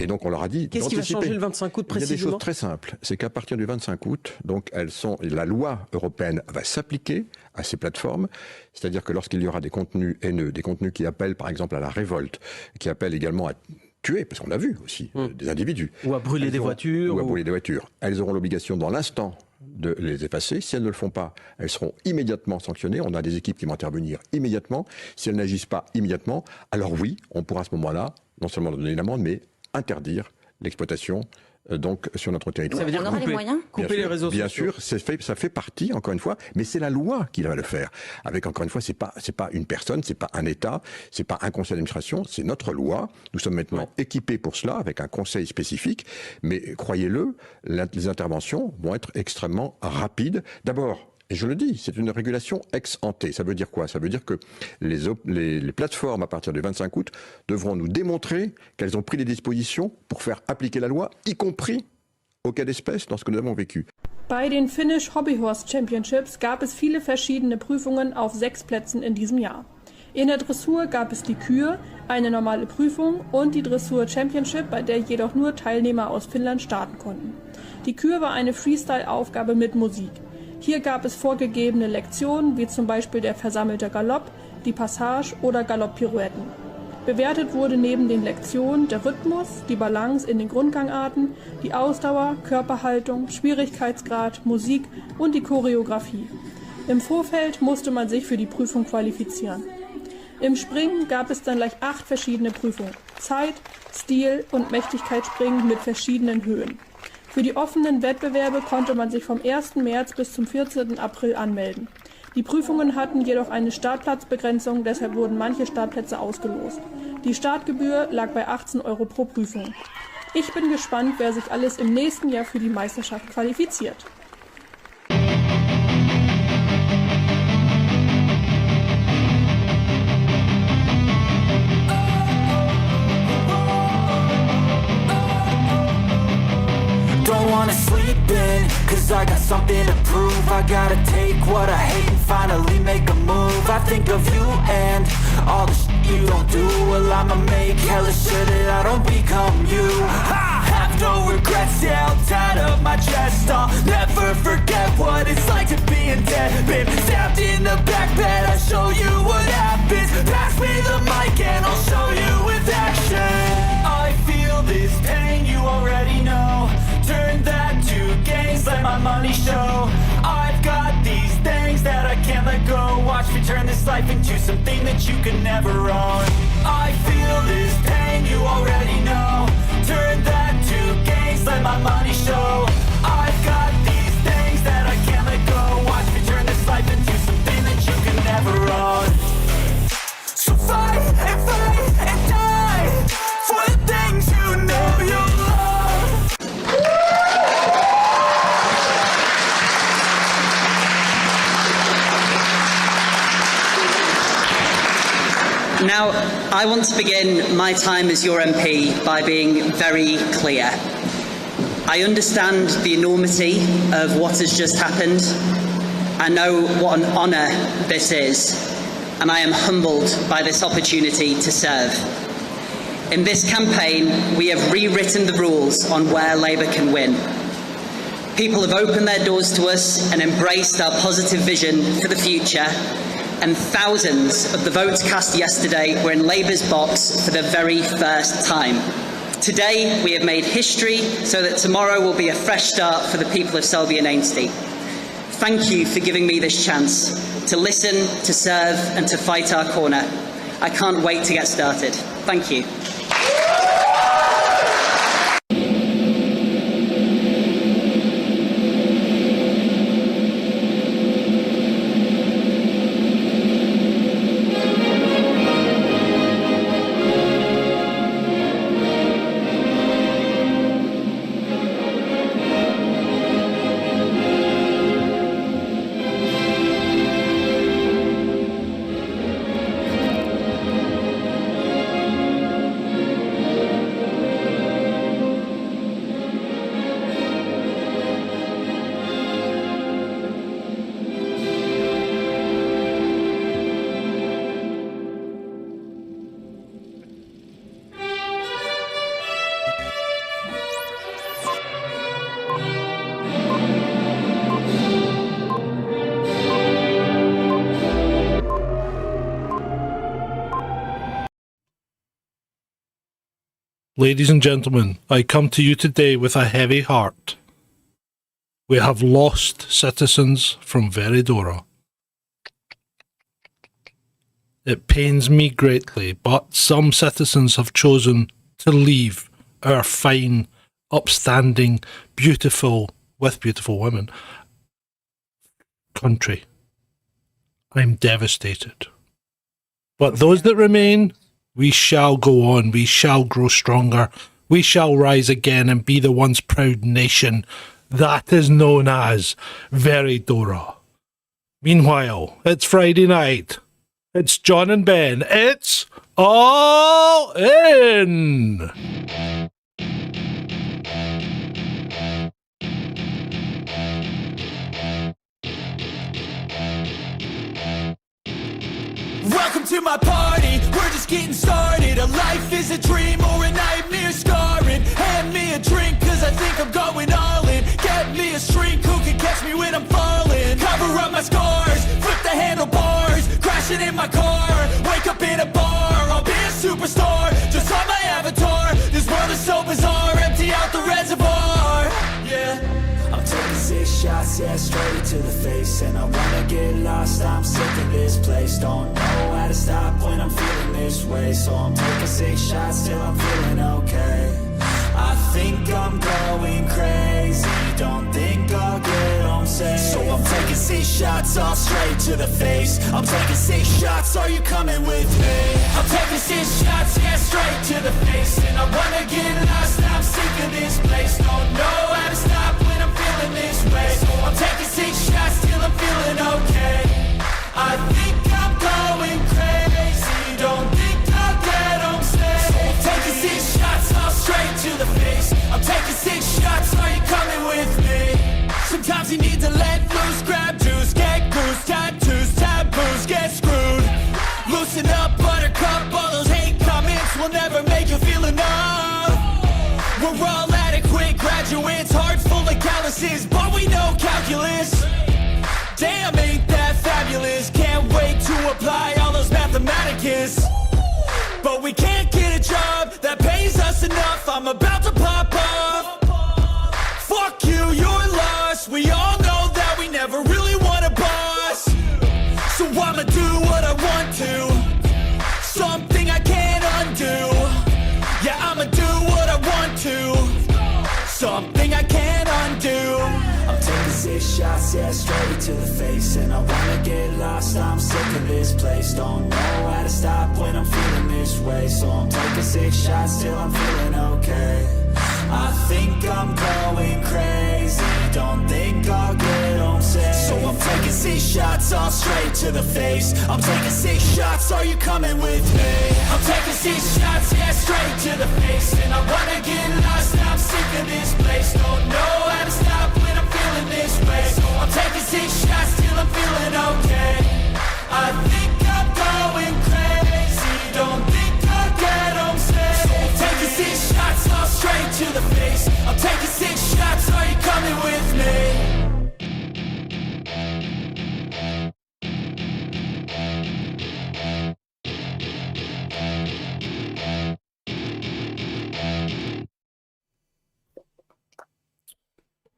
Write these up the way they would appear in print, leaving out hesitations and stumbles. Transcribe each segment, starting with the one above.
Et donc on leur a dit Qu'est-ce qui va changer le 25 août précisément? Il y a des choses très simples. C'est qu'à partir du 25 août, donc la loi européenne va s'appliquer à ces plateformes. C'est-à-dire que lorsqu'il y aura des contenus haineux, des contenus qui appellent par exemple à la révolte, qui appellent également à tuer, parce qu'on a vu aussi des individus. Ou à brûler des voitures. Ou à brûler des voitures. Elles auront l'obligation dans l'instant de les effacer. Si elles ne le font pas, elles seront immédiatement sanctionnées. On a des équipes qui vont intervenir immédiatement. Si elles n'agissent pas immédiatement, alors oui, on pourra à ce moment-là, non seulement donner une amende, mais interdire l'exploitation donc sur notre territoire. Ça veut dire couper les réseaux sociaux. Bien sûr, ça fait partie, encore une fois, mais c'est la loi qui va le faire. Avec, encore une fois, c'est pas une personne, c'est pas un État, c'est pas un conseil d'administration, c'est notre loi. Nous sommes maintenant équipés pour cela, avec un conseil spécifique, mais croyez-le, les interventions vont être extrêmement rapides. D'abord, et je le dis, c'est une régulation ex ante. Ça veut dire quoi? Ça veut dire que les plateformes, à partir du 25 août, devront nous démontrer qu'elles ont pris les dispositions pour faire appliquer la loi, y compris au cas d'espèce dans ce que nous avons vécu. Bei den Finnish Hobbyhorse Championships gab es viele verschiedene Prüfungen auf 6 Plätzen in diesem Jahr. In der Dressur gab es die Kür, eine normale Prüfung und die Dressur Championship, bei der jedoch nur Teilnehmer aus Finnland starten konnten. Die Kür war eine Freestyle-Aufgabe mit Musik. Hier gab es vorgegebene Lektionen, wie zum Beispiel der versammelte Galopp, die Passage oder Galopp-Pirouetten. Bewertet wurde neben den Lektionen der Rhythmus, die Balance in den Grundgangarten, die Ausdauer, Körperhaltung, Schwierigkeitsgrad, Musik und die Choreografie. Im Vorfeld musste man sich für die Prüfung qualifizieren. Im Springen gab es dann gleich 8 verschiedene Prüfungen: Zeit, Stil und Mächtigkeitsspringen mit verschiedenen Höhen. Für die offenen Wettbewerbe konnte man sich vom 1. März bis zum 14. April anmelden. Die Prüfungen hatten jedoch eine Startplatzbegrenzung, deshalb wurden manche Startplätze ausgelost. Die Startgebühr lag bei 18 € pro Prüfung. Ich bin gespannt, wer sich alles im nächsten Jahr für die Meisterschaft qualifiziert. Wanna sleep in, cause I got something to prove. I gotta take what I hate and finally make a move. I think of you and all the shit you don't do. Well, I'ma make hella sure that I don't become you. I have no regrets, yeah, I'll tie up my chest. I'll never forget what it's like to be in debt. Been stabbed in the back bed, I'll show you what happens. Pass me the mic and I'll show you with action. I feel this pain, you already know. Turn that to gains, let my money show. I've got these things that I can't let go. Watch me turn this life into something that you can never own. I feel this pain, you already know. Turn that to gains, let my money show. I've got these things that I can't let go. Watch me turn this life into something that you can never own. So fight and die for the things you know you love. Now, I want to begin my time as your MP by being very clear. I understand the enormity of what has just happened. I know what an honour this is, and I am humbled by this opportunity to serve. In this campaign, we have rewritten the rules on where Labour can win. People have opened their doors to us and embraced our positive vision for the future, and thousands of the votes cast yesterday were in Labour's box for the very first time. Today, we have made history so that tomorrow will be a fresh start for the people of Selby and Ainsty. Thank you for giving me this chance to listen, to serve, and to fight our corner. I can't wait to get started. Thank you. ladies and gentlemen, I come to you today with a heavy heart. We have lost citizens from Veridora. It pains me greatly, but some citizens have chosen to leave our fine, upstanding, beautiful women country. I'm devastated. But those that remain, we shall go on, we shall grow stronger, we shall rise again and be the once proud nation that is known as Veridora. Meanwhile, it's Friday night. It's John and Ben. It's all in. Welcome to my party, we're just getting started. A life is a dream or a nightmare scarring. Hand me a drink cause I think I'm going all in. Get me a shrink who can catch me when I'm falling. Cover up my scars, flip the handlebars. Crashing in my car, wake up in a bar. I'll be a superstar, just on my avatar. This world is so bizarre, empty out the reservoir. Yeah, I'm taking 6 shots, yeah, straight to the face. And I wanna get lost, I'm sick of this place. Don't know how to stop when I'm feeling this way. So I'm taking 6 shots till I'm feeling okay. I think I'm going crazy, don't think I'll get home safe. So I'm taking 6 shots all straight to the face. I'm taking 6 shots, are you coming with me? I'm taking 6 shots, yeah, straight to the face. And I wanna get lost, I'm sick of this place. Don't know how to stop when I'm feeling this way. So I'm taking 6 shots till I'm feeling okay. I think I'm going crazy, don't think I'll get home safe. So I'm taking 6 shots all straight to the face. I'm taking 6 shots, are you coming with me? Sometimes you need to let loose, grab juice, get goose, tattoos, taboos, get screwed. Loosen up, buttercup, all those hate comments will never make you feel enough. We're all adequate graduates, hearts full of calluses, but we know calculus. Damn, ain't that fabulous? Can't wait to apply all those mathematicus. But we can't get a job that pays us enough. I'm about to pop off. Fuck you, you're lost. We all know that we never really want a boss. So I'ma do what I want to, something I can't undo. Yeah, I'ma do what I want to, something I can't undo. I'm taking 6 shots, yeah, straight to the face. And I wanna get lost, I'm sick of this place. Don't know how to stop when I'm feeling this way. So I'm taking 6 shots till I'm feeling okay. I think I'm going crazy, don't think I'll get home safe. So I'm taking 6 shots all straight to the face. I'm taking 6 shots, are you coming with me? I'm taking 6 shots, yeah, straight to the face. And I wanna get lost, I'm sick of this place. Don't know how to stop when I'm feeling this way. So I'm taking 6 shots till I'm feeling okay. I think I'm going crazy, don't think I'll get home safe. So I'm taking 6 shots all straight to the face. I'm taking 6 shots, are you coming with me?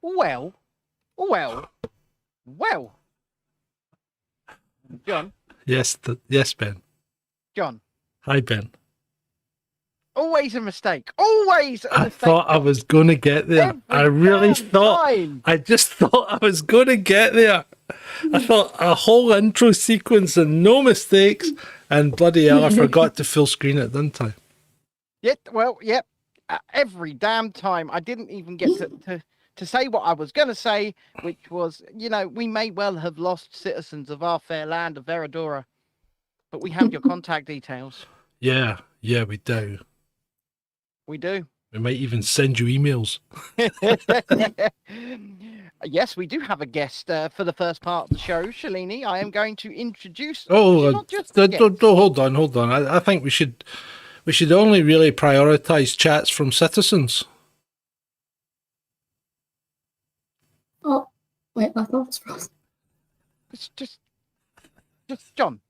Well. John. Yes, yes, Ben. John. Hi, Ben. Always a mistake. Always a mistake. I thought I was going to get there. I really thought. I just thought I was going to get there. I thought a whole intro sequence and no mistakes, and bloody hell, I forgot to full screen it, didn't I? Yep. Every damn time. I didn't even get to say what I was going to say, which was, we may well have lost citizens of our fair land of Veridora, but we have your contact details. Yeah, we do. We do. We might even send you emails. Yes, we do have a guest for the first part of the show, Shalini. I am going to introduce. Hold on. I think we should only really prioritize chats from citizens. Oh, wait, I thought it was Ross. It's just John.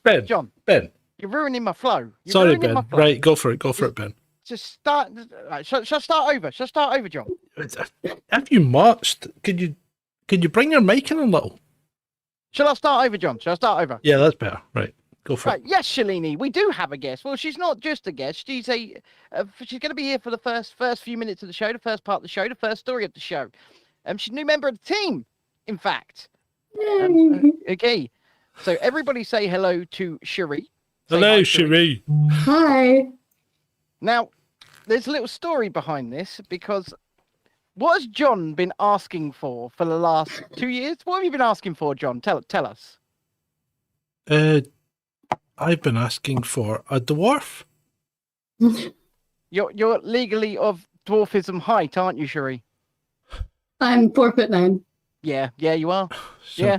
Ben. John. Ben. You're ruining my flow. Sorry, Ben. Right, go for it, Ben. Just start. Right, shall I start over? Shall I start over, John? If you must, could you bring your mic in a little? Shall I start over, John? Shall I start over? Yeah, that's better. Right, go for Right. it. Yes, Shalini, we do have a guest. Well, she's not just a guest. She's she's going to be here for the first few minutes of the show, the first part of the show, the first story of the show. She's a new member of the team, in fact. Okay. So everybody say hello to Cherie. Hello, Cherie. Hi. Now, there's a little story behind this because what has John been asking for the last 2 years? What have you been asking for, John? Tell us. I've been asking for a dwarf. You're legally of dwarfism height, aren't you, Cherie? I'm 4'9". Yeah, you are. So, yeah.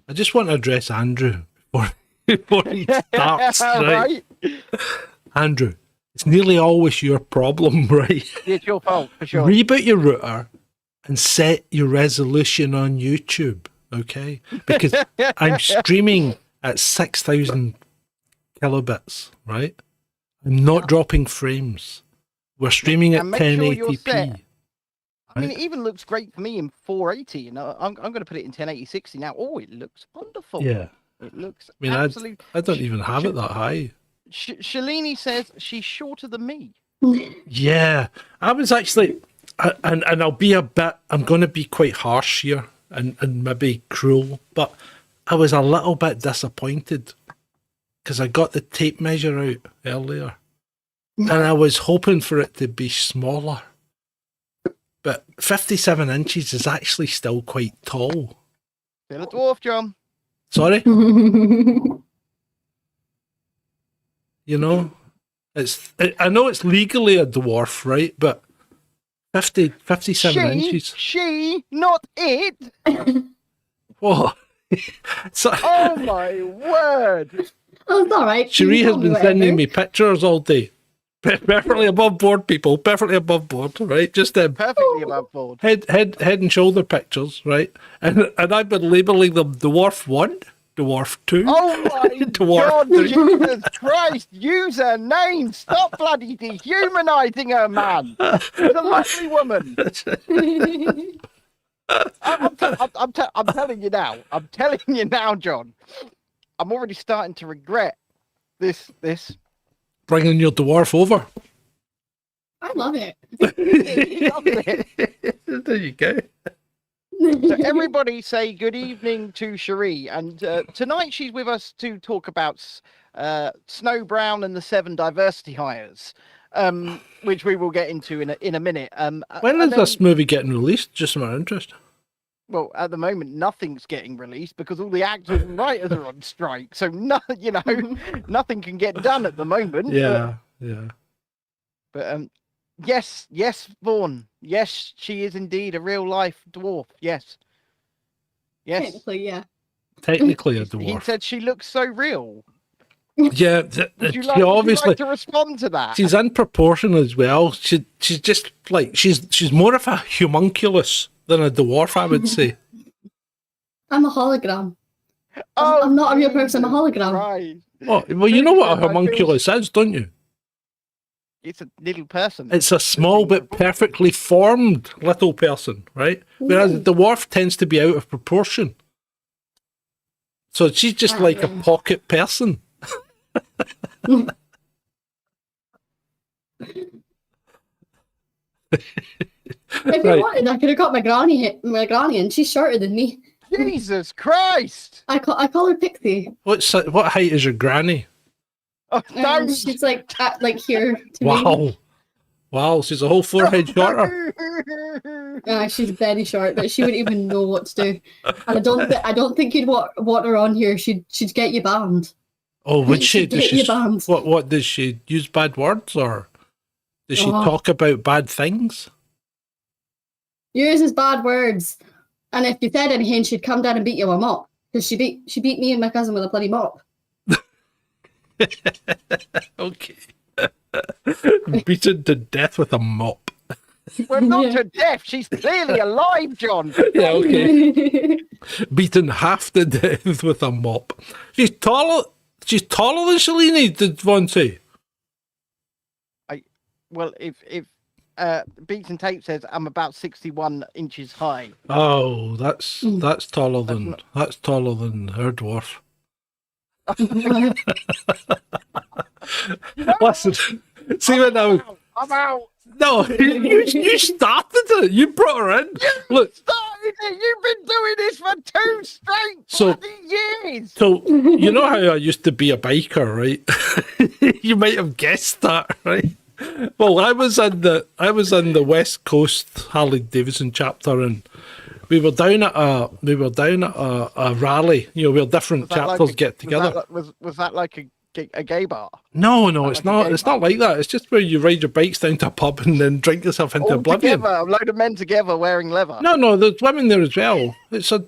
I just want to address Andrew before he starts. Right? Andrew, it's nearly always your problem, right? It's your fault, for sure. Reboot your router and set your resolution on YouTube, okay? Because I'm streaming at 6,000 kilobits, right? I'm not dropping frames. We're streaming at And make sure you're 1080p. set. I mean, it even looks great for me in 480. And I'm going to put it in 1080-60 now. Oh, it looks wonderful. Yeah. It looks I mean, absolutely... I don't even have it that high. Shalini says she's shorter than me. Yeah, I was actually, and I'll be I'm going to be quite harsh here and maybe cruel, but I was a little bit disappointed because I got the tape measure out earlier and I was hoping for it to be smaller. But 57 inches is actually still quite tall. Still a dwarf, John. Sorry? You know, I know it's legally a dwarf, right? But 57 inches. She, not it. What? So, Oh my word. Oh, it's all right. Cherie has been whatever. sending me pictures all day. Perfectly above board, people. Perfectly above board, right? Just Perfectly above board. head and shoulder pictures, right? And I've been labeling them dwarf 1, dwarf 2. Oh my Dwarf God, 3. Jesus Christ, use her name. Stop bloody dehumanizing her, man. She's a lovely woman. I'm telling you now. I'm telling you now, John. I'm already starting to regret this. Bringing your dwarf over. I love it. There you go. So everybody say good evening to Cherie. And tonight she's with us to talk about Snow Brown and the 7 diversity hires, which we will get into in a minute. When is this movie getting released? Just my interest. Well, at the moment, nothing's getting released because all the actors and writers are on strike. So, nothing can get done at the moment. Yeah. But yes, Vaughn. Yes, she is indeed a real life dwarf. Yes. Technically, yeah. Technically a He dwarf. said she looks so real. Yeah, Would you she like obviously to respond to that? she's in proportion as well. She's just like she's more of a homunculus than a dwarf, I would say. I'm a hologram. I'm not a real person, I'm a hologram. Right. Oh, well, you know what a homunculus is, don't you? It's a little person. It's a small but perfectly formed little person, right? Whereas the dwarf tends to be out of proportion. So she's just like a pocket person. If you wanted, I could have got my granny and she's shorter than me. Jesus Christ! I call her Pixie. What height is your granny? Oh, don't. She's like here to me. Wow, she's a whole forehead shorter. She's very short, but she wouldn't even know what to do. And I don't think you'd want her on here. She'd get you banned. Oh, would she? Does she banned. what does she use bad words or does she talk about bad things? Uses bad words. And if you said anything, she'd come down and beat you with a mop. Because she beat me and my cousin with a bloody mop. Okay. Beaten to death with a mop. Well, not to death. She's clearly alive, John. Yeah, okay. Beaten half to death with a mop. She's taller than Shalini, did Vaughn say? if Beats and Tape says I'm about 61 inches high. Oh, that's taller than her dwarf. Listen, see what now? I'm out. No, you started it. You brought her in. Look, Started it. You've been doing this for 2 straight bloody years. So you know how I used to be a biker, right? You might have guessed that, right? Well, I was in the West Coast Harley Davidson chapter, and we were down at a rally. You know, where different chapters get together. Was that like a gay bar? No, it's not. It's not like that. It's just where you ride your bikes down to a pub and then drink yourself into oblivion. Together, a load of men together wearing leather. No, there's women there as well. It's a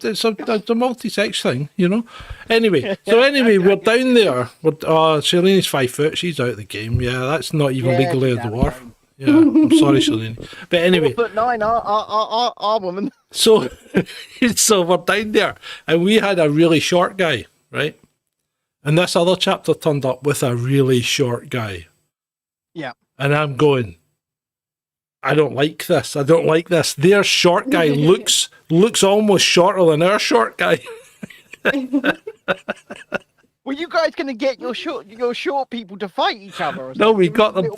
multi-sex thing, you know. Anyway, we're down there. Shalene's 5 foot. She's out of the game. Yeah, that's not even legally a dwarf. Yeah, I'm sorry, Shalene. But anyway, 4'9", our woman. So we're down there, and we had a really short guy, right? And this other chapter turned up with a really short guy. Yeah. And I'm going, I don't like this. Their short guy looks almost shorter than our short guy. Were you guys going to get your short people to fight each other? Or No, we got them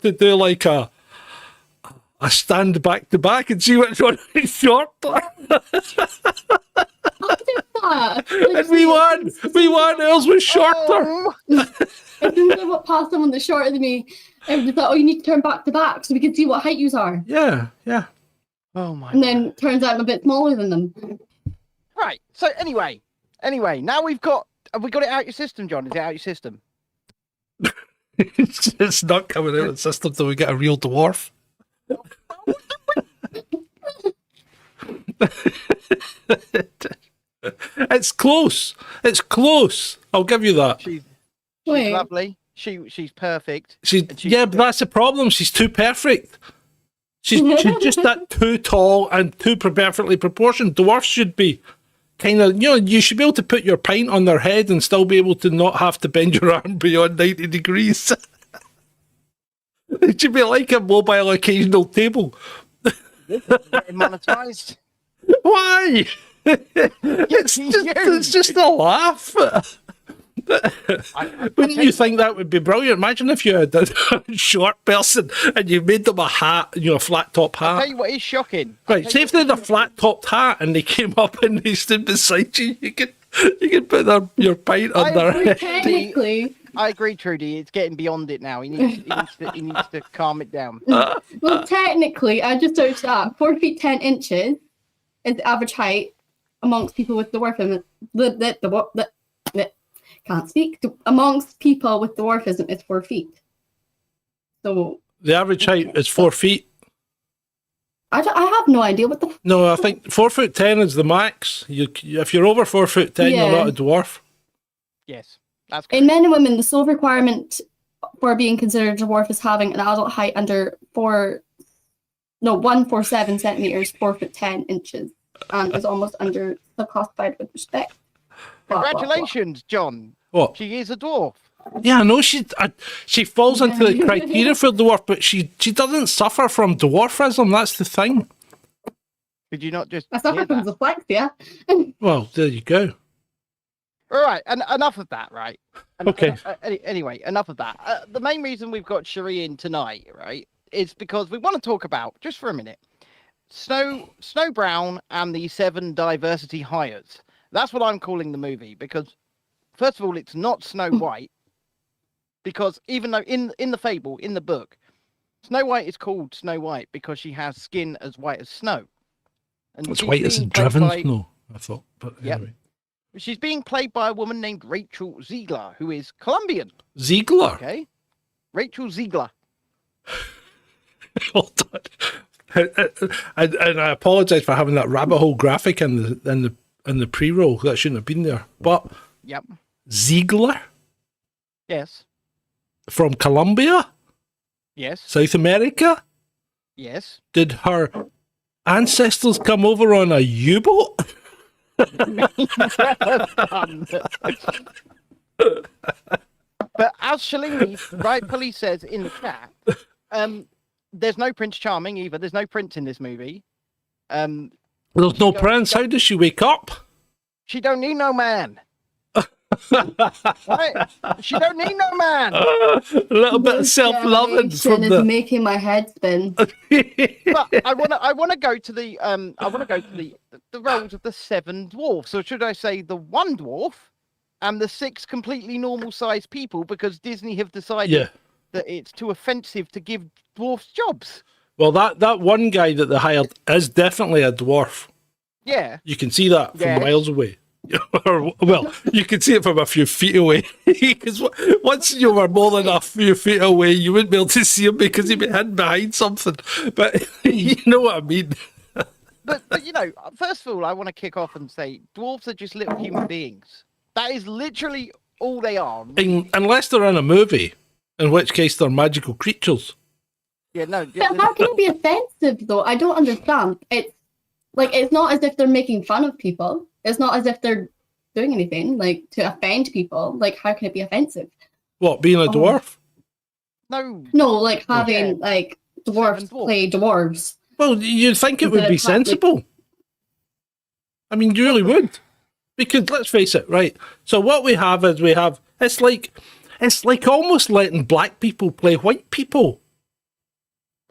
to do like a stand back to back and see which one is shorter. And we won. Ours was shorter. As soon as I walked past someone that's shorter than me, everybody thought, "Oh, you need to turn back to back so we can see what height you are." Yeah. Oh my! And then turns out I'm a bit smaller than them. Right. So anyway, now have we got it out your system, John? Is it out your system? It's not coming out of the system till we get a real dwarf. It's close. I'll give you that. She's lovely. She's perfect. But that's the problem. She's too perfect. She's just that too tall and too perfectly proportioned. Dwarfs should be kind of, you should be able to put your pint on their head and still be able to not have to bend your arm beyond 90 degrees. It should be like a mobile occasional table. Monetized. Why? It's just a laugh. Wouldn't you think that would be brilliant? Imagine if you had a short person and you made them a hat, a flat top hat. I'll tell you what is shocking. Right, say if they had a flat topped hat and they came up and they stood beside you, you could put your pint on their head. Technically. I agree, Trudy. It's getting beyond it now. He needs to calm it down. Well, technically, I just searched that. 4 feet 10 inches is the average height amongst people with dwarfism. Can't speak. Amongst people with dwarfism, it's 4 feet. So the average height is 4 feet. I have no idea what the. No, I think 4'10" is the max. If you're over 4'10", you're not a dwarf. Yes. That's in men and women, the sole requirement for being considered a dwarf is having an adult height under 147 centimeters, 4'10" and is almost under classified with respect. Congratulations, John. What? She is a dwarf. Yeah, I know she falls into the criteria for dwarf, but she doesn't suffer from dwarfism. That's the thing. Did you not just? I suffer from dyslexia. Well, there you go. All right, and enough of that, right? Okay. Anyway, enough of that. The main reason we've got Cherie in tonight, right, is because we want to talk about, just for a minute, Snow Brown and the 7 diversity hires. That's what I'm calling the movie, because first of all, it's not Snow White, because even though in the fable, in the book, Snow White is called Snow White because she has skin as white as snow. And it's white as driven snow, I thought. But anyway. She's being played by a woman named Rachel Ziegler, who is Colombian. Ziegler? Okay. Rachel Ziegler. Hold on. And I apologise for having that rabbit hole graphic in the pre-roll. That shouldn't have been there. But yep. Ziegler? Yes. From Colombia? Yes. South America? Yes. Did her ancestors come over on a U-boat? But as Shalini rightfully says in the chat, There's no Prince Charming either. There's no Prince in this movie. There's no Prince. How does she wake up? She don't need no man. Right? She don't need no man. A little bit of self-loving from is the. making my head spin. But I want to go to the the roles of the 7 dwarfs, or should I say the 1 dwarf and the 6 completely normal sized people, because Disney have decided that it's too offensive to give dwarfs jobs. Well, that one guy that they hired is definitely a dwarf. Yeah. You can see that from miles away. Well, you can see it from a few feet away. Because once you were more than a few feet away, you wouldn't be able to see him because he'd be hidden behind something. But you know what I mean. But first of all, I want to kick off and say dwarves are just little human beings. That is literally all they are. Unless they're in a movie, in which case they're magical creatures. Yeah, no. But how can it be offensive, though? I don't understand. It's not as if they're making fun of people. It's not as if they're doing anything to offend people. How can it be offensive? What, being a dwarf? No, having dwarves play dwarves. Well, you'd think it would be sensible. I mean, you really would, because let's face it, right? So what we have is it's like almost letting black people play white people.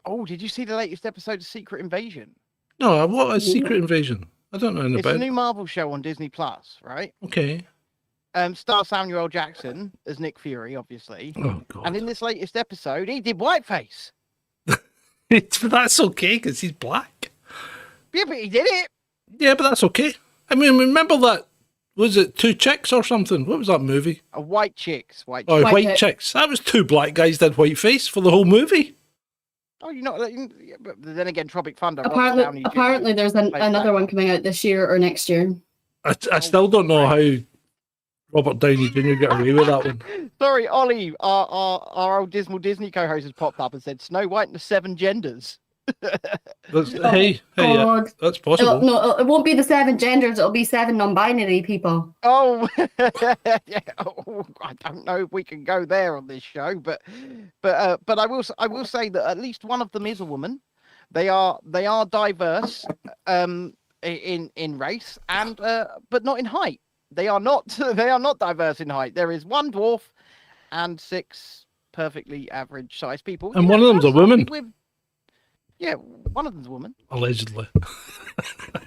Oh, did you see the latest episode of Secret Invasion? No, what is Secret Invasion? I don't know anything about it. It's a new Marvel show on Disney Plus, right? Okay. Star Samuel L. Jackson as Nick Fury, obviously. Oh, God. And in this latest episode, he did whiteface. That's okay, because he's black. Yeah, but he did it. Yeah, but that's okay. I mean, remember that, was it 2 Chicks or something? What was that movie? White Chicks. White Chicks. That was 2 black guys did whiteface for the whole movie. Oh, you're not. But then again, Tropic Thunder. Apparently there's another one coming out this year or next year. I still don't know how Robert Downey Jr. got away with that one. Sorry, Ollie, our old Dismal Disney co-host has popped up and said Snow White and the 7 genders. Hey, that's possible. No, it won't be the 7 genders. It'll be 7 non-binary people. Oh, yeah. Oh, I don't know if we can go there on this show, but I will say that at least one of them is a woman. They are diverse, in race and but not in height. They are not diverse in height. There is 1 dwarf and 6 perfectly average sized people. And one of them's a woman. Yeah, one of them's a woman. Allegedly.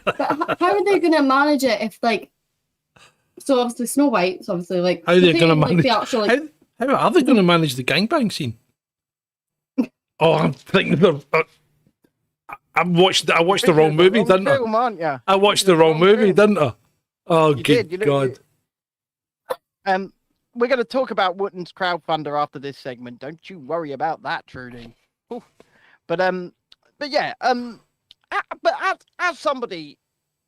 But how are they going to manage it if, so obviously Snow White's obviously, how are they going to manage the actual, how are they going to manage the gangbang scene? Oh, I'm thinking I watched the wrong movie, didn't I? Film, aren't you? I watched the wrong movie, didn't I? Oh, good God. We're going to talk about Wotton's crowdfunder after this segment. Don't you worry about that, Trudy. Ooh. But yeah, but as somebody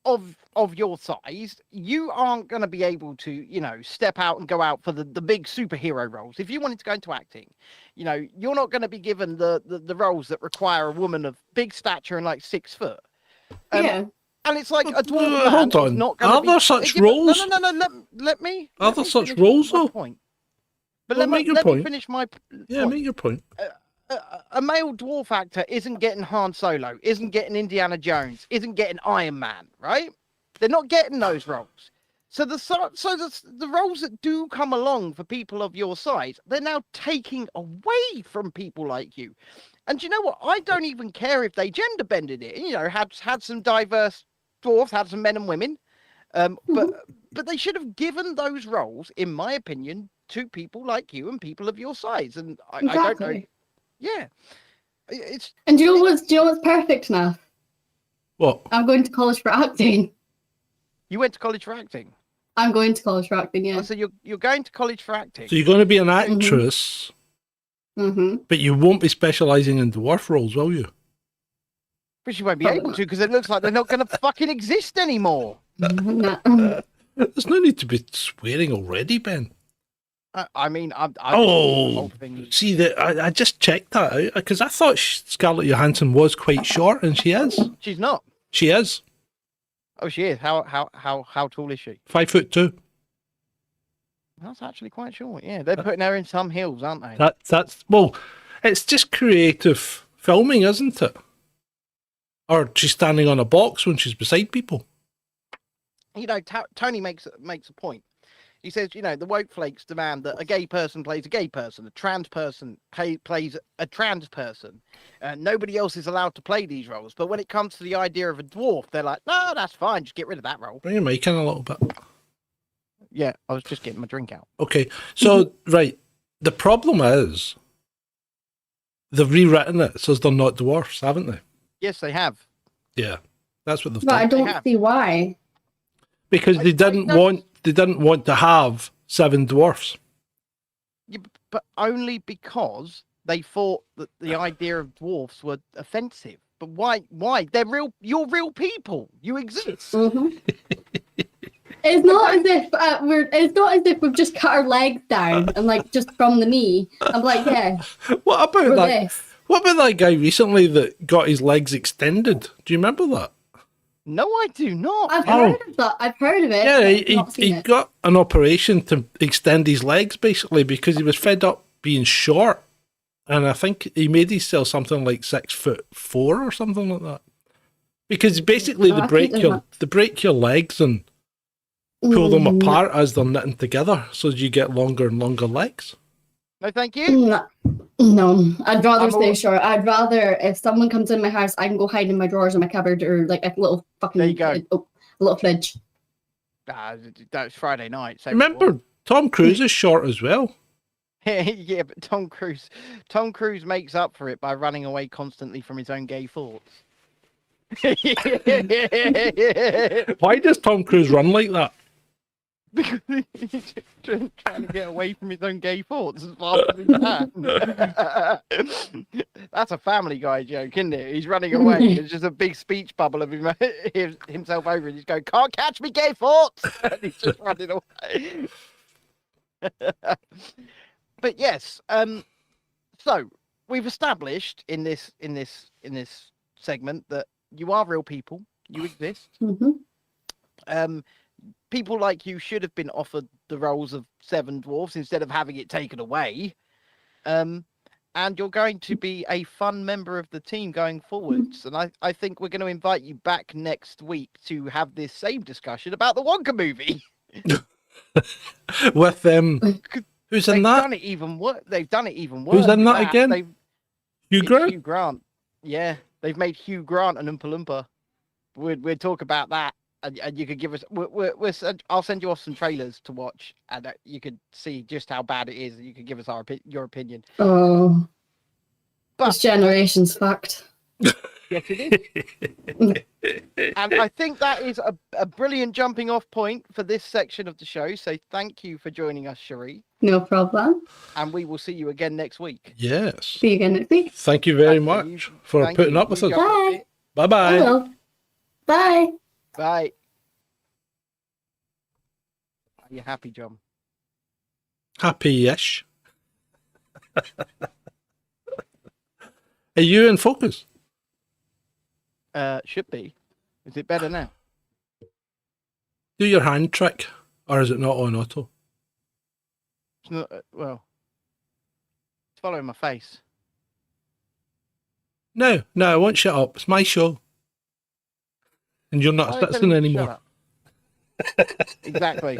of your size, you aren't going to be able to, step out and go out for the big superhero roles. If you wanted to go into acting, you're not going to be given the roles that require a woman of big stature and 6 foot. Yeah. And it's like a dwarf man. Hold on. Not Are there such roles? No. Let me. Are there such roles, though? Point. But let me finish my Yeah, point. make your point. A male dwarf actor isn't getting Han Solo, isn't getting Indiana Jones, isn't getting Iron Man, right? They're not getting those roles. So the roles that do come along for people of your size, they're now taking away from people like you. And you know what? I don't even care if they gender bended it. Had some diverse dwarfs, had some men and women, but they should have given those roles, in my opinion, to people like you and people of your size. And I don't know. Yeah, and do you know what's perfect now? What? I'm going to college for acting. You went to college for acting? I'm going to college for acting. Yeah. Oh, so you're going to college for acting? So you're going to be an actress, but you won't be specialising in dwarf roles, will you? But you won't be able to, because it looks like they're not going to fucking exist anymore. There's no need to be swearing already, Ben. I mean, see that I just checked that out because I thought Scarlett Johansson was quite short, and she is. She's not. She is. Oh, she is. How tall is she? 5'2". That's actually quite short. Yeah, they're putting her in some heels, aren't they? That's well, It's just creative filming, isn't it? Or she's standing on a box when she's beside people. You know, Tony makes a point. He says, you know, the woke flakes demand that a gay person plays a gay person, a trans person plays a trans person. Nobody else is allowed to play these roles. But when it comes to the idea of a dwarf, they're like, no, that's fine. Just get rid of that role. Bring your mic in a little bit. Yeah, I was just getting my drink out. Okay, so, right, the problem is they've rewritten it so they're not dwarfs, haven't they? Yes, they have. Yeah, that's what they've But done. I don't see why. Because they didn't want to have 7 dwarfs. Yeah, but only because they thought that the idea of dwarfs were offensive. But why? They're real. You're real people. You exist. Mm-hmm. It's not as if It's not as if we've just cut our legs down and like just from the knee. I'm like, yeah. What about that? This. What about that guy recently that got his legs extended? Do you remember that? No, I do not. I've heard of that. I've heard of it. Yeah, he got an operation to extend his legs basically because he was fed up being short, and I think he made himself something like 6'4" or something like that. Because basically they break your legs and pull them apart as they're knitting together, so you get longer and longer legs. No, thank you. No, I'd rather stay short. I'd rather if someone comes in my house, I can go hide in my drawers in my cupboard or like a little fucking. There you go. A little fridge. That's Friday night. So remember, Tom Cruise is short as well. Yeah, but Tom Cruise makes up for it by running away constantly from his own gay thoughts. Why does Tom Cruise run like that? Because he's trying to get away from his own gay thoughts as fast as he can. That's a Family Guy joke, isn't it? He's running away. It's just a big speech bubble of himself over, and he's going, "Can't catch me, gay thoughts!" And he's just running away. But yes, so we've established in this segment that you are real people. You exist. Mm-hmm. People like you should have been offered the roles of 7 dwarfs instead of having it taken away. And you're going to be a fun member of the team going forwards. And I think we're going to invite you back next week to have this same discussion about the Wonka movie. With who's in that? They've done it even worse. Who's in that again? Hugh Grant? Hugh Grant. Yeah, they've made Hugh Grant an Oompa Loompa. We'd talk about that. And you could give us. I'll send you off some trailers to watch, and you could see just how bad it is. And you could give us your opinion. Oh, but this generation's fucked. Yes, it is. And I think that is a brilliant jumping off point for this section of the show. So thank you for joining us, Cherie. No problem. And we will see you again next week. Yes. See you again next week. Thank you very much for putting up with us. Bye. Bye-bye. Bye. Bye. Are you happy, John? Happy-ish. Are you in focus? Should be. Is it better now? Do your hand trick, or is it not on auto? It's not, well, it's following my face. No, I won't shut up. It's my show. And you're not listening anymore. Exactly.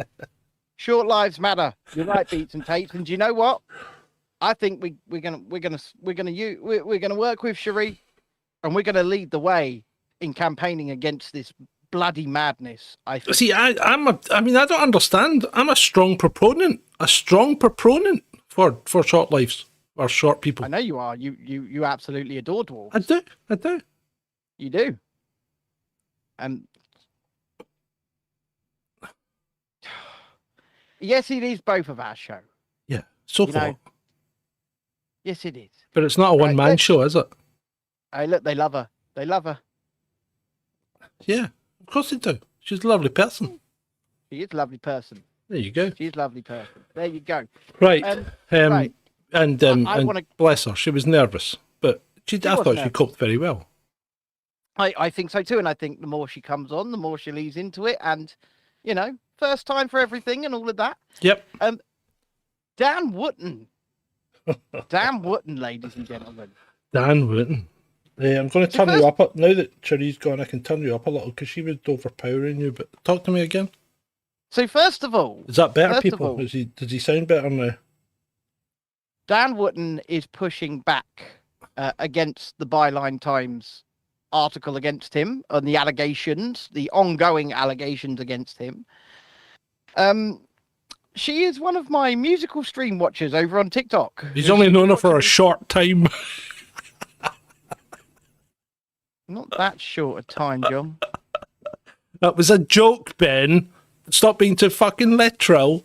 Short lives matter. You're right, Beats and Tapes. And do you know what? I think we're gonna work with Cherie, and we're gonna lead the way in campaigning against this bloody madness. I think. See, I don't understand. I'm a strong proponent for short lives or short people. I know you are. You absolutely adore dwarves. I do. You do. And yes, it is both of our show. Yeah, so far. Yes, it is. But it's not a one-man show, is it? Hey, look, they love her. They love her. Yeah, of course they do. She's a lovely person. She is a lovely person. There you go. She's a lovely person. There you go. Right. Right. And bless her, she was nervous, but I thought she coped very well. I think so too, and I think the more she comes on, the more she leads into it, and first time for everything and all of that. Yep. Dan Wootton Dan Wootton, ladies and gentlemen. Dan Wootton. I'm going to turn you up. Now that Cherie's gone, I can turn you up a little because she was overpowering you. But talk to me again. So first of all... Is that better, people? Does he sound better now? Dan Wootton is pushing back against the Byline Times article against him on the allegations, the ongoing allegations against him. She is one of my musical stream watchers over on TikTok. He's only known her for a short time. Not that short a time, John. That was a joke, Ben. Stop being too fucking literal.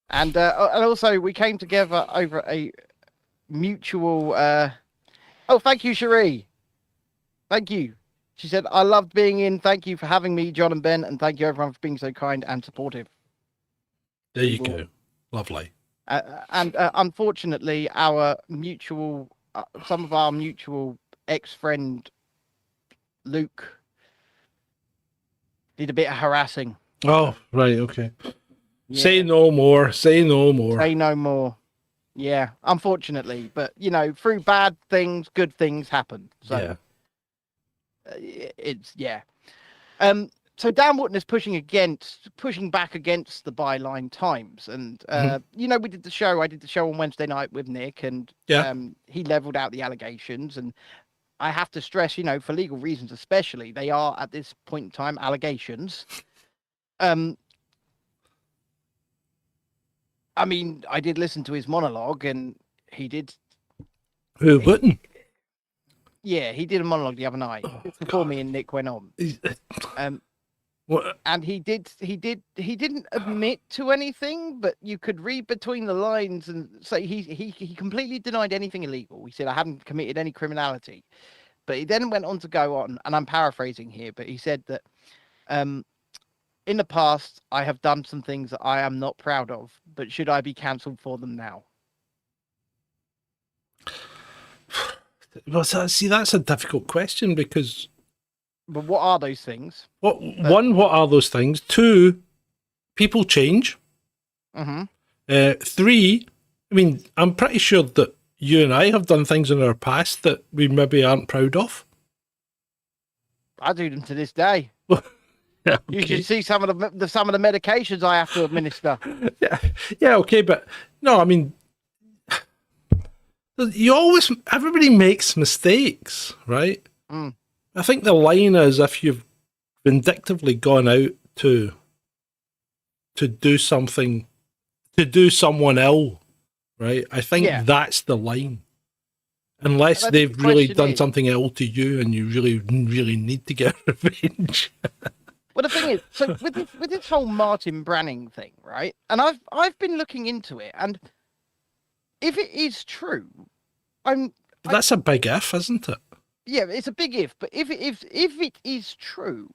And also, we came together over a mutual... Oh, thank you, Cherie. Thank you. She said, I loved being in. Thank you for having me, John and Ben. And thank you, everyone, for being so kind and supportive. There you go. Lovely. And unfortunately, our mutual... some of our mutual ex-friend, Luke, did a bit of harassing. Oh, right, okay. Yeah. Say no more. Say no more. Say no more. Yeah, unfortunately. But, you know, through bad things, good things happen. So, yeah. It's, yeah. So Dan Wootton is pushing back against the Byline Times. And, you know, I did the show on Wednesday night with Nick, and he leveled out the allegations. And I have to stress, you know, for legal reasons especially, they are, at this point in time, allegations. I mean, I did listen to his monologue, and he did... Who wouldn't? Yeah, he did a monologue the other night before me and Nick went on. And he didn't admit to anything, but you could read between the lines and say he completely denied anything illegal. He said, I haven't committed any criminality. But he then went on to go on, and I'm paraphrasing here, but he said that in the past, I have done some things that I am not proud of, but should I be cancelled for them now? Well, see, that's a difficult question because... But what are those things? One, what are those things? Two, people change. Mm-hmm. Three, I mean, I'm pretty sure that you and I have done things in our past that we maybe aren't proud of. I do them to this day. Yeah, okay. You should see some of the medications I have to administer. Yeah, okay, but no, I mean, everybody makes mistakes, right? Mm. I think the line is if you've vindictively gone out to do something, to do someone ill, right? I think that's the line. Unless they've really done something ill to you and you really, really need to get revenge. Well, the thing is, so with this whole Martin Branning thing, right? And I've been looking into it, and if it is true, that's a big if, isn't it? Yeah, it's a big if. But if it is true,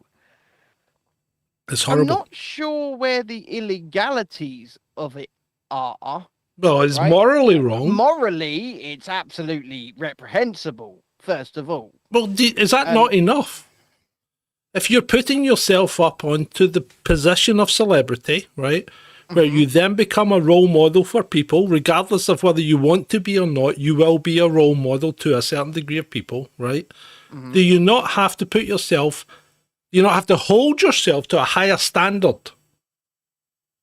it's horrible. I'm not sure where the illegalities of it are. Well, it's right? morally wrong. Morally, it's absolutely reprehensible. First of all, well, is that not enough? If you're putting yourself up onto the position of celebrity, right, where you then become a role model for people, regardless of whether you want to be or not, you will be a role model to a certain degree of people, right? Do you not have to put yourself, you not have to hold yourself to a higher standard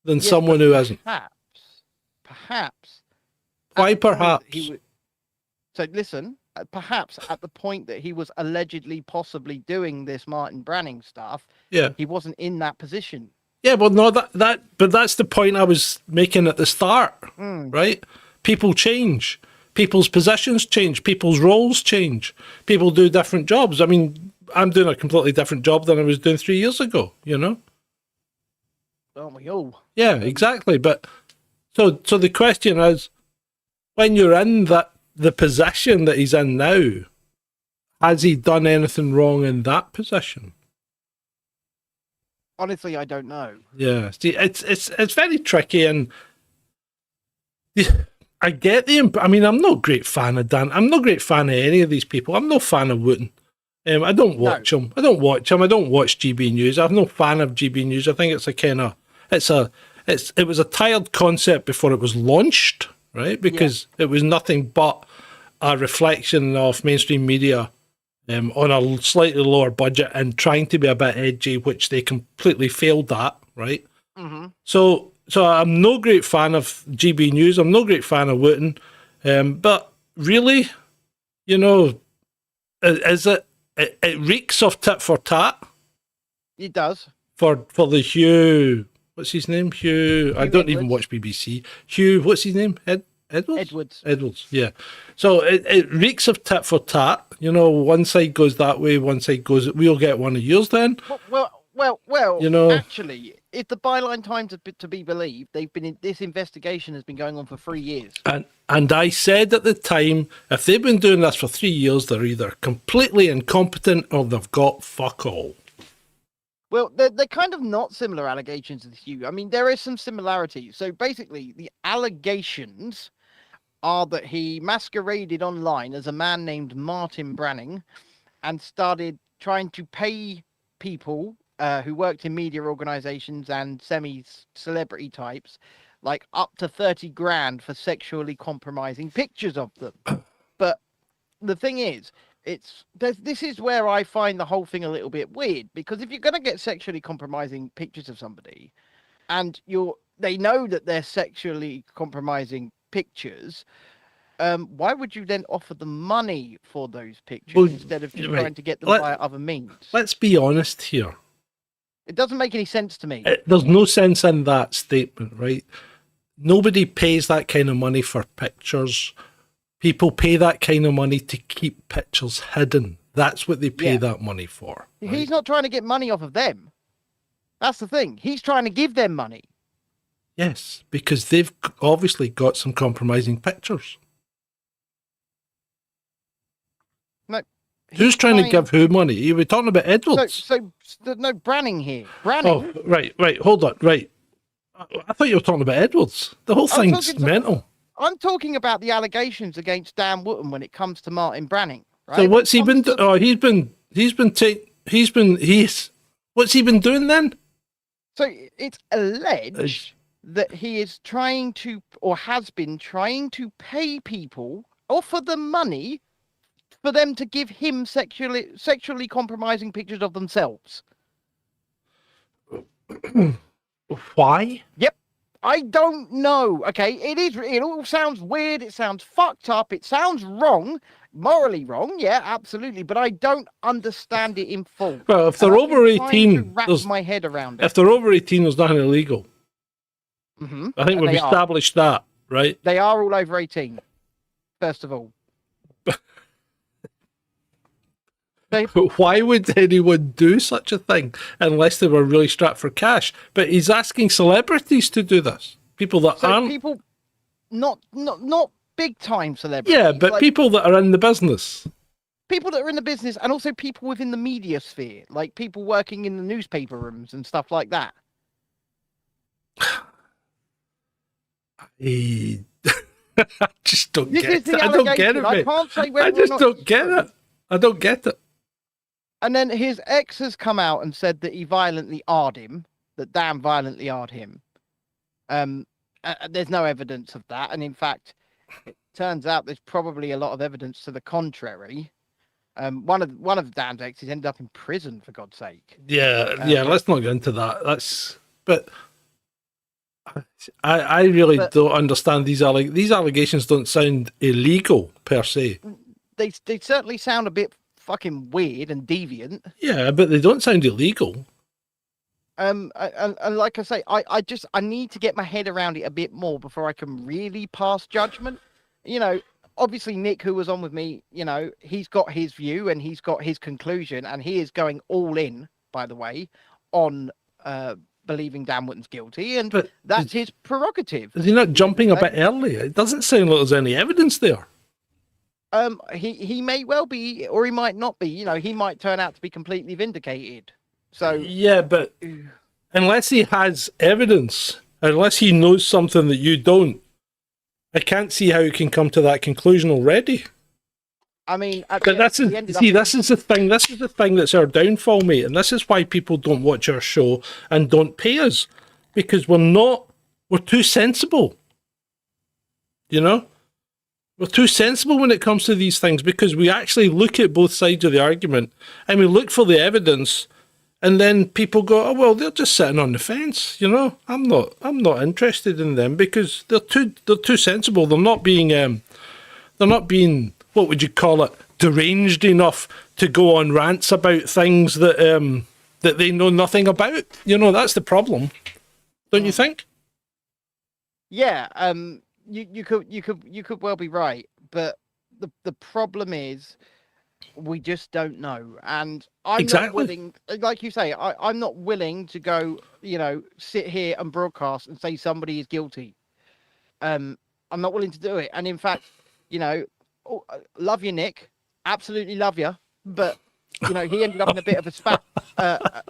than someone who isn't? Perhaps. Why perhaps? So listen, perhaps at the point that he was allegedly possibly doing this Martin Branning stuff, he wasn't in that position. Yeah, well, no, but that's the point I was making at the start, right? People change. People's positions change. People's roles change. People do different jobs. I mean, I'm doing a completely different job than I was doing 3 years ago, you know? Aren't we all? Yeah, exactly. But so the question is, when you're in the position that he's in now, has he done anything wrong in that position? Honestly, I don't know. Yeah, see, it's very tricky, and I get I mean, I'm not a great fan of Dan. I'm not a great fan of any of these people. I'm no fan of Wootton. I don't watch him. I don't watch him. I don't watch GB News. I'm no fan of GB News. I think it's a kind of it was a tired concept before it was launched, right? Because it was nothing but a reflection of mainstream media on a slightly lower budget and trying to be a bit edgy, which they completely failed at, right? Mm-hmm. So I'm no great fan of GB News. I'm no great fan of Wooten. But really, you know, is it reeks of tit for tat. It does. For the Hugh, what's his name? Hugh. I don't even watch BBC. Hugh, what's his name? Edwards. Yeah. So it reeks of tit for tat. You know, one side goes that way, one side goes. We'll get one of yours then. Well. You know, actually, if the Byline Times are to be believed, this investigation has been going on for 3 years. And I said at the time, if they've been doing this for 3 years, they're either completely incompetent or they've got fuck all. Well, they're kind of not similar allegations with Hugh. I mean, there is some similarity. So basically, the allegations are that he masqueraded online as a man named Martin Branning and started trying to pay people who worked in media organizations and semi-celebrity types, like up to 30 grand for sexually compromising pictures of them. But the thing is, this is where I find the whole thing a little bit weird, because if you're going to get sexually compromising pictures of somebody and they know that they're sexually compromising pictures, why would you then offer them money for those pictures instead of just trying to get them via other means? Let's be honest here. It doesn't make any sense to me. There's no sense in that statement, right? Nobody pays that kind of money for pictures. People pay that kind of money to keep pictures hidden. That's what they pay that money for. Right? He's not trying to get money off of them. That's the thing. He's trying to give them money. Yes, because they've obviously got some compromising pictures. No. Who's trying to give who money? You were talking about Edwards. So no, Branning here. Branning. Oh, right. Hold on. Right. I thought you were talking about Edwards. The whole thing's mental. I'm talking about the allegations against Dan Wootton when it comes to Martin Branning. Right? So what's he been doing? Oh, what's he been doing then? So it's alleged that he is trying to, or has been trying to pay people, offer them money for them to give him sexually compromising pictures of themselves. Why? Yep. I don't know. Okay, it all sounds weird. It sounds fucked up. It sounds wrong, morally wrong. Yeah, absolutely. But I don't understand it in full. Well, if they're over 18, wrap my head around it. If they're over 18, there's nothing illegal. Mm-hmm. I think we've established that, right? They are all over 18. First of all. But why would anyone do such a thing unless they were really strapped for cash? But he's asking celebrities to do this. People that aren't. People, not big time celebrities. Yeah, but like, people that are in the business. People that are in the business, and also people within the media sphere, like people working in the newspaper rooms and stuff like that. I just don't get it. I don't get it, mate. I can't say whether I just don't get it. I don't get it. And then his ex has come out and said that he violently arred him, that Dan violently arred him. There's no evidence of that. And in fact, it turns out there's probably a lot of evidence to the contrary. One of Dan's exes ended up in prison, for God's sake. Yeah, let's not get into that. But I really don't understand these allegations. Don't sound illegal per se. They certainly sound a bit fucking weird and deviant. Yeah, but they don't sound illegal. And like I say, I need to get my head around it a bit more before I can really pass judgment. You know, obviously Nick, who was on with me, you know, he's got his view and he's got his conclusion, and he is going all in, by the way, on believing Dan Wootton's guilty, and that's his prerogative. Is he not jumping a bit early? It doesn't sound like there's any evidence there. He may well be, or he might not be. You know, he might turn out to be completely vindicated. So yeah, but unless he has evidence, unless he knows something that you don't, I can't see how you can come to that conclusion already. I mean, but this is the thing. This is the thing that's our downfall, mate, and this is why people don't watch our show and don't pay us, because we're too sensible. You know? We're too sensible when it comes to these things because we actually look at both sides of the argument and we look for the evidence, and then people go, oh well, they're just sitting on the fence, you know. I'm not interested in them because they're too sensible. They're not being what would you call it, deranged enough to go on rants about things that that they know nothing about. You know, that's the problem. Don't you think? Yeah, you could well be right, but the problem is we just don't know, and I'm not willing, like you say, I'm not willing to go, you know, sit here and broadcast and say somebody is guilty. I'm not willing to do it, and in fact, you know, love you, Nick, absolutely love you, but you know, he ended up in a bit of a spat.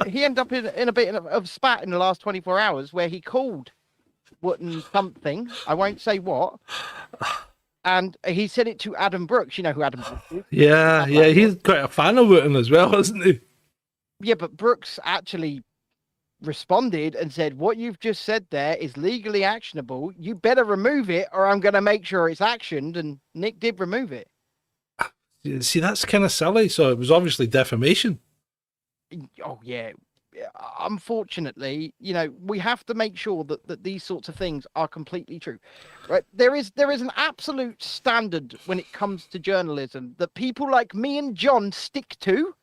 He ended up in a bit of a spat in the last 24 hours where he called Wotton something, I won't say what, and he said it to Adam Brooks. You know who Adam Brooks is? Yeah, he's quite a fan of Wotton as well, isn't he? Yeah, but Brooks actually responded and said, what you've just said there is legally actionable. You better remove it or I'm going to make sure it's actioned. And Nick did remove it. See, that's kind of silly. So it was obviously defamation. Oh, yeah. Unfortunately, you know, we have to make sure that these sorts of things are completely true. Right? There is an absolute standard when it comes to journalism that people like me and John stick to,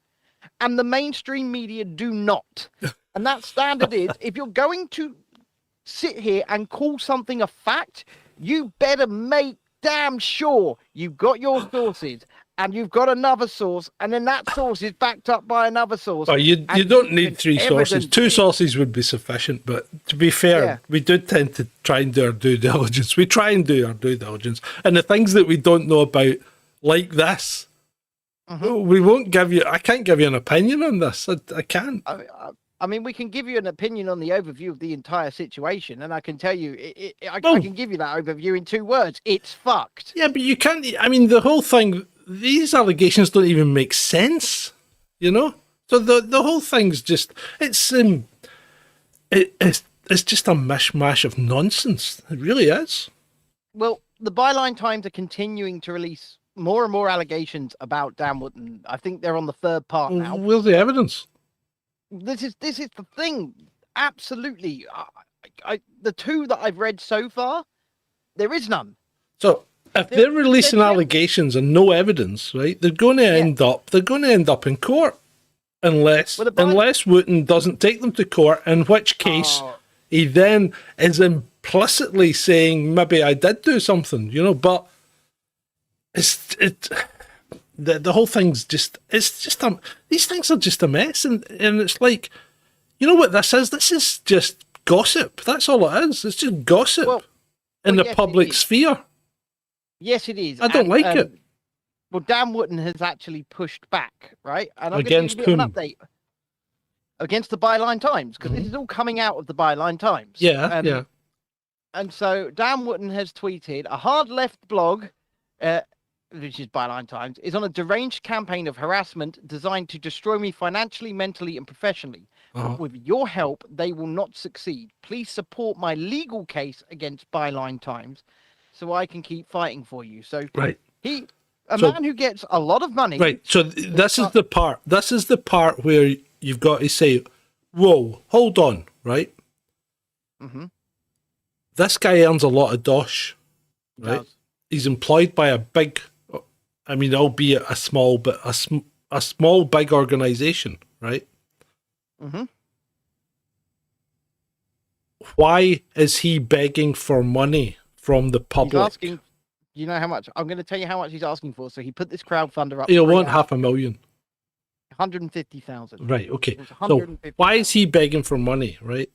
and the mainstream media do not. And that standard is, if you're going to sit here and call something a fact, you better make damn sure you've got your sources and you've got another source, and then that source is backed up by another source. Oh, you don't need three sources. Two sources would be sufficient. But to be fair, we do tend to try and do our due diligence. We try and do our due diligence. And the things that we don't know about, like this, we won't give you, I can't give you an opinion on this. I can't. I mean, we can give you an opinion on the overview of the entire situation, and I can tell you, I can give you that overview in 2 words. It's fucked. Yeah, but you can't, I mean, the whole thing, these allegations don't even make sense, you know? So the whole thing's just, it's just a mishmash of nonsense. It really is. Well, the Byline Times are continuing to release more and more allegations about Dan Wotton. I think they're on the 3rd part now. Where's the evidence? This is the thing. Absolutely. The 2 that I've read so far, there is none. So if they're releasing allegations and no evidence, right, they're going to end up in court unless Wotton doesn't take them to court, in which case he then is implicitly saying maybe I did do something, you know, but the whole thing's just, these things are just a mess, and it's like, you know what this is? This is just gossip. That's all it is. It's just gossip in the public sphere. Yes, it is. I don't like it. Well, Dan Wotton has actually pushed back, right? And I'm against going to give you an update. Against the Byline Times, because this is all coming out of the Byline Times. Yeah, yeah. And so Dan Wotton has tweeted, a hard left blog, which is Byline Times, is on a deranged campaign of harassment designed to destroy me financially, mentally, and professionally. But with your help, they will not succeed. Please support my legal case against Byline Times so I can keep fighting for you. So right. Man who gets a lot of money. Right. So this is the part. This is the part where you've got to say, whoa, hold on, right? Mm-hmm. This guy earns a lot of dosh, right? He's employed by a big, I mean, albeit a small, but a small, big organization, right? Mm-hmm. Why is he begging for money from the public? He's asking, you know how much? I'm going to tell you how much he's asking for. So he put this crowdfunder up. He'll want $500,000. 150,000. Right. Okay. So why is he begging for money? Right.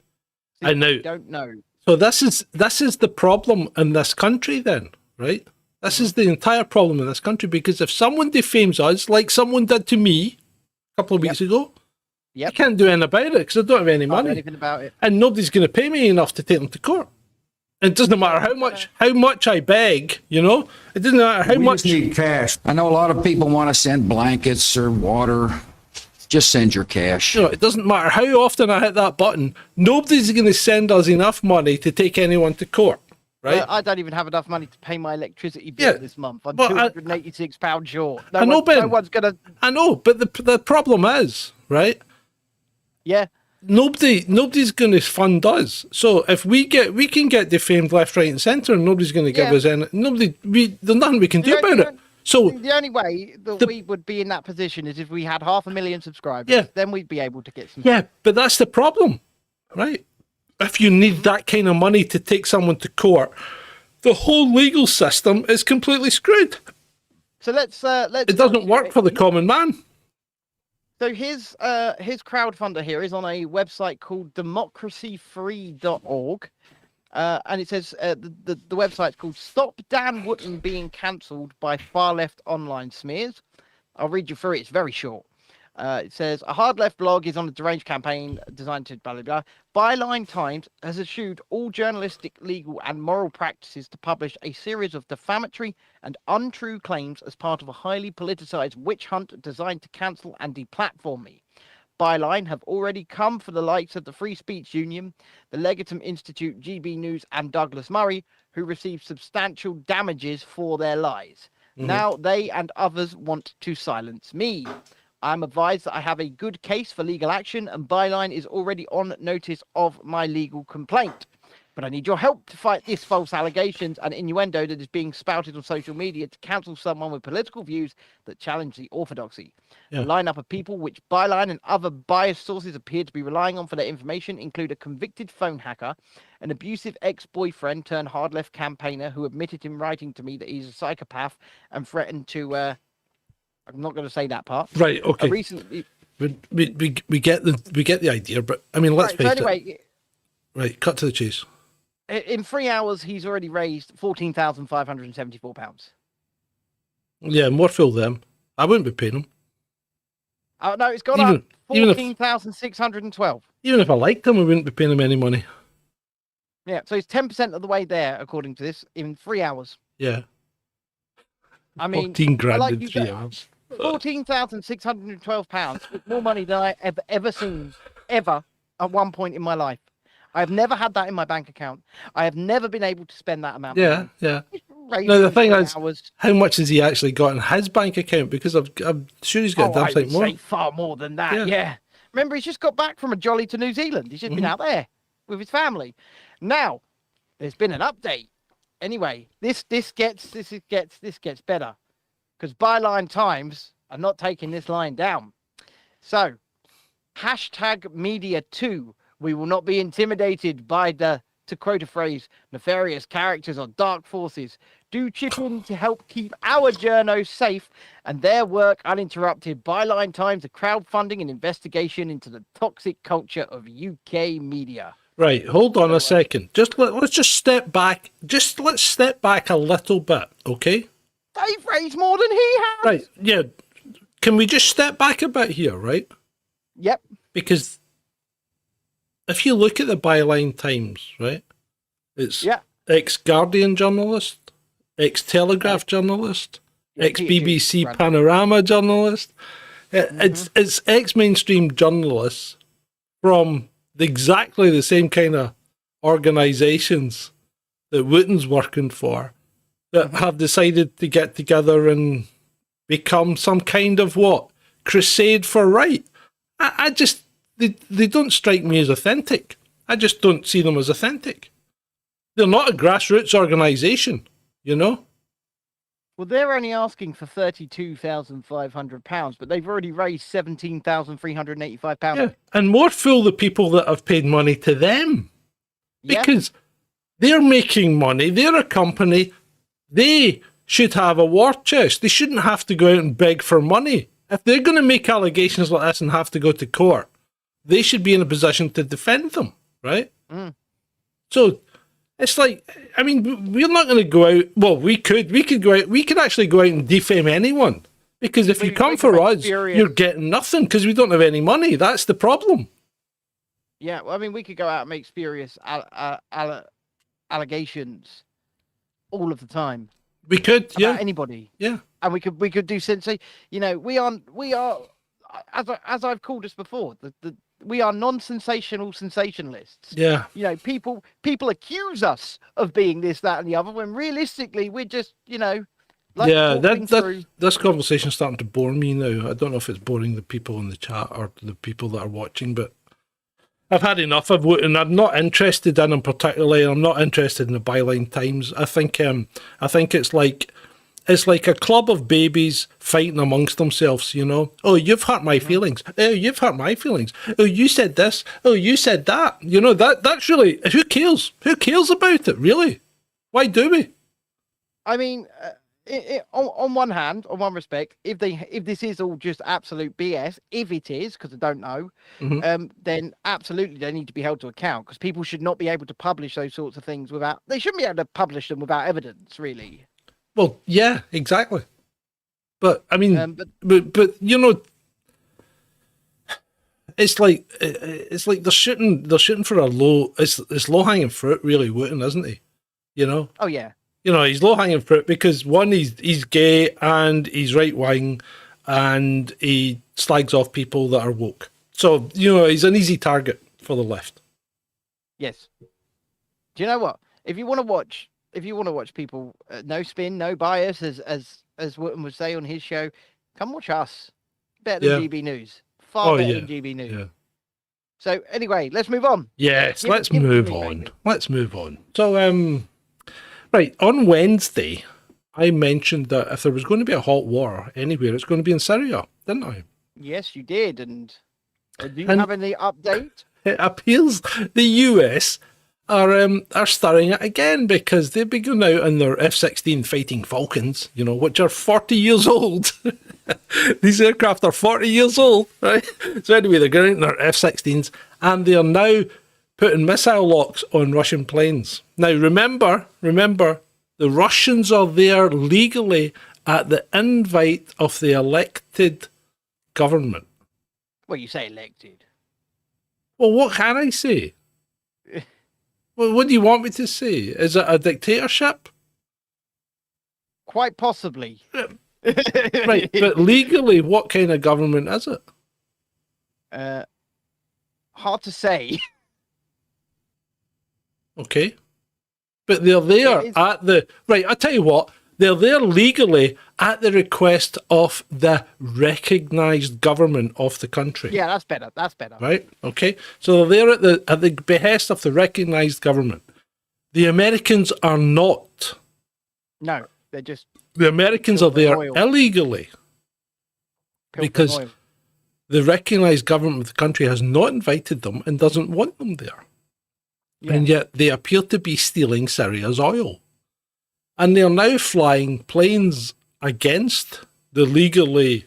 See, I don't know. So this is the problem in this country then, right? This is the entire problem in this country, because if someone defames us, like someone did to me a couple of weeks ago, I can't do anything about it because I don't have any money. Anything about it. And nobody's going to pay me enough to take them to court. And it doesn't matter how much I beg, you know? It doesn't matter how much. We just need cash. I know a lot of people want to send blankets or water. Just send your cash. You know, it doesn't matter how often I hit that button. Nobody's going to send us enough money to take anyone to court, right? I don't even have enough money to pay my electricity bill this month. I'm £286 short. No one's gonna. I know, but the problem is, right? Yeah. Nobody's going to fund us. So if we can get defamed left, right, and centre, and nobody's going to give us any. There's nothing we can do about it. So the only way that we would be in that position is if we had 500,000 subscribers. Yeah. Then we'd be able to get some. Yeah, but that's the problem, right? If you need that kind of money to take someone to court, the whole legal system is completely screwed. So let's. It doesn't work for the common man. So his crowdfunder here is on a website called democracyfree.org. And it says the website's called Stop Dan Wootton Being Cancelled by Far Left Online Smears. I'll read you through it. It's very short. It says, a hard left blog is on a deranged campaign designed to blah, blah, blah. Byline Times has eschewed all journalistic, legal and moral practices to publish a series of defamatory and untrue claims as part of a highly politicized witch hunt designed to cancel and deplatform me. Byline have already come for the likes of the Free Speech Union, the Legatum Institute, GB News and Douglas Murray, who received substantial damages for their lies. Now they and others want to silence me. I'm advised that I have a good case for legal action and Byline is already on notice of my legal complaint. But I need your help to fight this false allegations and innuendo that is being spouted on social media to cancel someone with political views that challenge the orthodoxy. Yeah. A lineup of people which Byline and other biased sources appear to be relying on for their information include a convicted phone hacker, an abusive ex-boyfriend turned hard left campaigner who admitted in writing to me that he's a psychopath and threatened to I'm not going to say that part. Right. Okay. Recently, we get the idea, but I mean, let's face it. Right. Cut to the chase. In 3 hours, he's already raised £14,574. Yeah, more fool them. I wouldn't be paying them. Oh no, it's gone up 14,612. Even if I liked them, I wouldn't be paying them any money. Yeah, so he's 10% of the way there, according to this, in 3 hours. Yeah. I mean, 14 grand in 3 hours. £14,612 is more money than I have ever seen, ever, at one point in my life. I have never had that in my bank account. I have never been able to spend that amount. Yeah, yeah. No, the thing is, how much has he actually got in his bank account? Because I'm sure he's got a damn sight more. Say far more than that. Yeah. Remember, he's just got back from a jolly to New Zealand. He's just been out there with his family. Now, there's been an update. Anyway, this gets better because Byline Times are not taking this line down. So, #media2. We will not be intimidated by the, to quote a phrase, nefarious characters or dark forces. Do chip in to help keep our journos safe and their work uninterrupted. Byline Times are crowdfunding an investigation into the toxic culture of UK media. Right, hold on a second. Let's just step back. Let's step back a little bit, okay? They've raised more than he has. Right, yeah. Can we just step back a bit here, right? Yep. Because if you look at the Byline Times, right, it's ex-Guardian journalist, ex-Telegraph journalist, ex-BBC Panorama journalist. It's ex-mainstream journalists from exactly the same kind of organisations that Wooten's working for that have decided to get together and become some kind of crusade for right. I just... They don't strike me as authentic. I just don't see them as authentic. They're not a grassroots organisation, you know? Well, they're only asking for £32,500, but they've already raised £17,385. Yeah, and more fool the people that have paid money to them. Because they're making money, they're a company, they should have a war chest. They shouldn't have to go out and beg for money. If they're going to make allegations like this and have to go to court, they should be in a position to defend them, right? So it's like, I mean, we're not going to go out. Well, we could go out. We could actually go out and defame anyone because if you come for us, you're getting nothing because we don't have any money. That's the problem. Yeah, well, I mean, we could go out and make spurious allegations all of the time. We could, about anybody. Yeah, and we could do sensei. You know, we are as I've called us before. non-sensational sensationalists. Yeah. You know, people accuse us of being this, that, and the other, when realistically we're just, you know, like this conversation's starting to bore me now. I don't know if it's boring the people in the chat or the people that are watching, but I've had enough of Wooten. I'm not interested in him particularly. I'm not interested in the Byline Times. I think it's like a club of babies fighting amongst themselves, you know. Oh, you've hurt my feelings. Oh, you've hurt my feelings. Oh, you said this. Oh, you said that. You know, that's really, who cares? Who cares about it, really? Why do we? I mean, on one hand, on one respect, if this is all just absolute BS, if it is, because I don't know, then absolutely they need to be held to account, because people should not be able to publish those sorts of things they shouldn't be able to publish them without evidence, really. Well, yeah, exactly. But I mean, but you know, it's like they're shooting for a low. It's low hanging fruit, really, Wooten, isn't he? You know. Oh yeah. You know, he's low hanging fruit because one, he's gay and he's right wing, and he slags off people that are woke. So you know, he's an easy target for the left. Yes. Do you know what? If you want to watch people, no spin, no bias, as Wooten would say on his show, come watch us. Better than GB News. Far better than GB News. Yeah. So anyway, let's move on. Yes, let's move on. Let's move on. So, right, on Wednesday, I mentioned that if there was going to be a hot war anywhere, it's going to be in Syria, didn't I? Yes, you did. And do you have any update? It appears the US are stirring it again, because they've been going out in their F-16 fighting Falcons, you know, which are 40 years old. These aircraft are 40 years old, right? So anyway, they're going out in their F-16s, and they are now putting missile locks on Russian planes. Now, remember, the Russians are there legally at the invite of the elected government. Well, you say elected. Well, what can I say? Well, what do you want me to say? Is it a dictatorship? Quite possibly. Right, but legally, what kind of government is it? Hard to say. Okay. But they're there at the... Right, I'll tell you what. They're there legally at the request of the recognised government of the country. Yeah, that's better. That's better. Right? Okay. So they're there at the behest of the recognised government. The Americans are not. No, they're just... The Americans are there illegally. Because the recognised government of the country has not invited them and doesn't want them there. Yeah. And yet they appear to be stealing Syria's oil. And they're now flying planes against the legally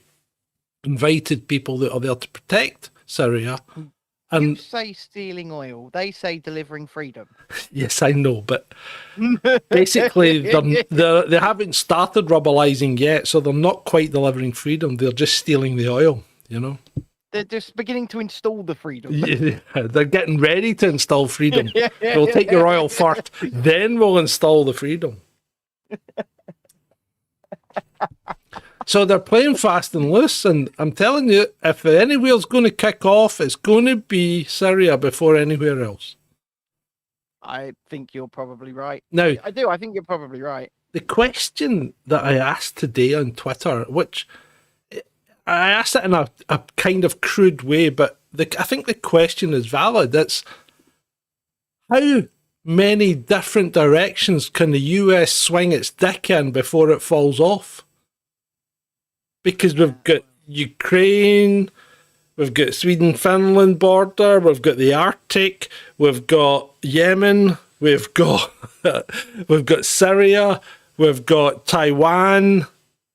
invited people that are there to protect Syria. And you say stealing oil, they say delivering freedom. Yes, I know, but basically they haven't started rubberizing yet, so they're not quite delivering freedom. They're just stealing the oil, you know. They're just beginning to install the freedom. Yeah, they're getting ready to install freedom. We'll take your oil first, then we'll install the freedom. So they're playing fast and loose, and I'm telling you, if anywhere's going to kick off, it's going to be Syria before anywhere else. I think you're probably right. Now, I think you're probably right. The question that I asked today on Twitter, which I asked it in a kind of crude way, but I think the question is valid. It's how many different directions can the US swing its dick in before it falls off? Because we've got Ukraine, we've got Sweden-Finland border, we've got the Arctic, we've got Yemen, we've got Syria, we've got Taiwan.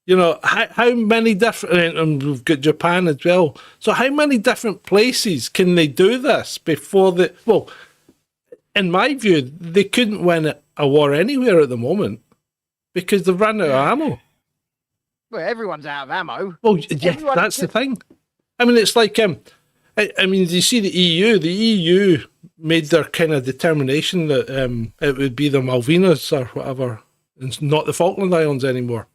You know, how many different, and we've got Japan as well. So how many different places can they do this before well, in my view, they couldn't win a war anywhere at the moment because they've run out of ammo. Well, everyone's out of ammo. Well, yeah, that's the thing. I mean, it's like, I mean, do you see the EU? The EU made their kind of determination that it would be the Malvinas or whatever, and not the Falkland Islands anymore.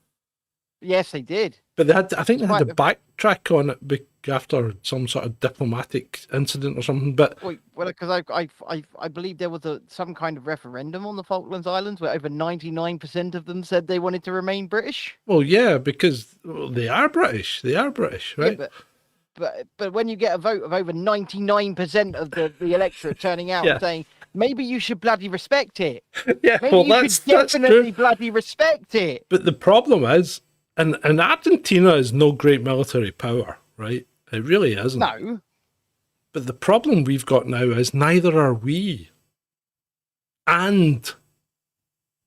Yes, they did. But I think they had to backtrack on it after some sort of diplomatic incident or something. But Wait, well, because I believe there was some kind of referendum on the Falklands Islands where over 99% of them said they wanted to remain British. well, yeah, because they are British. They are British, right? Yeah, but when you get a vote of over 99% of the electorate turning out and saying maybe you should bloody respect it, yeah, maybe well, you that's should definitely true. bloody respect it. But the problem is, and Argentina is no great military power, right? It really isn't. No. But the problem we've got now is neither are we. And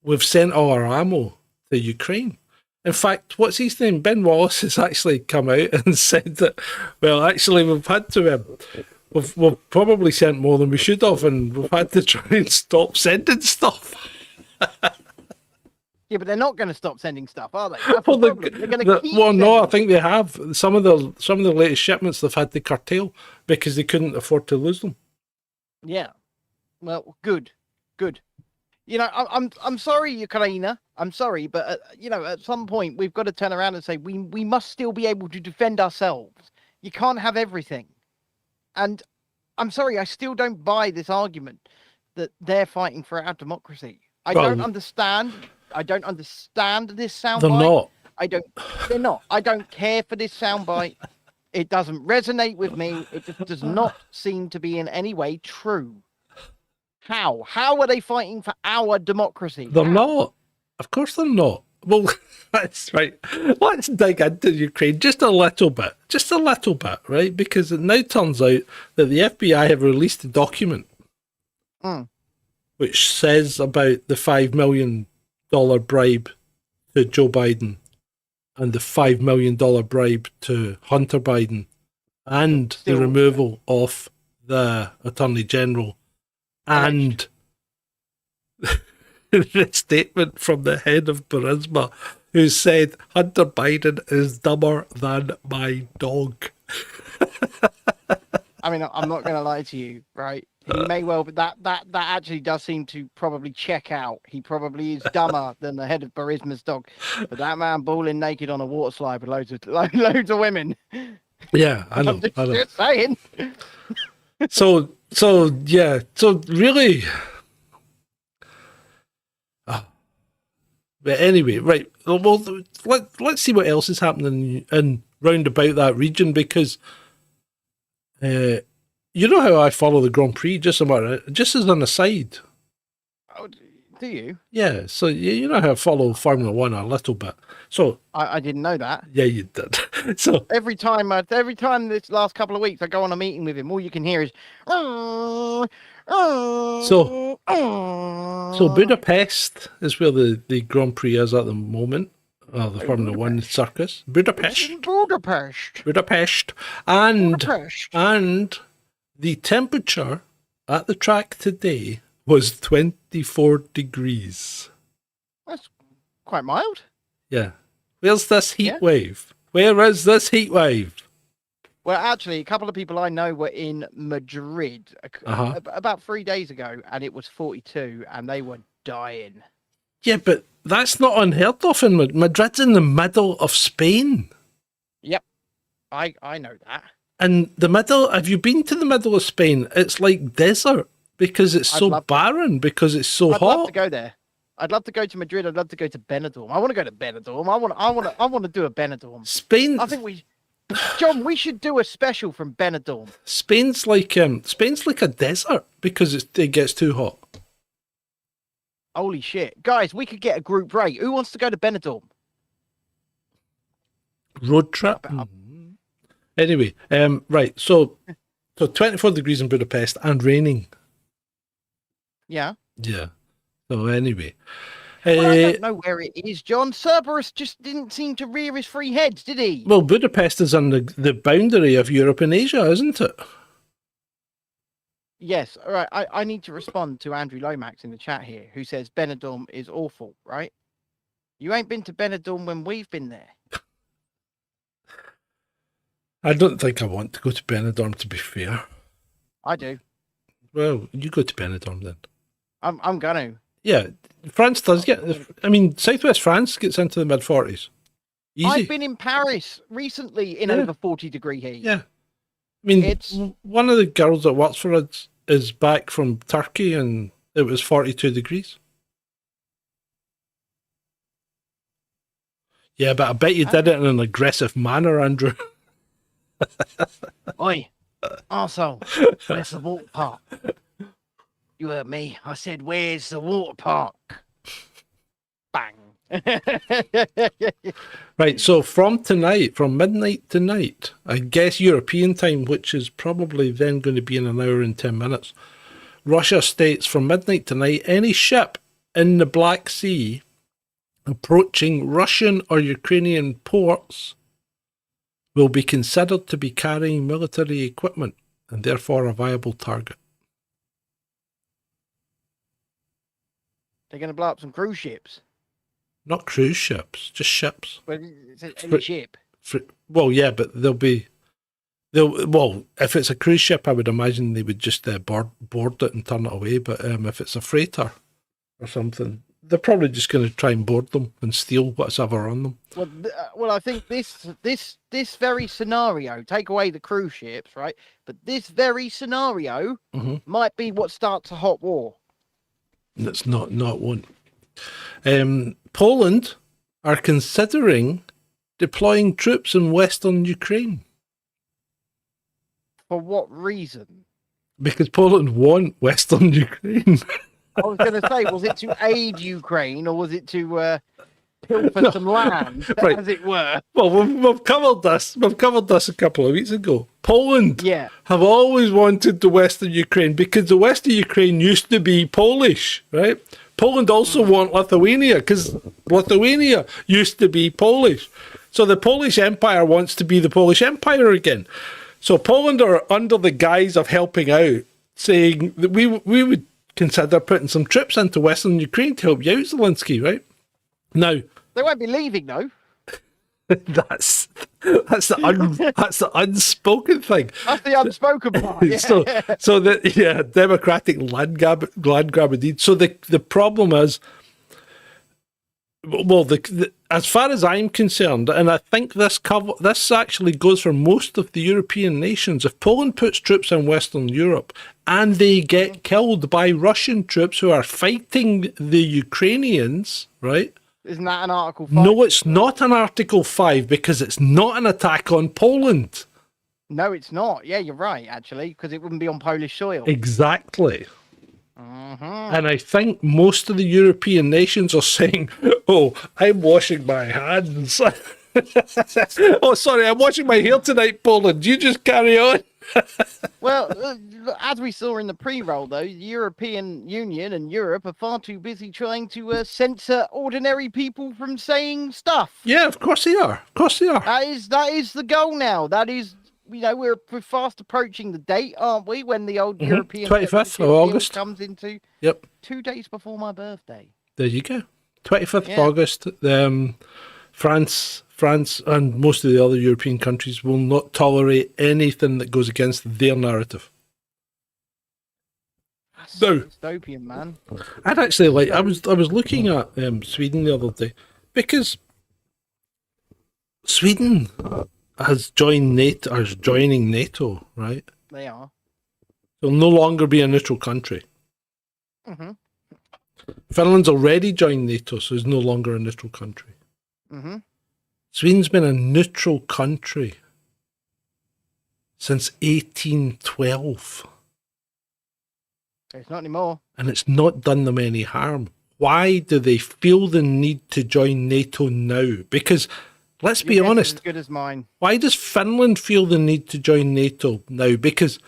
we've sent all our ammo to Ukraine. In fact, what's his name? Ben Wallace has actually come out and said that, well, actually, we've had to, we've probably sent more than we should have, and we've had to try and stop sending stuff. Yeah, but they're not going to stop sending stuff, are they? That's Well, the problem. They're going to keep well, no, sending I think they have. Some of the latest shipments they've had to curtail because they couldn't afford to lose them. Yeah. Well, good. You know, I'm sorry, Ukraine. I'm sorry, but you know, at some point we've got to turn around and say we must still be able to defend ourselves. You can't have everything. And I'm sorry, I still don't buy this argument that they're fighting for our democracy. I don't understand. I don't understand this soundbite. They're not. They're not. I don't care for this soundbite. It doesn't resonate with me. It just does not seem to be in any way true. How? How are they fighting for our democracy? They're not. Of course they're not. Well, that's right. Let's dig into Ukraine just a little bit. Just a little bit, right? Because it now turns out that the FBI have released a document which says about the $5 million bribe to Joe Biden and the $5 million bribe to Hunter Biden and the removal of the Attorney General and the statement from the head of Burisma who said Hunter Biden is dumber than my dog. I mean, I'm not going to lie to you, right? He may well, but that actually does seem to probably check out. He probably is dumber than the head of Burisma's dog. But that man balling naked on a water slide with loads of women. Yeah, I know. I'm just saying. So yeah. So really, but anyway, right. Well, let's see what else is happening in round about that region because, you know how I follow the Grand Prix just as an aside. Oh, do you? Yeah. So you know how I follow Formula One a little bit. So I didn't know that. Yeah, you did. So every time this last couple of weeks I go on a meeting with him, all you can hear is. So Budapest is where the Grand Prix is at the moment. The Formula One circus. Budapest. And the temperature at the track today was 24 degrees. That's quite mild. Yeah. Where's this heat wave? Where is this heat wave? Well, actually, a couple of people I know were in Madrid about 3 days ago, and it was 42, and they were dying. Yeah, but that's not unheard of in Madrid's in the middle of Spain. Yep, I know that. And have you been to the middle of Spain? It's like desert because it's so barren, because it's so hot. I'd love to go there. I'd love to go to Madrid. I'd love to go to Benidorm. I want to go to Benidorm. I want to do a Benidorm. Spain. I think John, we should do a special from Benidorm. Spain's like a desert because it gets too hot. Holy shit. Guys, we could get a group rate. Who wants to go to Benidorm? Road trip? Anyway, right. So 24 degrees in Budapest and raining. Yeah. Yeah. So anyway. Well, I don't know where it is, John. Cerberus just didn't seem to rear his three heads, did he? Well, Budapest is on the boundary of Europe and Asia, isn't it? Yes. All right. I need to respond to Andrew Lomax in the chat here, who says Benidorm is awful, right? You ain't been to Benidorm when we've been there. I don't think I want to go to Benidorm, to be fair. I do. Well, you go to Benidorm then. I'm gonna. Yeah, France does get. I mean, Southwest France gets into the mid-40s. Easy. I've been in Paris recently in over 40-degree heat. Yeah. I mean, one of the girls that works for us is back from Turkey and it was 42 degrees. Yeah, but I bet you did it in an aggressive manner, Andrew. Oi, arsehole, where's the water park? You heard me. I said, where's the water park? Bang. Right, so from midnight tonight, I guess European time, which is probably then going to be in an hour and 10 minutes, Russia states from midnight tonight, any ship in the Black Sea approaching Russian or Ukrainian ports will be considered to be carrying military equipment and therefore a viable target. They're going to blow up some cruise ships. Not cruise ships, just ships. But it's any ship. Well, yeah, but well, if it's a cruise ship, I would imagine they would just board it and turn it away. But if it's a freighter or something, they're probably just going to try and board them and steal whatever on them. Well, I think this very scenario, take away the cruise ships, right? But this very scenario might be what starts a hot war. That's not one. Poland are considering deploying troops in Western Ukraine. For what reason? Because Poland want Western Ukraine. I was going to say, was it to aid Ukraine or was it to pilfer some land, right, as it were? Well, we've covered this. We've covered this a couple of weeks ago. Poland have always wanted the Western Ukraine because the Western Ukraine used to be Polish, right? Poland also want Lithuania because Lithuania used to be Polish. So the Polish Empire wants to be the Polish Empire again. So Poland are under the guise of helping out, saying that we would consider putting some troops into Western Ukraine to help you out, Zelensky, right? Now, they won't be leaving, though. that's the unspoken thing. That's the unspoken part. Yeah. so the democratic land grab indeed. So the problem is, well, as far as I'm concerned, and I think this actually goes for most of the European nations. If Poland puts troops in Western Europe and they get killed by Russian troops who are fighting the Ukrainians, right? Isn't that an Article 5? No, it's not an Article 5 because it's not an attack on Poland. No, it's not. Yeah, you're right, actually, because it wouldn't be on Polish soil. Exactly. And I think most of the European nations are saying, oh, I'm washing my hands. Oh, sorry, I'm washing my hair tonight, Poland. You just carry on. Well, as we saw in the pre-roll, though, the European Union and Europe are far too busy trying to censor ordinary people from saying stuff. Yeah, of course they are. Of course they are. That is the goal now. That is, we're fast approaching the date, aren't we? When the old European 25th of August comes into 2 days before my birthday. There you go. 25th of August. France and most of the other European countries will not tolerate anything that goes against their narrative. That's dystopian, man. I'd actually I was looking at Sweden the other day because Sweden has joined NATO, or is joining NATO, right? They are. They'll no longer be a neutral country. Finland's already joined NATO, so it's no longer a neutral country. Sweden's been a neutral country since 1812. It's not anymore. And it's not done them any harm. Why do they feel the need to join NATO now? Because, let's be honest, as good as mine. Why does Finland feel the need to join NATO now? Because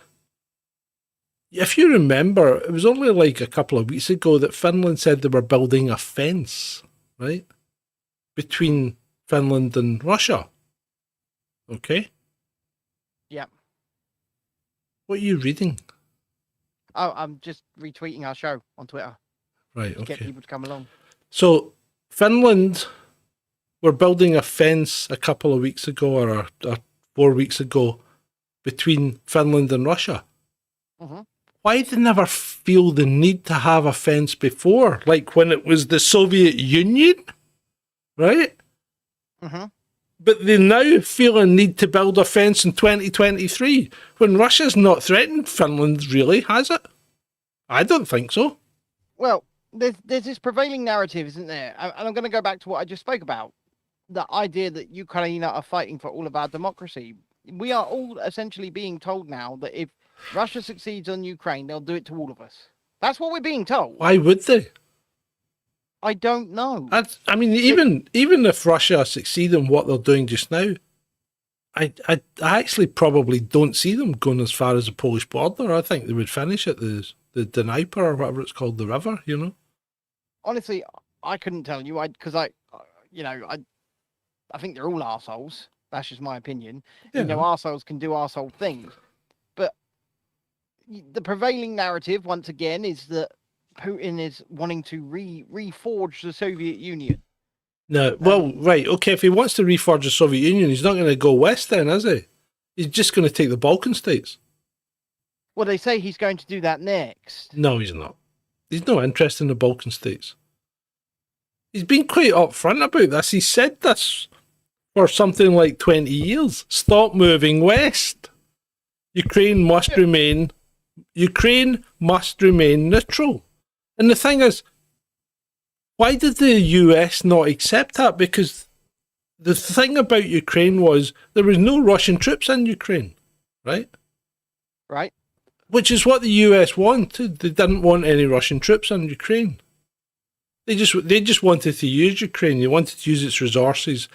if you remember, it was only like a couple of weeks ago that Finland said they were building a fence, right? Between Finland and Russia. Okay? Yeah. What are you reading? Oh, I'm just retweeting our show on Twitter. Right, okay. Get people to come along. So, Finland were building a fence a couple of weeks ago or 4 weeks ago between Finland and Russia. Why did they never feel the need to have a fence before? Like when it was the Soviet Union? Right? But they now feel a need to build a fence in 2023 when Russia's not threatened Finland, really, has it? I don't think so. Well, there's this prevailing narrative, isn't there? And I'm going to go back to what I just spoke about. The idea that Ukraine are fighting for all of our democracy. We are all essentially being told now that if Russia succeeds on Ukraine, they'll do it to all of us. That's what we're being told. Why would they? I don't know. I mean, even if Russia succeed in what they're doing just now, I actually probably don't see them going as far as the Polish border. I think they would finish at the Dnieper or whatever it's called, the river, you know? Honestly, I couldn't tell you. I think they're all arseholes. That's just my opinion. Yeah. You know, arseholes can do arsehole things. But the prevailing narrative, once again, is that Putin is wanting to reforge the Soviet Union. No, well, right, okay, if he wants to reforge the Soviet Union, he's not going to go west then, is he? He's just going to take the Balkan states. Well, they say he's going to do that next. No, he's not. He's no interest in the Balkan states. He's been quite upfront about this. He said this for something like 20 years. Stop moving west. Ukraine must remain neutral. And the thing is, why did the US not accept that? Because the thing about Ukraine was there was no Russian troops in Ukraine, right? Right. Which is what the US wanted. They didn't want any Russian troops in Ukraine. They just wanted to use Ukraine. They wanted to use its resources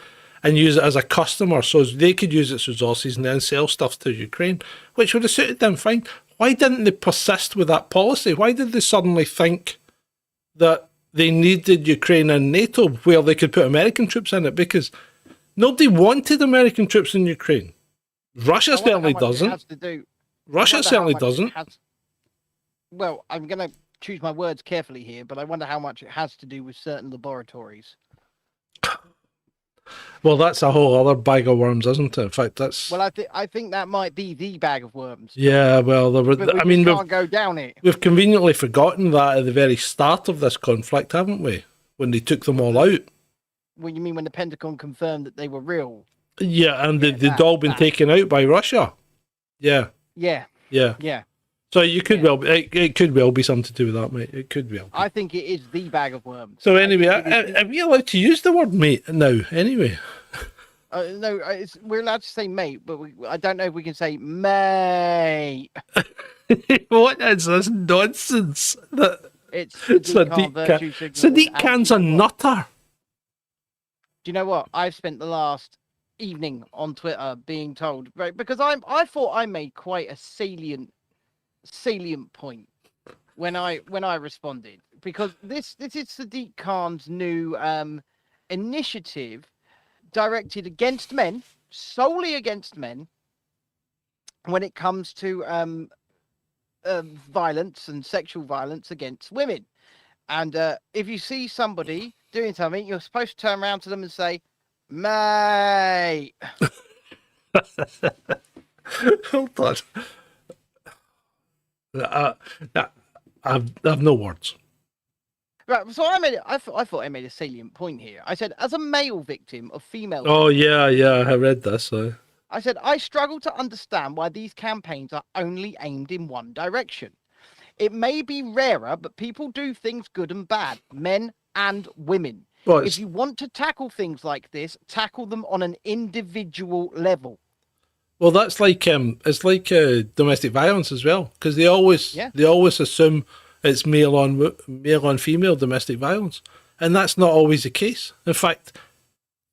and use it as a customer so they could use its resources and then sell stuff to Ukraine, which would have suited them fine. Why didn't they persist with that policy? Why did they suddenly think that they needed Ukraine in NATO where they could put American troops in it? Because nobody wanted American troops in Ukraine. Russia certainly doesn't. Russia certainly doesn't. Well, I'm going to choose my words carefully here, but I wonder how much it has to do with certain laboratories. Well, that's a whole other bag of worms, isn't it? In fact, that's... Well, I think that might be the bag of worms. Yeah, well, we can't go down it. We've conveniently forgotten that at the very start of this conflict, haven't we? When they took them all out. Well, you mean when the Pentagon confirmed that they were real? Yeah, and they'd all been taken out by Russia. Yeah. Yeah. Yeah. Yeah. So you could it could well be something to do with that, mate. It could well be. I think it is the bag of worms. So anyway, are we allowed to use the word mate now? Anyway. No, we're allowed to say mate, but I don't know if we can say mate. What is this nonsense? It's Sadiq Khan's a nutter. Do you know what? I've spent the last evening on Twitter being told, right, because I thought I made quite a salient point when I responded, because this is Sadiq Khan's new initiative directed against men, solely against men, when it comes to violence and sexual violence against women. And if you see somebody doing something, you're supposed to turn around to them and say, mate. Hold on. I've no words. Right, so I thought I made a salient point here. I said, as a male victim of female... Oh, yeah, I read this. I said, I struggle to understand why these campaigns are only aimed in one direction. It may be rarer, but people do things good and bad, men and women. Well, if you want to tackle things like this, tackle them on an individual level. Well, that's like it's like domestic violence as well, because they always assume it's male on female domestic violence, and that's not always the case. In fact,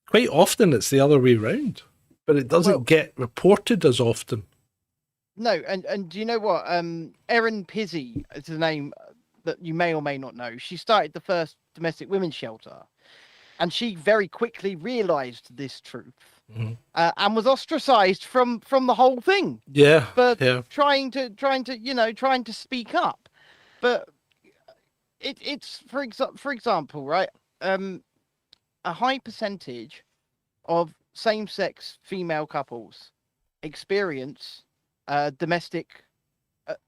quite often it's the other way around, but it doesn't get reported as often. No, and do you know what? Erin Pizzi is the name that you may or may not know. She started the first domestic women's shelter, and she very quickly realised this truth. Mm-hmm. And was ostracized from the whole thing. Yeah. For trying to speak up. But it's for example, right? A high percentage of same-sex female couples experience domestic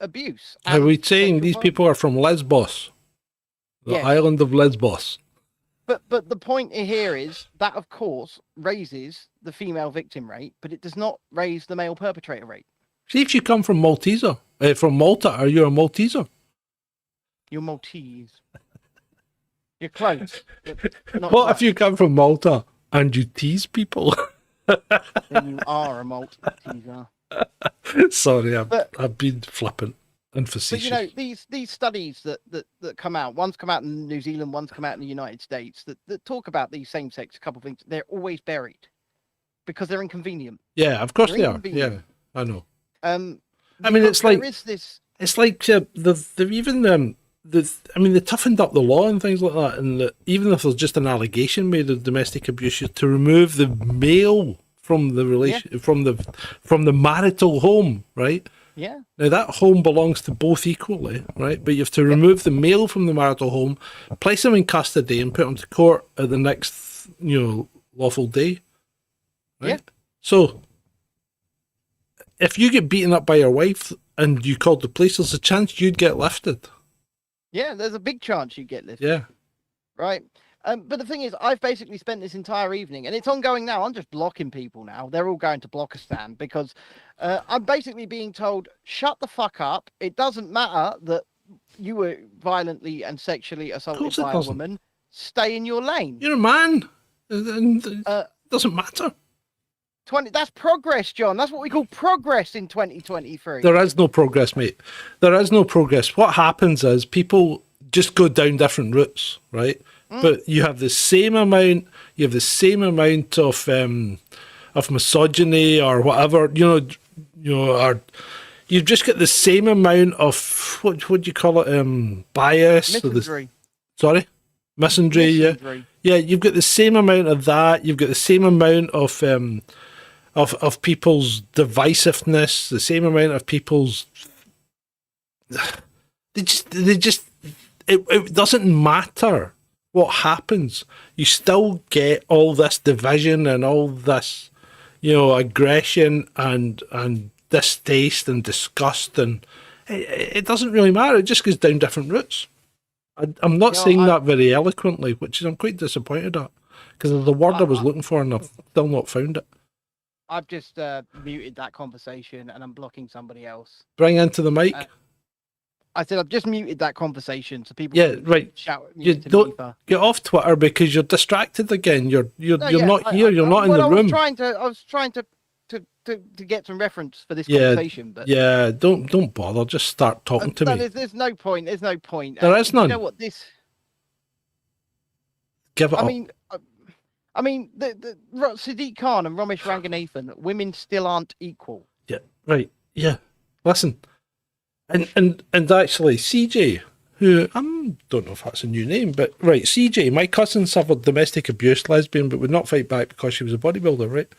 abuse. Are we saying these people are from Lesbos? The island of Lesbos. But the point here is that, of course, raises the female victim rate, but it does not raise the male perpetrator rate. See, if you come from from Malta, are you a Malteser? You're Maltese. You're close. Not What quite. if you come from Malta and you tease people? Then you are a Malteser. Sorry, I've been flippant and facetious. But these studies that come out, one's come out in New Zealand, one's come out in the United States, that talk about these same-sex couple things, they're always buried because they're inconvenient. Yeah, of course they are. Yeah, I know. I mean, it's like there is this. It's like they've even they toughened up the law and things like that, and even if there's just an allegation made of domestic abuse, to remove the male from the relation from the marital home, right? Yeah. Now that home belongs to both equally, right? But you have to remove the male from the marital home, place him in custody, and put him to court at the next, lawful day. Right? Yeah. So if you get beaten up by your wife and you called the police, there's a chance you'd get lifted. Yeah, there's a big chance you get lifted. Yeah. Right. But the thing is, I've basically spent this entire evening, and it's ongoing now. I'm just blocking people now. They're all going to Blockistan because I'm basically being told, shut the fuck up. It doesn't matter that you were violently and sexually assaulted by a woman. Stay in your lane. You're a man. And it doesn't matter. That's progress, John. That's what we call progress in 2023. There is no progress, mate. There is no progress. What happens is people just go down different routes, right? But you have the same amount. You have the same amount of misogyny or whatever. Or you just get the same amount of what do you call it? Bias. Misandry. Sorry, misandry. Yeah. You've got the same amount of that. You've got the same amount of people's divisiveness. The same amount of people's. It doesn't matter what happens. You still get all this division and all this, aggression and distaste and disgust, and it doesn't really matter. It just goes down different routes. I'm not saying that very eloquently, which is I'm quite disappointed at, because there's the word I was looking for and I've still not found it. I've just muted that conversation and I'm blocking somebody else. Bring into the mic. I said I've just muted that conversation so people can shout at me. You don't get off Twitter because you're distracted again. You're not here. You're not in the room. I was trying to get some reference for this conversation, but don't bother. Just start talking to me. There's no point. There's no point. There is none. You know what this? Give it up. I mean, the Sadiq Khan and Ramesh Ranganathan, women still aren't equal. Yeah, right. Yeah, listen, and actually, CJ, who I don't know if that's a new name, but right, CJ, my cousin suffered domestic abuse, lesbian, but would not fight back because she was a bodybuilder, right?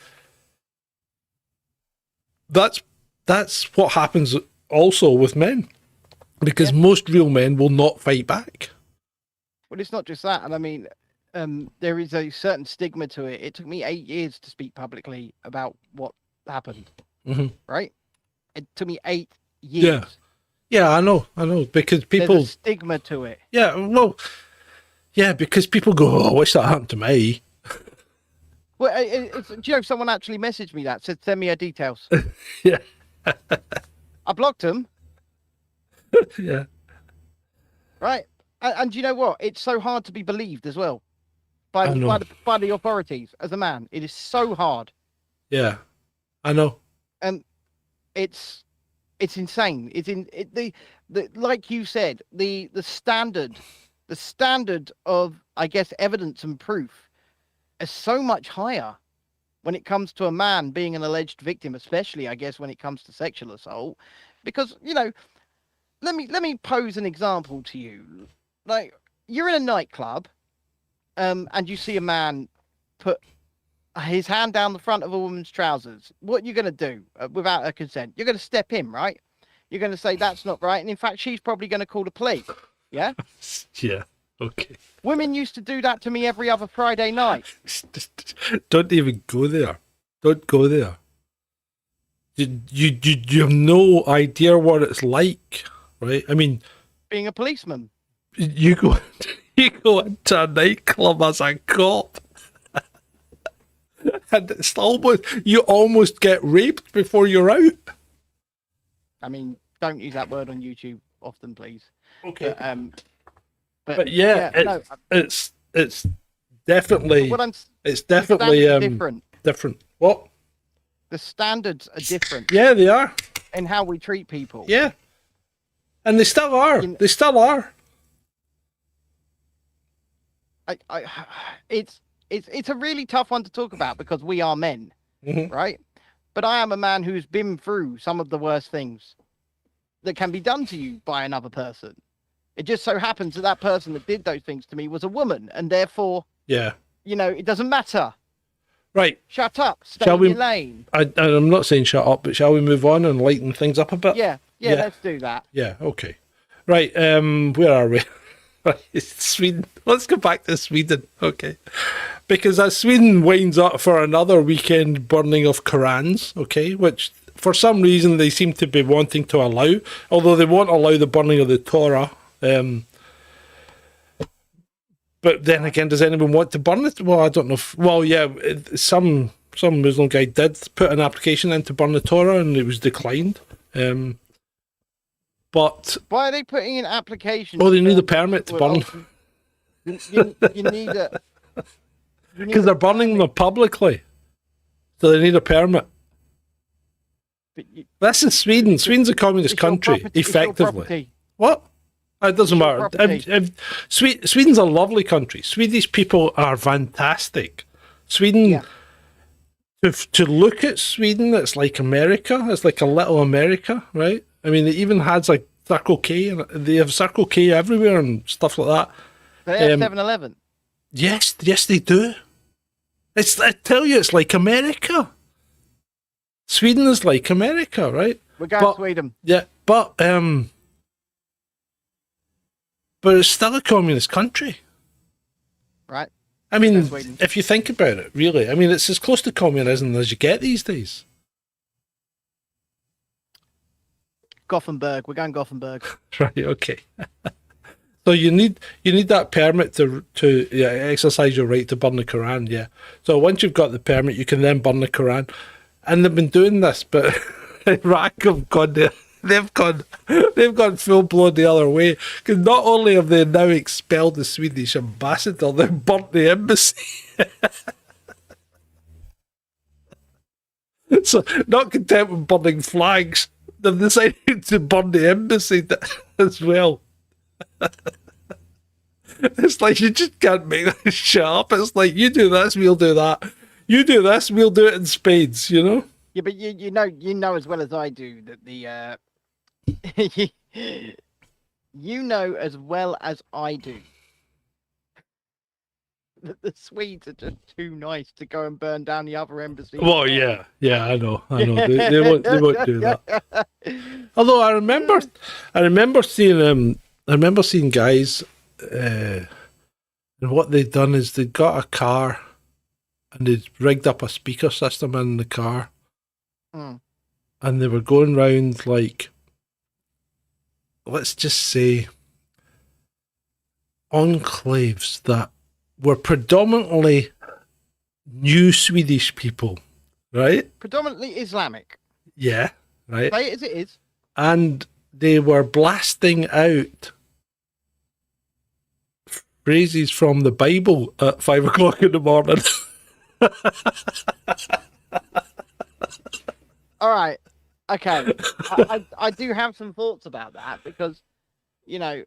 That's what happens also with men, because most real men will not fight back. Well, it's not just that, and I mean. There is a certain stigma to it. It took me 8 years to speak publicly about what happened. Mm-hmm. Right? It took me 8 years. Yeah, I know, because people... There's a stigma to it. Yeah, well, yeah, because people go, oh, I wish that happened to me. Well, do you know, someone actually messaged me that, said, send me her details. Yeah. I blocked them. Yeah. Right? And you know what? It's so hard to be believed as well. By the authorities as a man. It is so hard. Yeah, I know. And it's insane. Like you said, the standard of, I guess, evidence and proof is so much higher when it comes to a man being an alleged victim, especially, I guess, when it comes to sexual assault. Because, let me pose an example to you. Like, you're in a nightclub, and you see a man put his hand down the front of a woman's trousers. What are you going to do without her consent? You're going to step in, right? You're going to say that's not right. And in fact, she's probably going to call the police. Yeah? Yeah. Okay. Women used to do that to me every other Friday night. Don't even go there. Don't go there. You have no idea what it's like, right? I mean... Being a policeman. You go You go into a nightclub as a cop. And it's almost, you almost get raped before you're out. I mean, don't use that word on YouTube often, please. Okay. But yeah, no, it's definitely what it's the definitely standards are different. different. What? The standards are different Yeah, they are. in how we treat people. Yeah, and they still are. They still are. It's a really tough one to talk about because we are men, right? But I am a man who's been through some of the worst things that can be done to you by another person. It just so happens that that person that did those things to me was a woman, and therefore, Yeah. you know, it doesn't matter. Right. Shut up. Stay Shall in we? your lane. I'm not saying shut up, but shall we move on and lighten things up a bit? Yeah, let's do that. Yeah. Okay. Right. Where are we? Sweden. Let's go back to Sweden. Okay. Because as Sweden winds up for another weekend burning of Korans, okay, which for some reason they seem to be wanting to allow, although they won't allow the burning of the Torah. But then again, does anyone want to burn it? Well, I don't know. Some Muslim guy did put an application in to burn the Torah, and it was declined. But why are they putting in applications? Oh, they need a permit to burn. You need a. Because they're burning them publicly, so they need a permit. This is Sweden. Sweden's a communist country, effectively. What? It doesn't matter. Sweden's a lovely country. Swedish people are fantastic. Sweden, to look at Sweden, it's like America. It's like a little America, right? I mean, it even has like Circle K, and they have Circle K everywhere and stuff like that. They have 7-Eleven. Yes, they do. I tell you, it's like America. Sweden is like America, right? We're going to Sweden. Yeah, but it's still a communist country. Right. I mean, if you think about it, really, I mean, it's as close to communism as you get these days. Gothenburg. We're going Gothenburg. Right, okay. So you need that permit to exercise your right to burn the Quran, yeah. So once you've got the permit, you can then burn the Quran. And they've been doing this, but Iraq have gone there. They've gone full blown the other way. Because not only have they now expelled the Swedish ambassador, they've burnt the embassy. So not content with burning flags, they've decided to burn the embassy as well. It's like you just can't make this shit up. It's like you do this, we'll do that. You do this, we'll do it in spades, you know? Yeah, but you know as well as I do that the you know as well as I do that the Swedes are just too nice to go and burn down the other embassy. Well, yeah, I know. They won't do that. Although I remember seeing guys, and what they'd done is they'd got a car and they'd rigged up a speaker system in the car, and they were going round like, let's just say, enclaves that were predominantly new Swedish people, right? Predominantly Islamic. Yeah, right. Say it as it is. And they were blasting out phrases from the Bible at 5 o'clock in the morning. All right. Okay. I do have some thoughts about that because, you know,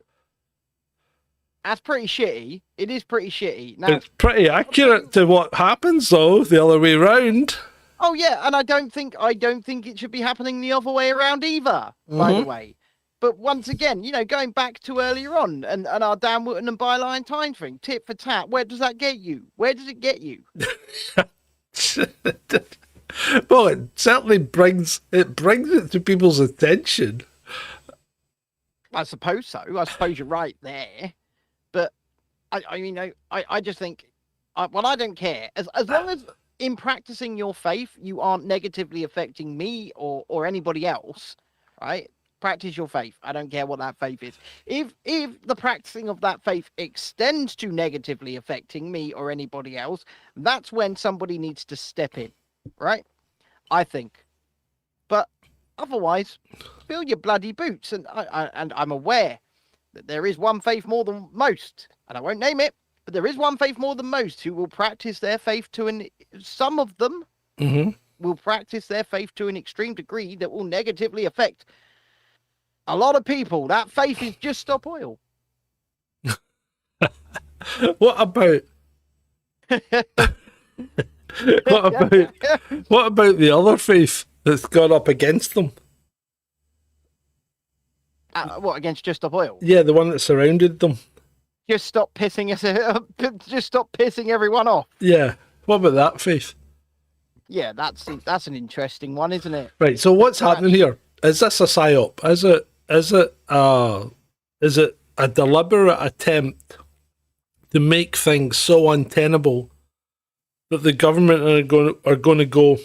that's pretty shitty. It is pretty shitty. Now, it's pretty accurate to what happens, though, the other way round. Oh yeah, and I don't think it should be happening the other way around either. By the way, but once again, you know, going back to earlier on and our Dan Wootton and Byline Time thing, tit for tat. Where does that get you? Where does it get you? Well, it certainly brings it to people's attention. I suppose so. I suppose you're right there. But I just think, I don't care as long as in practicing your faith you aren't negatively affecting me or anybody else, right? practice your faith. I don't care what that faith is. If the practicing of that faith extends to negatively affecting me or anybody else, that's when somebody needs to step in, right? I think. But otherwise, fill your bloody boots. And I'm aware that there is one faith more than most, and I won't name it, but there is one faith more than most who will practice their faith some of them will practice their faith to an extreme degree that will negatively affect a lot of people. That faith is just stop oil. What about what about the other faith that's gone up against them? What, against just stop oil? Yeah, the one that surrounded them. Just stop pissing us. Just stop pissing everyone off. Yeah. What about that faith? Yeah, that's an interesting one, isn't it? Right. So what's happening here? Is this a psyop? Is it a deliberate attempt to make things so untenable that the government are going to go,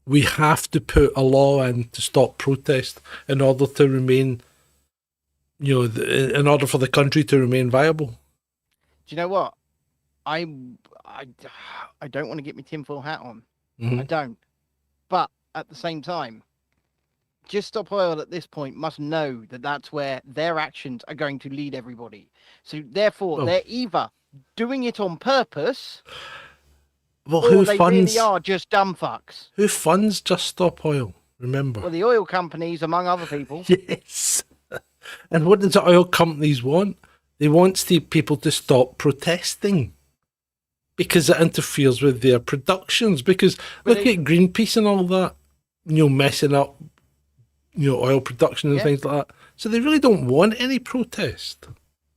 we have to put a law in to stop protest in order to remain, in order for the country to remain viable? Do you know what? I don't want to get my tinfoil hat on. I don't. But at the same time, Just Stop Oil at this point must know that that's where their actions are going to lead everybody. So therefore, they're either doing it on purpose, or they really are just dumb fucks. Who funds Just Stop Oil? Remember? Well, the oil companies, among other people. Yes. And what does the oil companies want? They want people to stop protesting because it interferes with their productions. Because look at Greenpeace and all that, messing up, oil production and things like that. So they really don't want any protest.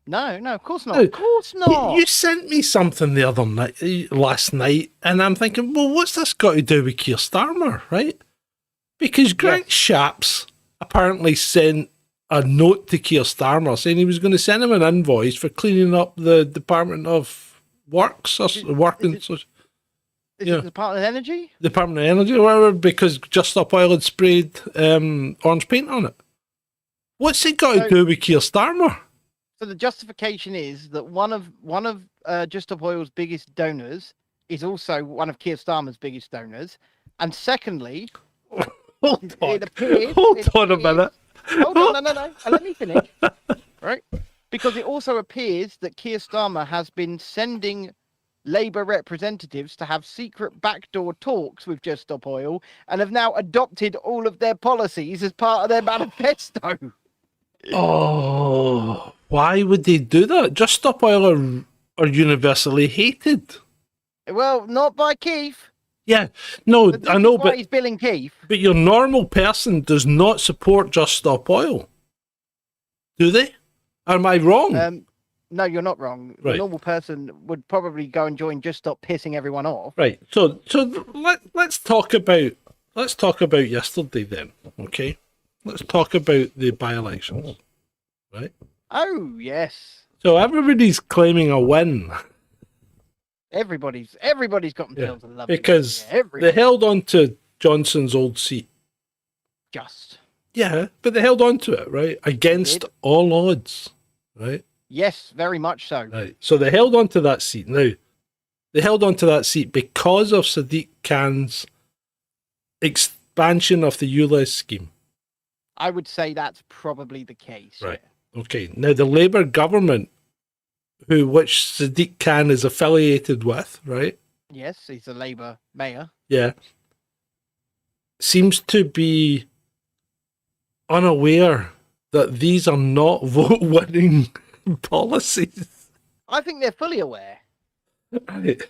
No, of course not. Of course not. You sent me something the other night, last night, and I'm thinking, well, what's this got to do with Keir Starmer, right? Because Grant Shapps apparently sent a note to Keir Starmer saying he was going to send him an invoice for cleaning up the Department of Works or Working. Is it the Department of Energy? Department of Energy or whatever, because Just Stop Oil had sprayed orange paint on it. What's it got to do with Keir Starmer? So the justification is that one of Just Stop Oil's biggest donors is also one of Keir Starmer's biggest donors, and secondly, hold on a minute. Hold on, no. Let me finish. Right? Because it also appears that Keir Starmer has been sending Labour representatives to have secret backdoor talks with Just Stop Oil and have now adopted all of their policies as part of their manifesto. Oh, why would they do that? Just Stop Oil are universally hated. Well, not by Keith. Yeah, no, I know, but he's billing Keith. But your normal person does not support Just Stop Oil, do they? Am I wrong? No, you're not wrong. Right. A normal person would probably go and join Just Stop Pissing Everyone Off. Right. So let's talk about yesterday then. Okay, let's talk about the by-elections. Right. Oh yes. So everybody's claiming a win. Everybody's got themselves a lovely because they held on to Johnson's old seat. Yeah, but they held on to it, right? Against all odds, right? Yes, very much so. Right. So they held on to that seat. Now, they held on to that seat because of Sadiq Khan's expansion of the ULEZ scheme. I would say that's probably the case. Right. Okay. Now, the Labour government, which Sadiq Khan is affiliated with, right? Yes, he's a Labour mayor. Yeah. Seems to be unaware that these are not vote-winning policies. I think they're fully aware. Right.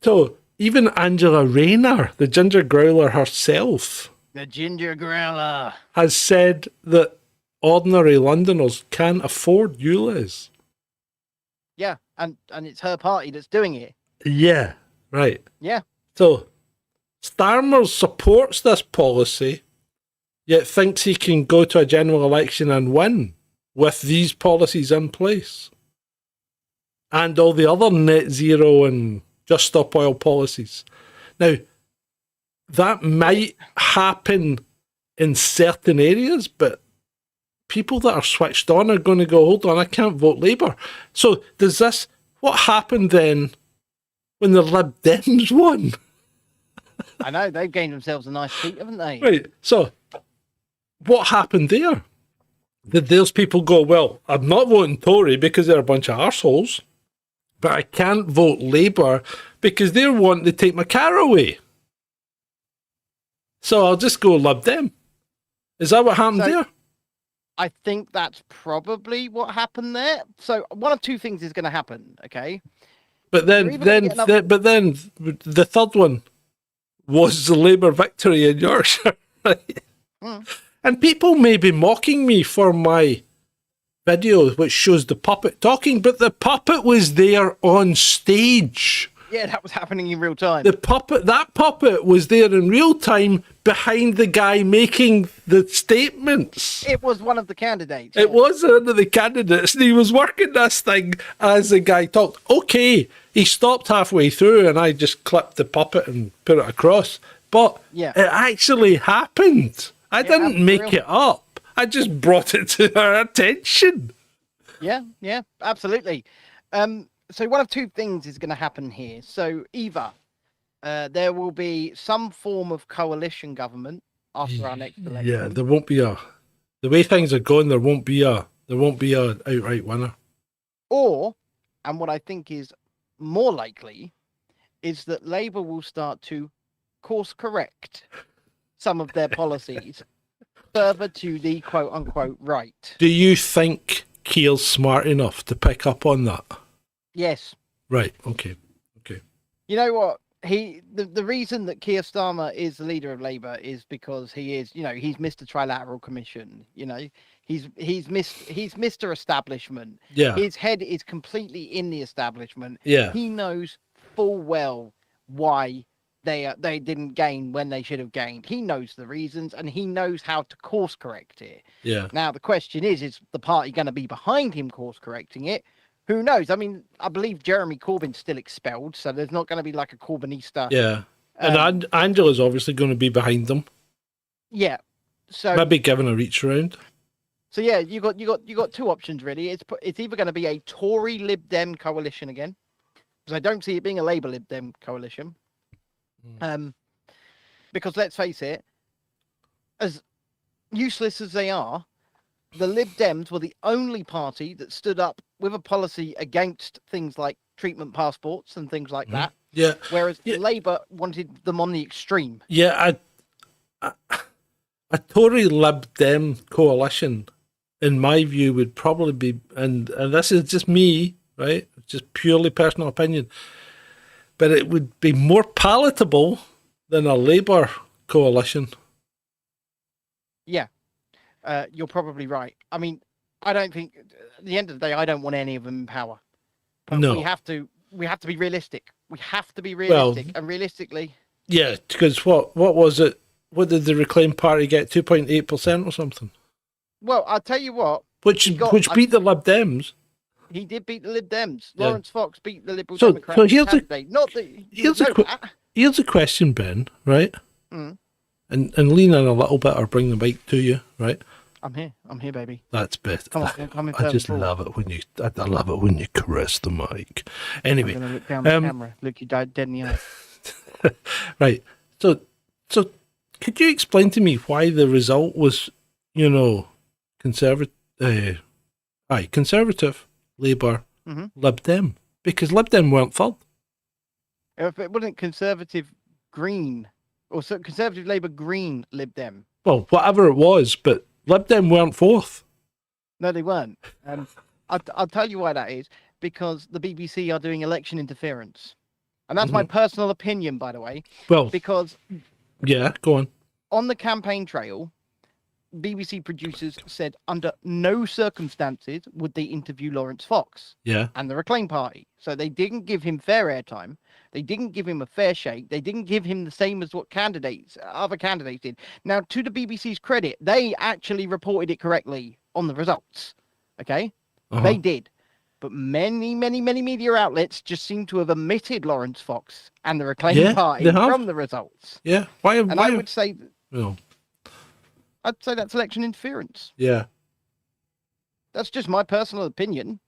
So even Angela Rayner, the ginger growler herself, the ginger growler, has said that ordinary Londoners can't afford ULEZ. Yeah, and it's her party that's doing it. Yeah, right. Yeah. So Starmer supports this policy, yet thinks he can go to a general election and win with these policies in place. And all the other net zero and Just Stop Oil policies. Now, that might happen in certain areas, but people that are switched on are going to go, hold on, I can't vote Labour. So what happened then when the Lib Dems won? I know, they've gained themselves a nice seat, haven't they? Right, so what happened there? Did those people go, well, I'm not voting Tory because they're a bunch of arseholes, but I can't vote Labour because they're wanting to take my car away. So I'll just go Lib Dem. Is that what happened there? I think that's probably what happened there. So one of two things is going to happen, okay? But then the third one was the Labour victory in Yorkshire, right? And people may be mocking me for my video, which shows the puppet talking, but the puppet was there on stage. Yeah, that was happening in real time. That puppet was there in real time behind the guy making the statements. It was one of the candidates. It was one of the candidates, and he was working this thing as the guy talked. Okay, he stopped halfway through, and I just clipped the puppet and put it across. But it actually happened. I didn't make it up. I just brought it to our attention. Yeah, absolutely. So one of two things is going to happen here. So either there will be some form of coalition government after our next election. Yeah, there won't be the way things are going, there won't be a outright winner. Or, and what I think is more likely, is that Labour will start to course correct some of their policies further to the quote unquote right. Do you think Keir's smart enough to pick up on that? Yes. Right. Okay. You know what? The reason that Keir Starmer is the leader of Labour is because he is, he's Mr. Trilateral Commission. He's Mr. Establishment. Yeah. His head is completely in the establishment. Yeah. He knows full well why they didn't gain when they should have gained. He knows the reasons, and he knows how to course correct it. Yeah. Now the question is the party going to be behind him course correcting it? Who knows? I mean, I believe Jeremy Corbyn's still expelled, so there's not going to be like a Corbynista. Yeah, and Angela's obviously going to be behind them. Yeah, so maybe giving a reach around. So yeah, you got two options really. It's either going to be a Tory Lib Dem coalition again, because I don't see it being a Labour Lib Dem coalition. Because let's face it, as useless as they are, the Lib Dems were the only party that stood up with a policy against things like treatment passports and things like that. Yeah. Whereas Labour wanted them on the extreme. Yeah, a Tory Lib Dem coalition, in my view, would probably be, and this is just me, right? Just purely personal opinion, but it would be more palatable than a Labour coalition. Yeah. You're probably right. I mean, I don't think at the end of the day, I don't want any of them in power. But no, we have to be realistic. We have to be realistic, and realistically. Yeah, because what was it? What did the Reclaim Party get? 2.8% or something. Well, I'll tell you what. Which beat the Lib Dems. He did beat the Lib Dems. Yeah. Lawrence Fox beat the Liberal So Democrats. here's a question, Ben. Right. And lean in a little bit or bring the mic to you. Right. I'm here, baby. That's better. Come on, I just love it when I love it when you caress the mic. Anyway, I'm gonna look down the camera. Look you dead in the eye. Right. So, could you explain to me why the result was, conservative, Labour, Lib Dem? Because Lib Dem weren't third. If it wasn't Conservative Green or Conservative Labour Green Lib Dem. Well, whatever it was, but Lib Dem weren't fourth. No, they weren't. I'll tell you why that is. Because the BBC are doing election interference. And that's my personal opinion, by the way. Well, because... Yeah, go on. On the campaign trail, BBC producers said under no circumstances would they interview Lawrence Fox and the Reclaim Party. So they didn't give him fair airtime. They didn't give him a fair shake. They didn't give him the same as what other candidates did. Now, to the BBC's credit, they actually reported it correctly on the results. Okay? They did. But many, many, many media outlets just seem to have omitted Lawrence Fox and the Reclaim Party from the results. Yeah. I would say... I'd say that's election interference. Yeah. That's just my personal opinion.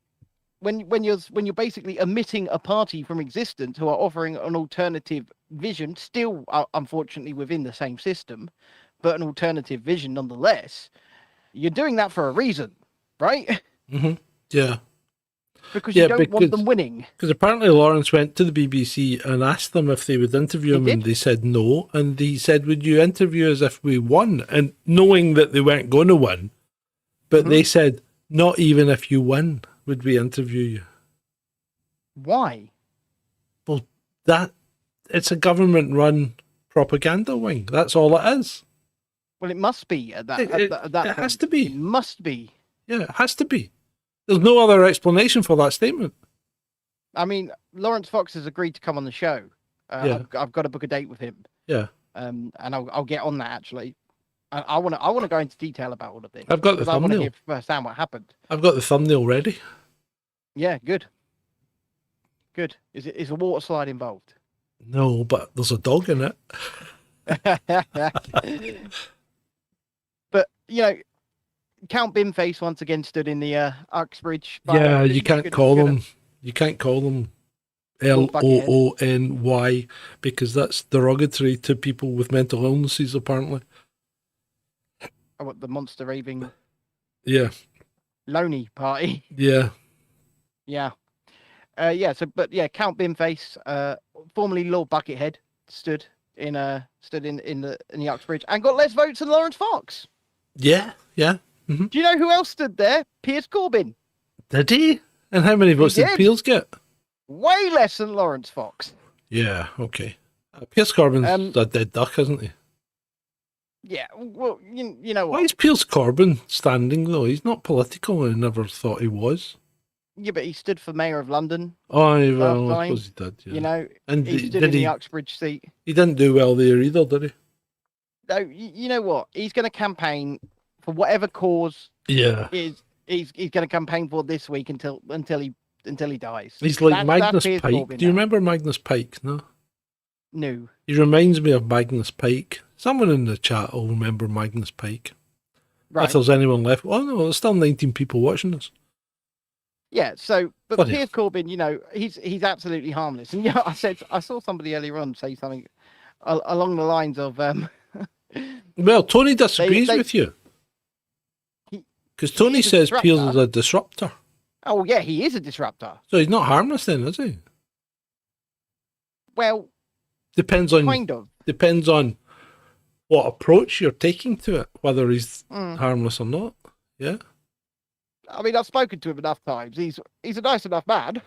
When you're basically omitting a party from existence who are offering an alternative vision, still unfortunately within the same system, but an alternative vision nonetheless, you're doing that for a reason, right? Mm-hmm. Yeah. Because you don't want them winning. Because apparently Lawrence went to the BBC and asked them if they would interview him, and they said no. And he said, would you interview us if we won? And knowing that they weren't going to win, but they said, not even if you win would we interview you. Why? Well, it's a government-run propaganda wing. That's all it is. Well, it must be at that. It has to be. It must be. Yeah, it has to be. There's no other explanation for that statement. I mean, Lawrence Fox has agreed to come on the show. I've got to book a date with him. Yeah. And I'll get on that actually. I want to go into detail about all of this. I've got the thumbnail. I want to hear firsthand what happened. I've got the thumbnail ready. Yeah, good. Good. Is a water slide involved? No, but there's a dog in it. But Count Bimface once again stood in the Uxbridge. Yeah, you can't call them. You can't call them Loony because that's derogatory to people with mental illnesses, apparently. Oh, what, the monster raving? Yeah. Loney party. Yeah. Yeah. Count Bimface, formerly Lord Buckethead, stood in the Uxbridge and got less votes than Lawrence Fox. Yeah, yeah. Mm-hmm. Do you know who else stood there? Piers Corbyn. Did he? And how many votes did Piers get? Way less than Lawrence Fox. Yeah, okay. Piers Corbyn's a dead duck, isn't he? Yeah, well, you know what? Why is Piers Corbyn standing, though? He's not political. I never thought he was. Yeah, but he stood for Mayor of London. Oh, well, I suppose he did, yeah. And he stood in the Uxbridge seat. He didn't do well there either, did he? No, you know what? He's going to campaign for whatever cause he's going to campaign for this week until he dies. He's like Magnus Pike. Do you remember Magnus Pike? No. He reminds me of Magnus Pike. Someone in the chat will remember Magnus Pike. Right. If there's anyone left. Oh no, there's still 19 people watching this. Yeah, but Piers Corbyn, he's absolutely harmless. And I saw somebody earlier on say something along the lines of well, Tony disagrees with you. Because Tony says Piers is a disruptor. Oh yeah, he is a disruptor. So he's not harmless then, is he? Well, depends on what approach you're taking to it, whether he's harmless or not. Yeah. I mean, I've spoken to him enough times. He's a nice enough man,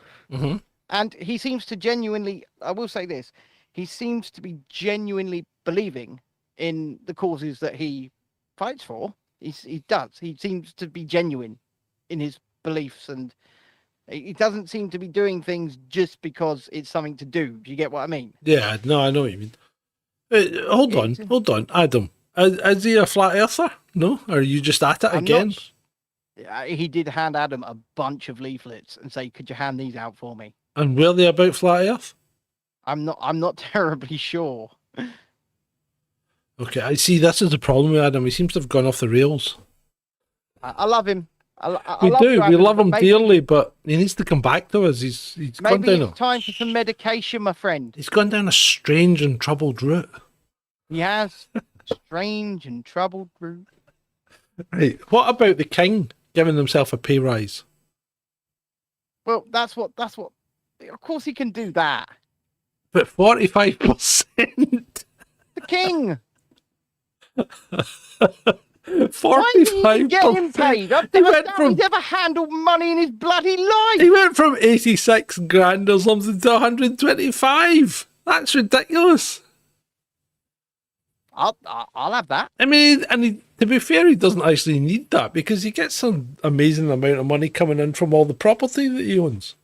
and he seems to genuinely. I will say this: he seems to be genuinely believing in the causes that he fights for. He does. He seems to be genuine in his beliefs, and he doesn't seem to be doing things just because it's something to do. Do you get what I mean? Yeah, no, I know what you mean. Hold on, Adam. Is he a flat earther? No, or are you just at it again? He did hand Adam a bunch of leaflets and say, "Could you hand these out for me?" And were they about flat Earth? I'm not terribly sure. Okay, I see. This is the problem with Adam. He seems to have gone off the rails. I love him. We love him dearly, but he needs to come back to us. He's gone down. Maybe it's time for some medication, my friend. He's gone down a strange and troubled route. He has strange and troubled route. Right. What about the king giving himself a pay rise? Well, that's what. Of course, he can do that. But 45%. The king. 45%. Why did he get him paid? I doubt he's ever handled money in his bloody life. He went from 86 grand or something to 125. That's ridiculous. I'll have that. I mean, to be fair, he doesn't actually need that because he gets some amazing amount of money coming in from all the property that he owns.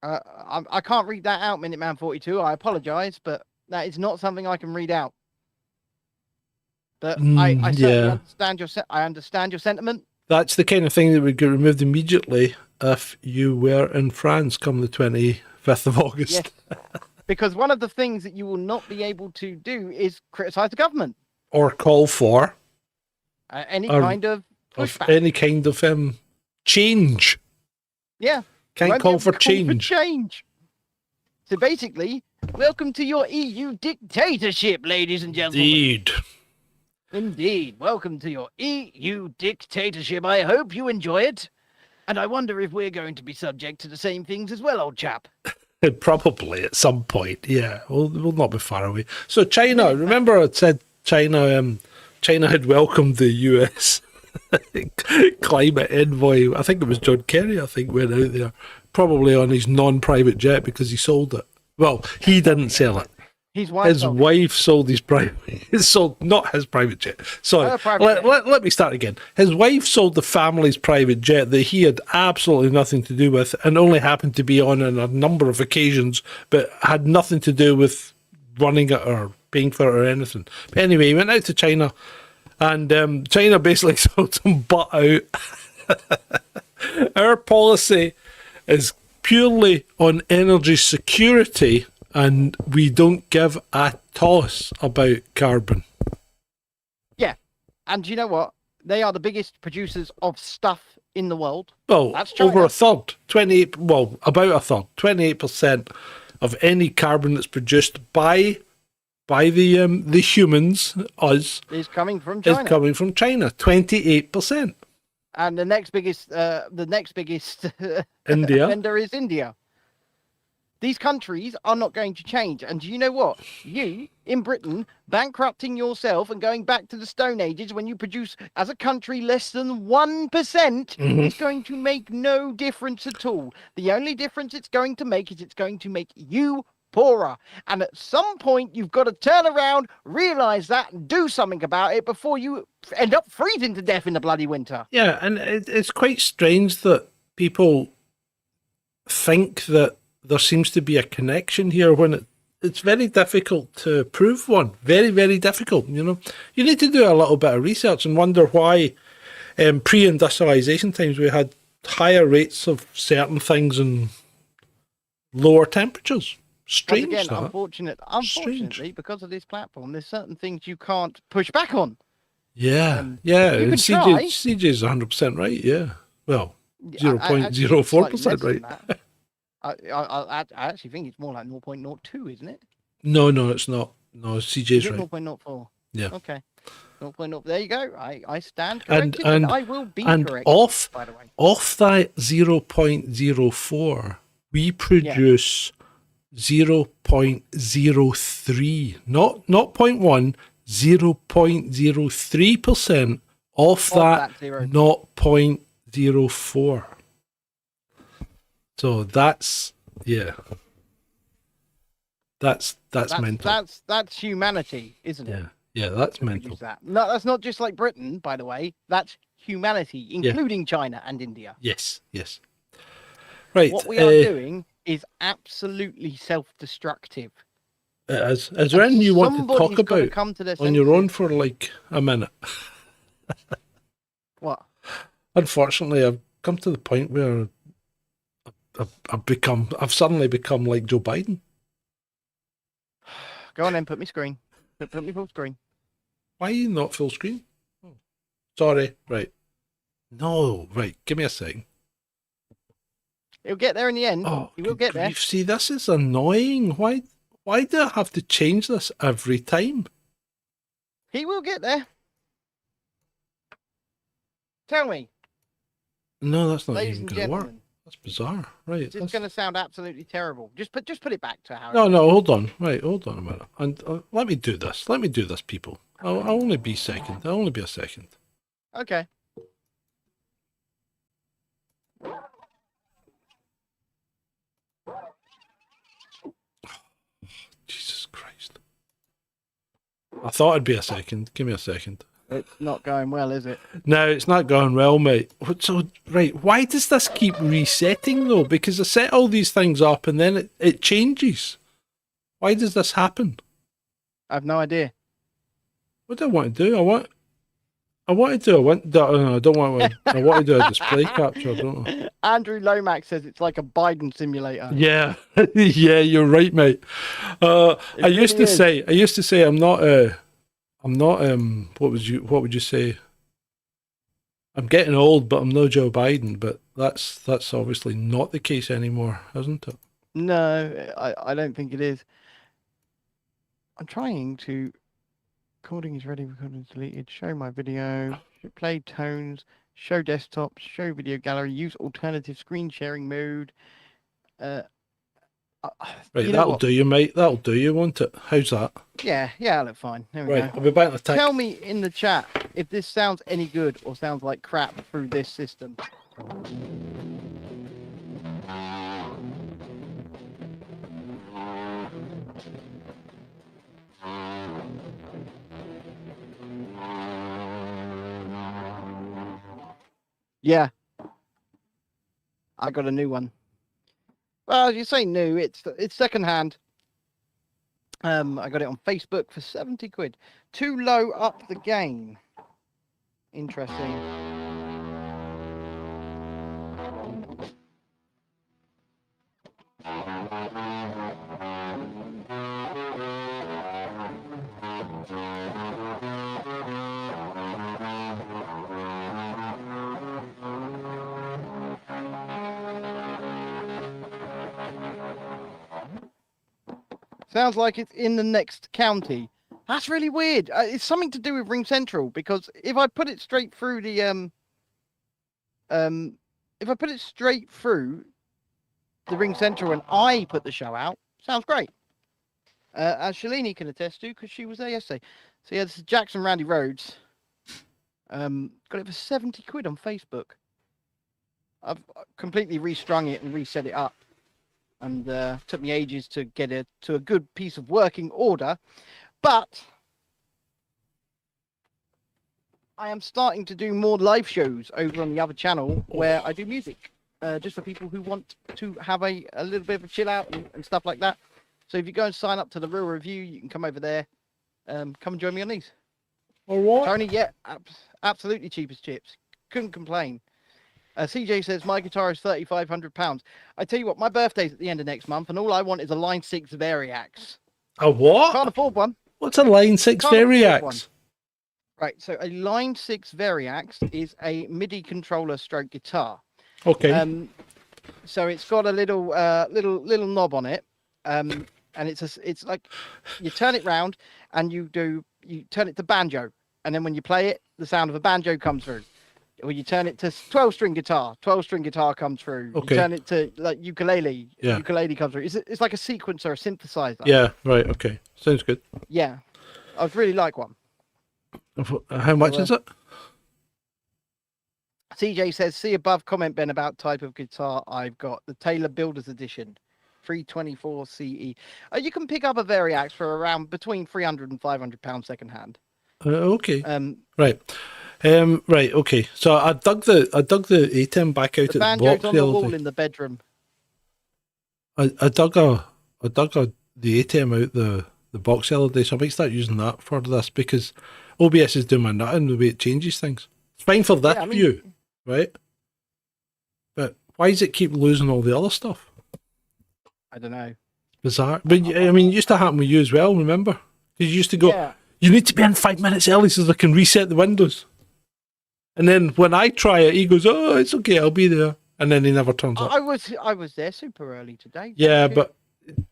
I can't read that out, Minuteman 42. I apologise, but that is not something I can read out. But I certainly understand your sentiment. That's the kind of thing that would get removed immediately if you were in France come the 25th of August. Yes. Because one of the things that you will not be able to do is criticize the government or call for any kind of pushback. any kind of change. Yeah. Can't call for change. So basically, welcome to your EU dictatorship, ladies and gentlemen. Indeed. Welcome to your EU dictatorship. I hope you enjoy it. And I wonder if we're going to be subject to the same things as well, old chap. Probably at some point, yeah. We'll not be far away. So China, remember I said China had welcomed the US climate envoy. I think it was John Kerry, went out there, probably on his non-private jet because he sold it. Well, he didn't sell it. His wife sold his private. Not his private jet. Sorry, let me start again. His wife sold the family's private jet that he had absolutely nothing to do with, and only happened to be on a number of occasions, but had nothing to do with running it or paying for it or anything. But anyway, he went out to China, and China basically sold some butt out. Our policy is purely on energy security, and we don't give a toss about carbon. Yeah, and you know what? They are the biggest producers of stuff in the world. Well, over a third, about a third, 28% of any carbon that's produced by the humans, us, is coming from China. 28%. And the next biggest India. vendor is India. These countries are not going to change. And do you know what? You, in Britain, bankrupting yourself and going back to the Stone Ages when you produce, as a country, less than 1%, is going to make no difference at all. The only difference it's going to make is it's going to make you poorer. And at some point, you've got to turn around, realise that, and do something about it before you end up freezing to death in the bloody winter. Yeah, and it's quite strange that people think that there seems to be a connection here when it's very difficult to prove one. Very, very difficult, you know. You need to do a little bit of research and wonder why pre-industrialization times we had higher rates of certain things and lower temperatures. Strange. Once again, unfortunately, because of this platform, there's certain things you can't push back on. Yeah, CJ's 100% right, yeah. Well, 0.04% right. I actually think it's more like 0.02, isn't it? No, it's not. No, CJ's right. 0.04. Yeah. Okay. 0.0. There you go. I stand corrected, and I will be corrected, by the way. Off that 0.04, we produce 0.03, not 0.1, 0.03% off that 0.04. So that's mental. That's humanity, isn't it? Yeah, that's mental. No, that's not just like Britain, by the way. That's humanity, including China and India. Yes. Right. What we are doing is absolutely self-destructive. Is there anything you want to talk about on your own for like a minute? What? Unfortunately, I've come to the point where I've suddenly become like Joe Biden. Go on then, put me screen. Put me full screen. Why are you not full screen? Oh, sorry. Right. No, right. Give me a second. He'll get there in the end. Oh, he will get there. See, this is annoying. Why do I have to change this every time? He will get there. Tell me. No, that's not Ladies even and going to work. gentlemen. That's bizarre. Right. It's going to sound absolutely terrible. Just put it back to how. No, hold on. Right, hold on a minute. And let me do this. Let me do this, people. I'll only be a second. Okay. Jesus Christ. I thought it'd be a second. Give me a second. It's not going well, is it? No, it's not going well, mate. So, right, why does this keep resetting, though? Because I set all these things up and then it changes. Why does this happen? I have no idea. What do I want to do? I want to do I don't want one. I want to do a display capture, don't I? Andrew Lomax says it's like a Biden simulator. Yeah, yeah, you're right, mate. I used to say I'm not. What would you say? I'm getting old, but I'm no Joe Biden. But that's obviously not the case anymore, isn't it? No, I don't think it is. I'm trying to. Recording is ready. Recording is deleted. Show my video. Play tones. Show desktop. Show video gallery. Use alternative screen sharing mode. Right, that'll do you, mate. That'll do you, won't it? How's that? Yeah, I look fine. There we Right, go. I'll be back in a tick. Tell me in the chat if this sounds any good or sounds like crap through this system. Yeah, I got a new one. Well, you say new, it's secondhand. I got it on Facebook for 70 quid. Too low up the game. Interesting. Sounds like it's in the next county. That's really weird. It's something to do with Ring Central, because if I put it straight through the Ring Central and I put the show out, sounds great. As Shalini can attest to, because she was there yesterday. So yeah, this is Jackson Randy Rhodes. Got it for 70 quid on Facebook. I've completely restrung it and reset it up. And took me ages to get it to a good piece of working order. But I am starting to do more live shows over on the other channel where I do music. Just for people who want to have a little bit of a chill out and stuff like that. So if you go and sign up to the Real Review, you can come over there. Come and join me on these. All right. Tony, yeah, absolutely cheap as chips. Couldn't complain. CJ says, my guitar is £3,500. I tell you what, my birthday's at the end of next month, and all I want is a Line 6 Variax. A what? Can't afford one. What's a Line 6 Variax? Right, so a Line 6 Variax is a MIDI controller stroke guitar. Okay. So it's got a little knob on it, and it's like you turn it round and you turn it to banjo, and then when you play it, the sound of a banjo comes through. Or you turn it to 12-string guitar, 12-string guitar comes through. Okay. You turn it to like ukulele, yeah. Ukulele comes through. It's like a sequencer, a synthesizer. Yeah, right, okay. Sounds good. Yeah, I'd really like one. How much is it? CJ says, see above comment, Ben, about type of guitar I've got. The Taylor Builders Edition, 324 CE. You can pick up a Variax for around between £300 and £500 second hand. Okay. Right. Right, okay. So I dug the ATEM back out at the box banjo's on the wall in the bedroom. I dug the ATEM out the box the other day, so I might start using that for this, because OBS is doing my nutting the way it changes things. It's fine for that view, right? But why does it keep losing all the other stuff? I don't know. Bizarre. But I mean, it used to happen with you as well, remember? Because you used to go, you need to be in 5 minutes early so I can reset the windows. And then when I try it, he goes, oh, it's okay, I'll be there. And then he never turns up. I was there super early today. Yeah, but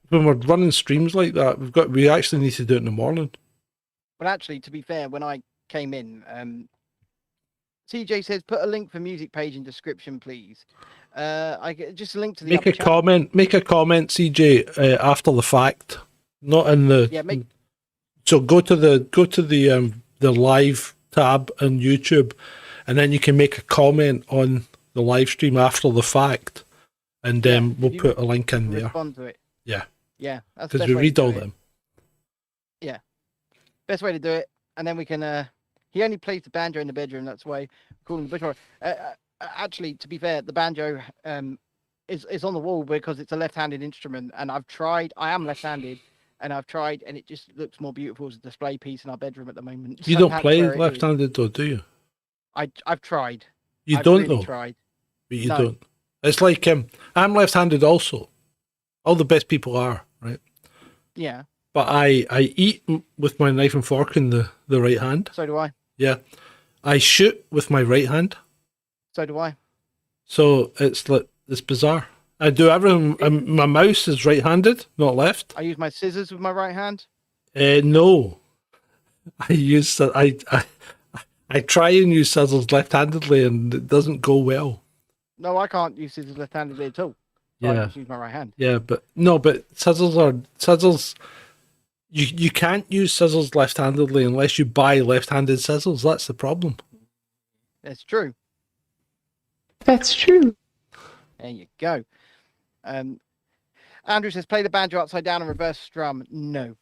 when we're running streams like that, we actually need to do it in the morning. But actually, to be fair, when I came in, CJ says, put a link for music page in description, please. I get just a link to the Make a comment, CJ, after the fact, not in the. So go to the live tab on YouTube, and then you can make a comment on the live stream after the fact, and we'll put a link in there. Respond to it. Yeah. Yeah, that's because we read all them. Yeah, best way to do it, and then we can. He only plays the banjo in the bedroom. That's why we call him the bushwhacker. Actually, to be fair, the banjo is on the wall because it's a left-handed instrument, and I've tried. I am left-handed. And I've tried, and it just looks more beautiful as a display piece in our bedroom at the moment. You don't play left-handed, though, do you? I've tried. You I've don't really though. tried. But you No. don't. It's like I'm left-handed also. All the best people are, right? Yeah. But I eat with my knife and fork in the right hand. So do I. Yeah. I shoot with my right hand. So do I. So it's bizarre. I do everything. My mouse is right-handed, not left. I use my scissors with my right hand. No. I try and use scissors left-handedly, and it doesn't go well. No, I can't use scissors left-handedly at all. So I Yeah. just use my right hand. Yeah, but scissors. You can't use scissors left-handedly unless you buy left-handed scissors. That's the problem. That's true. That's true. There you go. Andrew says, play the banjo upside down and reverse strum. No.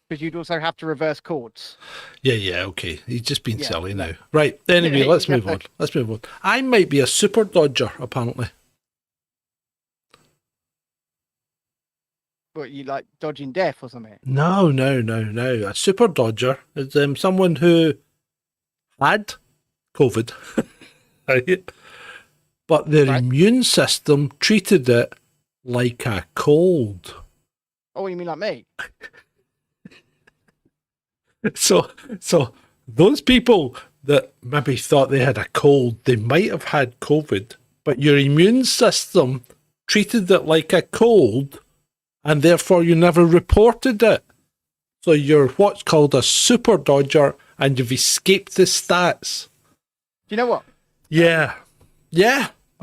Because you'd also have to reverse chords. Yeah, okay. He's just been Yeah, silly no. now. Right, anyway, Yeah, let's yeah. move on. Let's move on. I might be a super dodger, apparently. But you like dodging death or something? No. A super dodger is someone who had COVID, right? But their Right. immune system treated it like a cold. Oh, you mean like me? So those people that maybe thought they had a cold, they might have had COVID, but your immune system treated it like a cold, and therefore you never reported it. So you're what's called a super dodger, and you've escaped the stats. Do you know what? Yeah.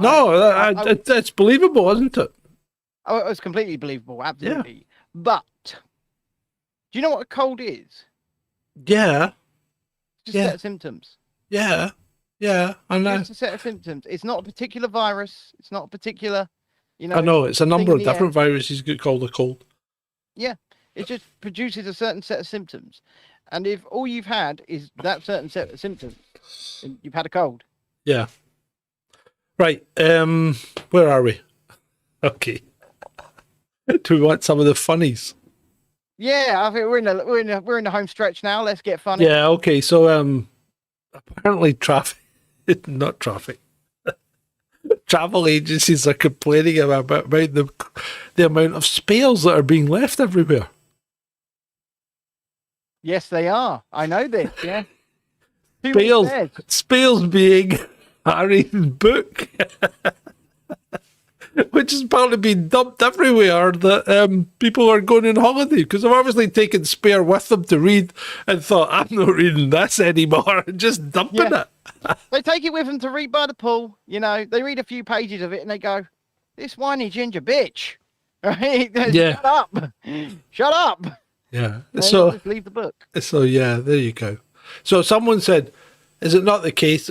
No, it's believable, isn't it? Oh, it was completely believable. Absolutely. But do you know what a cold is? Yeah. Just Yeah. a set of symptoms. Yeah. I know. Just a set of symptoms. It's not a particular virus. It's not a particular, I know. It's a number of thing in the different viruses get called a cold. Yeah, it just produces a certain set of symptoms. And if all you've had is that certain set of symptoms, then you've had a cold. Yeah. Right. Where are we? Okay. Do we want some of the funnies? Yeah, I think we're in the home stretch now. Let's get funny. Yeah. Okay. So apparently not traffic. Travel agencies are complaining about the amount of spares that are being left everywhere. Yes, they are. I know this. Yeah. Too many spares. Spares being Harry's book, which has apparently been dumped everywhere. That people are going on holiday because they've obviously taken spare with them to read and thought, I'm not reading this anymore, and just dumping it. They take it with them to read by the pool. You know, they read a few pages of it and they go, "This whiny ginger bitch." Right? Yeah. Shut up. Shut up. Yeah. And So just leave the book. So yeah, there you go. So someone said, is it not the case?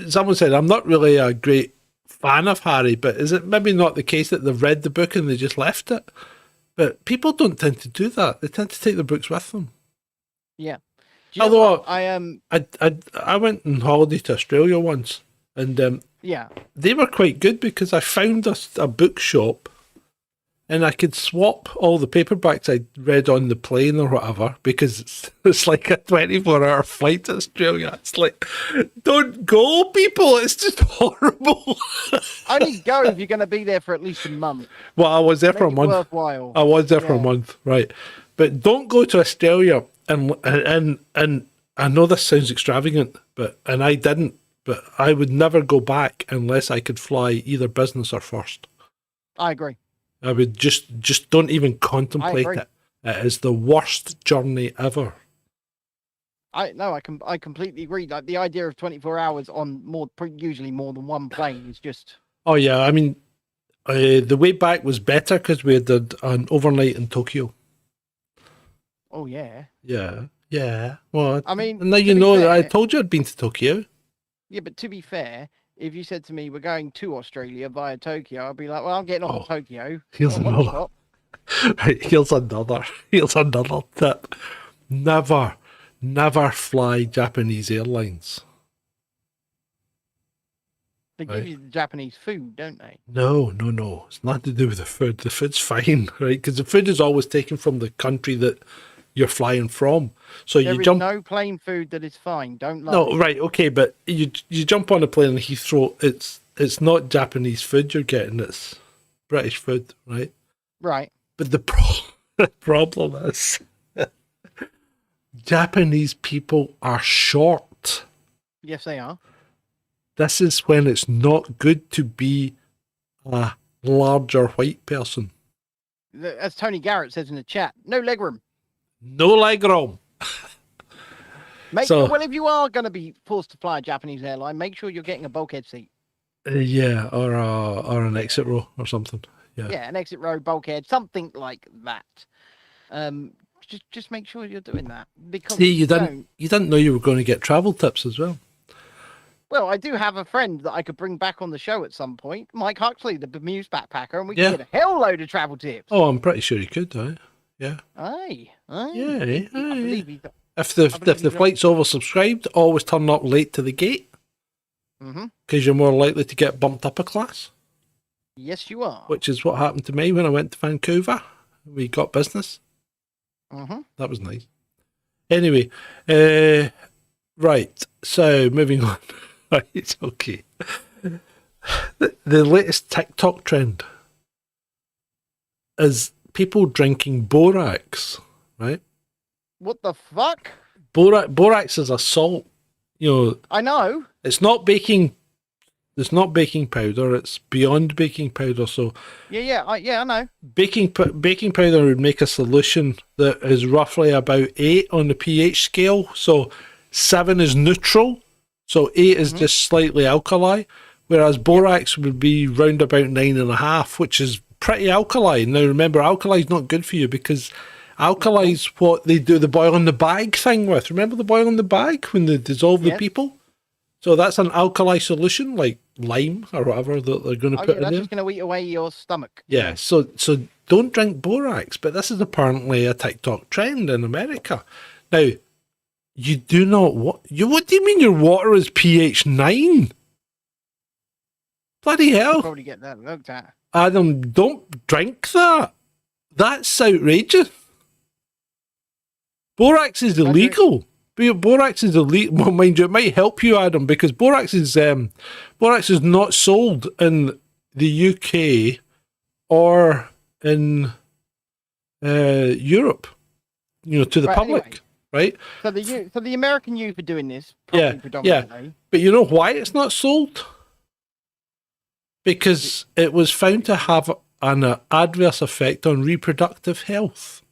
Someone said, I'm not really a great fan of Harry, but is it maybe not the case that they've read the book and they just left it? But people don't tend to do that. They tend to take their books with them. Yeah. Do you know Although what? I went on holiday to Australia once, and Yeah. they were quite good because I found a bookshop. And I could swap all the paperbacks I read on the plane or whatever, because it's like a 24-hour flight to Australia. It's like, don't go, people. It's just horrible. Only go if you're going to be there for at least a month. Well, I was there for a month. Worthwhile. I was there for a month, right? But don't go to Australia. And I know this sounds extravagant, and I didn't. But I would never go back unless I could fly either business or first. I agree. I would just don't even contemplate it. It is the worst journey ever. I completely agree. Like the idea of 24 hours on usually more than one plane is just. Oh yeah, I mean, the way back was better because we did an overnight in Tokyo. Oh yeah. Yeah. Well, I mean, now you know that I told you I'd been to Tokyo. Yeah, but to be fair, if you said to me we're going to Australia via Tokyo, I'd be like, well, I'm getting off Tokyo. Here's another. Right, here's another tip. Never fly Japanese airlines. They give you the Japanese food, don't they? No. It's nothing to do with the food. The food's fine, right? Because the food is always taken from the country that you're flying from. So There you is jump. no plain food that is fine. Don't lie. No, right, okay, but you jump on a plane in Heathrow. It's not Japanese food you're getting. It's British food, right? Right. But the the problem is, Japanese people are short. Yes, they are. This is when it's not good to be a larger white person. As Tony Garrett says in the chat, no legroom. No leg room. Well, if you are going to be forced to fly a Japanese airline, make sure you're getting a bulkhead seat. Yeah, or an exit row or something. Yeah. Yeah, an exit row, bulkhead, something like that. Just make sure you're doing that. Because See, you didn't know you were going to get travel tips as well. Well, I do have a friend that I could bring back on the show at some point, Mike Huxley, the bemused backpacker, and we can get a hell load of travel tips. Oh, I'm pretty sure you could, right? Yeah. Aye. Yeah. I believe he does. If the flight's oversubscribed, always turn up late to the gate. Because you're more likely to get bumped up a class. Yes, you are. Which is what happened to me when I went to Vancouver. We got business. That was nice. Anyway, right. So moving on. Right, okay. The latest TikTok trend is people drinking borax, right? What the fuck? Borax is a salt. You know, I know. It's not baking powder. It's beyond baking powder. So I know. Baking powder would make a solution that is roughly about 8 on the pH scale. So 7 is neutral. So 8 is just slightly alkali, whereas borax would be round about 9.5, which is pretty alkali. Now remember, alkali is not good for you because alkali is what they do the boil in the bag thing with. Remember the boil in the bag when they dissolve the people? So that's an alkali solution, like lime or whatever that they're going to put in that's there. just going to eat away your stomach. Yeah, so don't drink borax, but this is apparently a TikTok trend in America. Now, you do not what do you mean your water is pH 9? Bloody hell. Probably get that looked at. Adam, don't drink that. That's outrageous. Borax is illegal. Borax is illegal. Well, mind you, it might help you, Adam, because borax is not sold in the UK or in Europe. You know, to the public, anyway. right? So the American youth are doing this. Predominantly. But you know why it's not sold? Because it was found to have an adverse effect on reproductive health.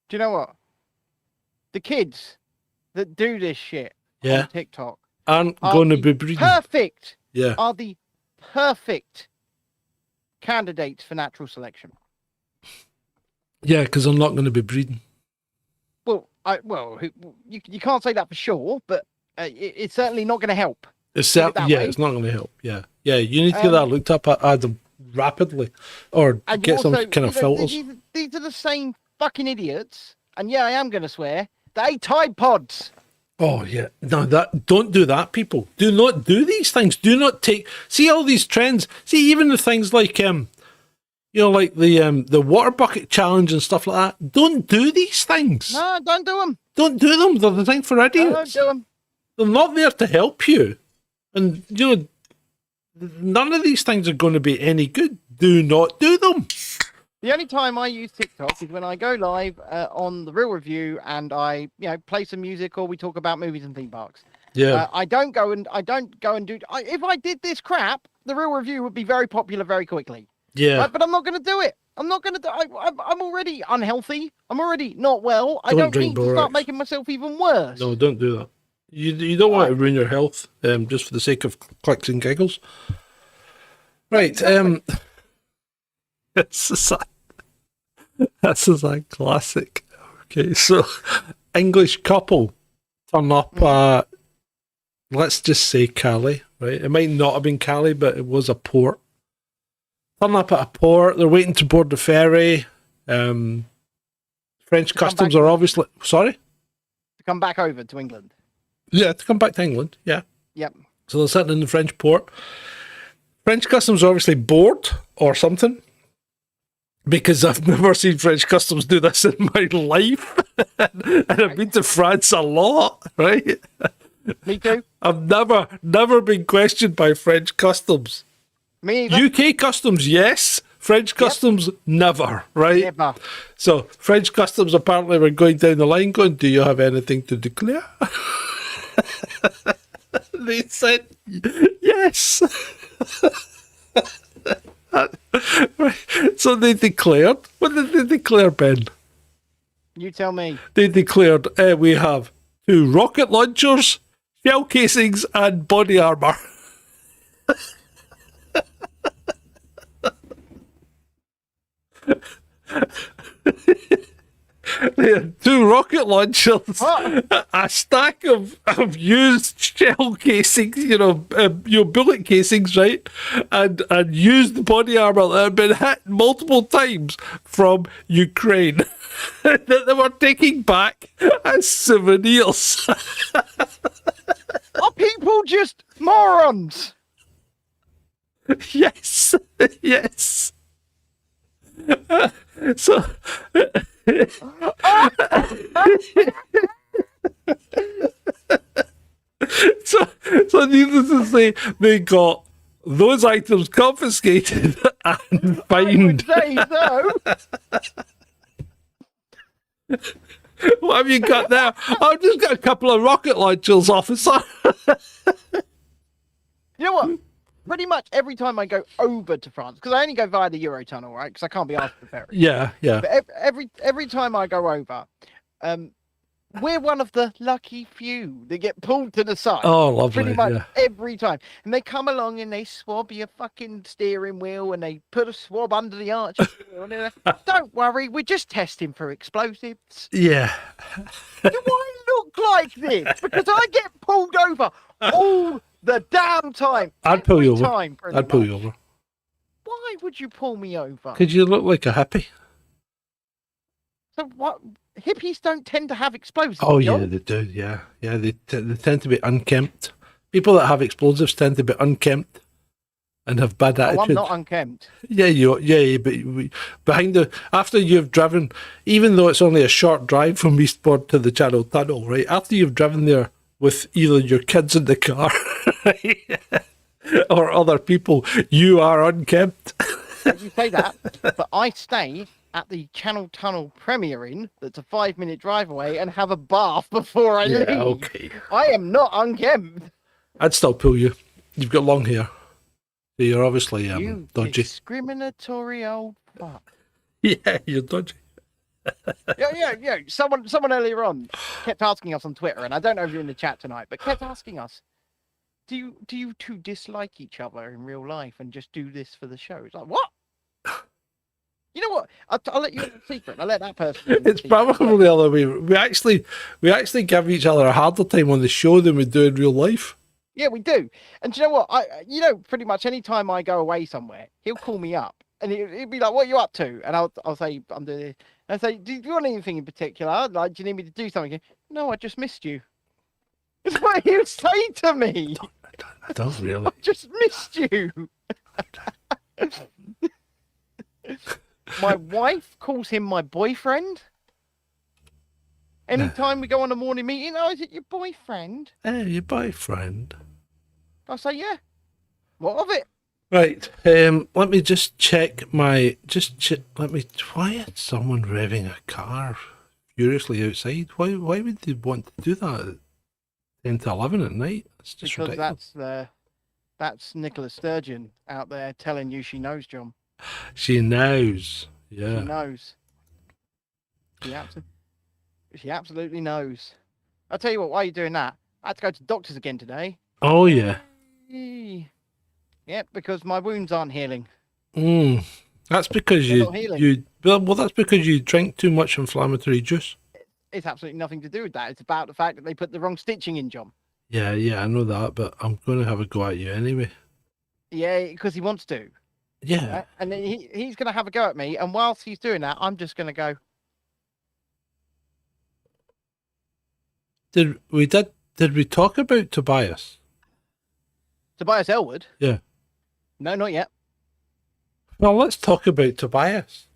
Do you know what? The kids that do this shit on TikTok aren't going to be breeding. Perfect. Yeah. Are the perfect candidates for natural selection. Yeah, because I'm not going to be breeding. Well, you can't say that for sure, but it's certainly not going to help. It's not going to help. Yeah, you need to get that looked up, Adam, rapidly, or get some kind of filters. These are the same fucking idiots, and yeah, I am going to swear. They Tide Pods. Oh yeah, no, don't do that, people. Do not do these things. Do not see all these trends. See even the things like like the water bucket challenge and stuff like that. Don't do these things. No, don't do them. Don't do them. They're the thing for idiots. No, don't do them. They're not there to help you, and none of these things are going to be any good. Do not do them. The only time I use TikTok is when I go live on the Real Review and I, play some music or we talk about movies and theme parks. Yeah. I don't go and do. If I did this crap, the Real Review would be very popular very quickly. Yeah. Right? But I'm not going to do it. I'm not going to do. I'm already unhealthy. I'm already not well. I Don't don't need borax. to start making myself even worse. No, don't do that. You don't want to ruin your health just for the sake of clicks and giggles. Right. This is a classic. Okay, so English couple turn up at, let's just say Cali, right? It might not have been Cali, but it was a port. Turn up at a port. They're waiting to board the ferry. French customs are obviously... Sorry? To come back over to England. Yeah, to come back to England, yeah. Yep. So they're sitting in the French port. French customs are obviously bored or something. because I've never seen French customs do this in my life. And I've been to France a lot, right? Me too. I've never been questioned by French customs. Me either. UK customs, yes. French customs, never, right? Never. So French customs apparently were going down the line going, do you have anything to declare? They said, yes. So they declared, what did they declare, Ben? You tell me. They declared, we have 2 rocket launchers, shell casings, and body armour. They had 2 rocket launchers, a stack of used shell casings, bullet casings, right? And used body armour that had been hit multiple times from Ukraine that they were taking back as souvenirs. Are people just morons? Yes, yes. So so needless to say, they got those items confiscated and fined. Say so. What have you got there? I've just got a couple of rocket launchers, officer. You know what? Pretty much every time I go over to France, because I only go via the Eurotunnel, right? Because I can't be asked to ferry. Yeah. But every time I go over, we're one of the lucky few that get pulled to the side. Oh, lovely. Pretty much yeah. every time. And they come along and they swab your fucking steering wheel and they put a swab under the arch. Don't worry, we're just testing for explosives. Yeah. Do I look like this? Because I get pulled over all the damn time. I'd pull you over. I'd pull you over. Why would you pull me over? Because you look like a hippie. So what? Hippies don't tend to have explosives. Oh, John. yeah, they do. Yeah. They tend to be unkempt. People that have explosives tend to be unkempt and have bad attitude. I'm not unkempt. But after you've driven, even though it's only a short drive from Eastbourne to the Channel Tunnel, right? After you've driven there with either your kids in the car or other people, you are unkempt. You say that, but I stay at the Channel Tunnel Premier Inn, that's a 5-minute drive away, and have a bath before I leave. Okay. I am not unkempt. I'd still pull you. You've got long hair. So you're obviously You dodgy. discriminatory old fuck. Yeah, you're dodgy. Yeah. Someone earlier on kept asking us on Twitter, and I don't know if you're in the chat tonight, but kept asking us, do you two dislike each other in real life and just do this for the show? It's like, what? You know what? I'll let you in the secret. I'll let that person. It's probably the other way. We actually give each other a harder time on the show than we do in real life. Yeah, we do. And do you know what? Pretty much any time I go away somewhere, he'll call me up and he'll be like, "What are you up to?" And I'll say, "I'm doing this." And I say, "Do you want anything in particular? Like, do you need me to do something?" No, I just missed you. It's what he'll say to me. I don't really. I just missed you. My wife calls him my boyfriend. Anytime we go on a morning meeting, oh, is it your boyfriend? Your boyfriend. I say, yeah. What of it? Right. Let me just check my. Why is someone revving a car furiously outside? Why would they want to do that at 10 to 11 at night? It's just because ridiculous. that's Nicola Sturgeon out there telling you she knows, John. She knows. Yeah. She knows. She absolutely knows. I'll tell you what, while you're doing that, I had to go to the doctors again today. Oh, yeah. Yeah, because my wounds aren't healing. That's because that's because you drink too much inflammatory juice. It's absolutely nothing to do with that. It's about the fact that they put the wrong stitching in, John. Yeah, I know that, but I'm going to have a go at you anyway. Yeah, because he wants to. Yeah. Right? And he's going to have a go at me, and whilst he's doing that, I'm just going to go. Did we talk about Tobias? Tobias Elwood? Yeah. No, not yet. Well, let's talk about Tobias.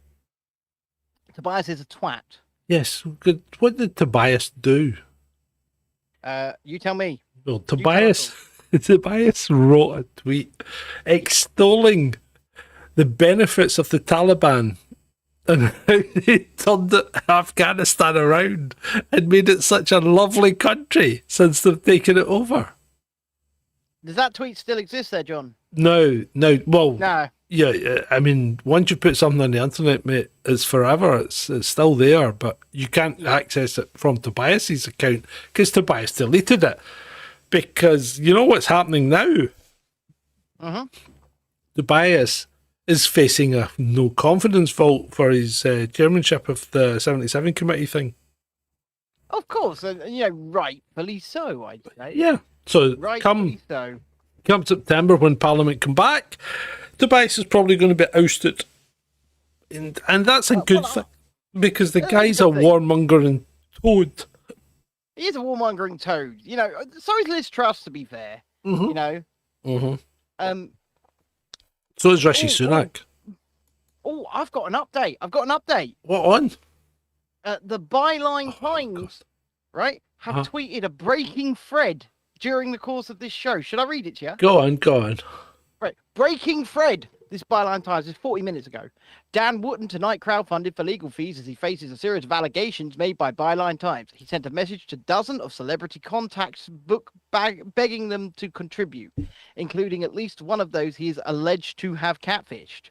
Tobias is a twat. Yes. Good. What did Tobias do? You tell me. Well, Tobias wrote a tweet extolling the benefits of the Taliban and how they turned Afghanistan around and made it such a lovely country since they've taken it over. Does that tweet still exist there, John? No. Well, No. yeah. I mean, once you put something on the internet, mate, it's forever. It's still there, but you can't access it from Tobias's account because Tobias deleted it. Because you know what's happening now? Tobias is facing a no confidence vote for his chairmanship of the 77 committee thing. Of course, and rightfully so, I'd say. Yeah. So Rightfully so. come September when Parliament come back, Tobias is probably going to be ousted. And that's a good thing because the guy's a warmongering toad. He is a warmongering toad. So is Liz Truss, to be fair. So is Rishi Sunak. Oh, I've got an update. What on? The Byline Times, right, have tweeted a breaking thread during the course of this show. Should I read it to you? Go on. Right. Breaking thread. This Byline Times is 40 minutes ago. Dan Wootton tonight crowdfunded for legal fees as he faces a series of allegations made by Byline Times. He sent a message to dozens of celebrity contacts begging them to contribute, including at least one of those he is alleged to have catfished.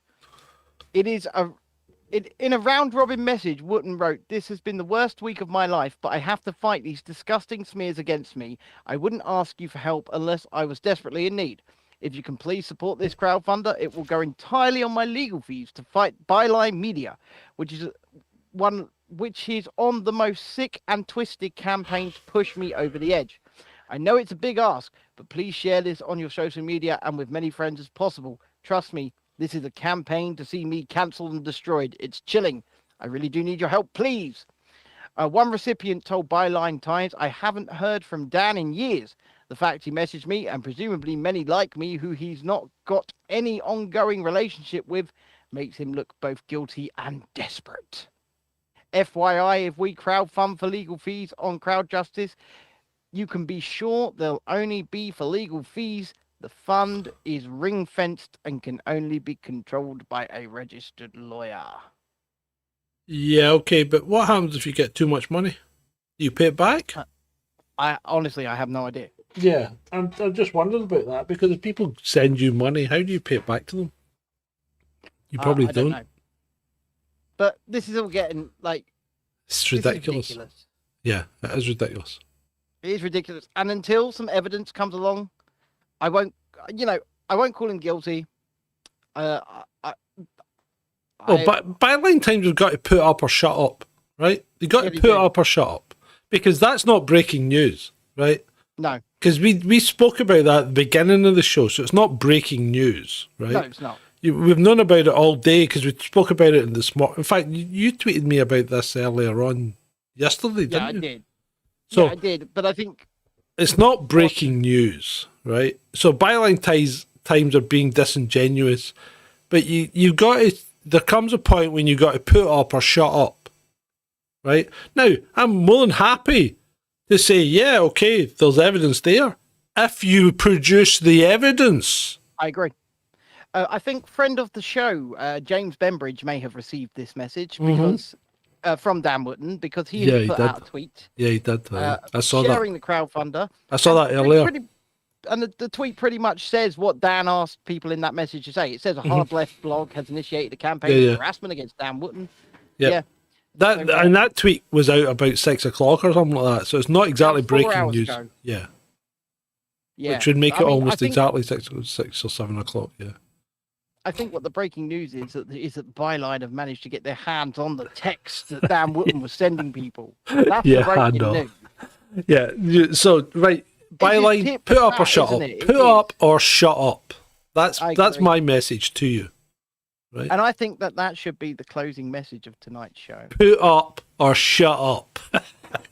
In a round-robin message, Wootton wrote, "This has been the worst week of my life, but I have to fight these disgusting smears against me. I wouldn't ask you for help unless I was desperately in need. If you can please support this crowdfunder, it will go entirely on my legal fees to fight Byline Media, which is on the most sick and twisted campaign to push me over the edge. I know it's a big ask, but please share this on your social media and with many friends as possible. Trust me, this is a campaign to see me cancelled and destroyed. It's chilling. I really do need your help, please." One recipient told Byline Times, "I haven't heard from Dan in years. The fact he messaged me, and presumably many like me who he's not got any ongoing relationship with, makes him look both guilty and desperate. FYI, if we crowdfund for legal fees on Crowd Justice, you can be sure they'll only be for legal fees. The fund is ring-fenced and can only be controlled by a registered lawyer." Yeah, okay, but what happens if you get too much money? Do you pay it back? I have no idea. Yeah, I'm just wondering about that because if people send you money, how do you pay it back to them? You probably I don't. know. But this is all getting It's ridiculous. Yeah, it is ridiculous. It is ridiculous. And until some evidence comes along, I won't call him guilty. Byline Times have got to put up or shut up, right? They got to put up or shut up because that's not breaking news, right? No. Because we spoke about that at the beginning of the show, so it's not breaking news, right? No, it's not. We've known about it all day because we spoke about it in this morning. In fact, you tweeted me about this earlier on yesterday, didn't you? I did. So yeah, I did, but I think it's not breaking news, right? So Byline Times are being disingenuous, but you've got to. There comes a point when you got to put up or shut up, right? Now, I'm more than happy to say, yeah, okay, there's evidence there. If you produce the evidence. I agree. I think friend of the show, James Bembridge, may have received this message because from Dan Wootton because he put out a tweet. Yeah, he did. I saw that. Sharing the crowdfunder. I saw that earlier. And the tweet pretty much says what Dan asked people in that message to say. It says a hard left blog has initiated a campaign of harassment against Dan Wootton. Yeah. That tweet was out about 6 o'clock or something like that. So it's not exactly breaking news. Ago. Yeah. Yeah. Which would make it almost exactly 6 or 7 o'clock. Yeah. I think what the breaking news is that Byline have managed to get their hands on the text that Dan Wootton was sending people. That's the breaking news. Yeah. So right. Byline, put up or shut up. Put up or shut up. That's my message to you. Right? And I think that should be the closing message of tonight's show. Put up or shut up.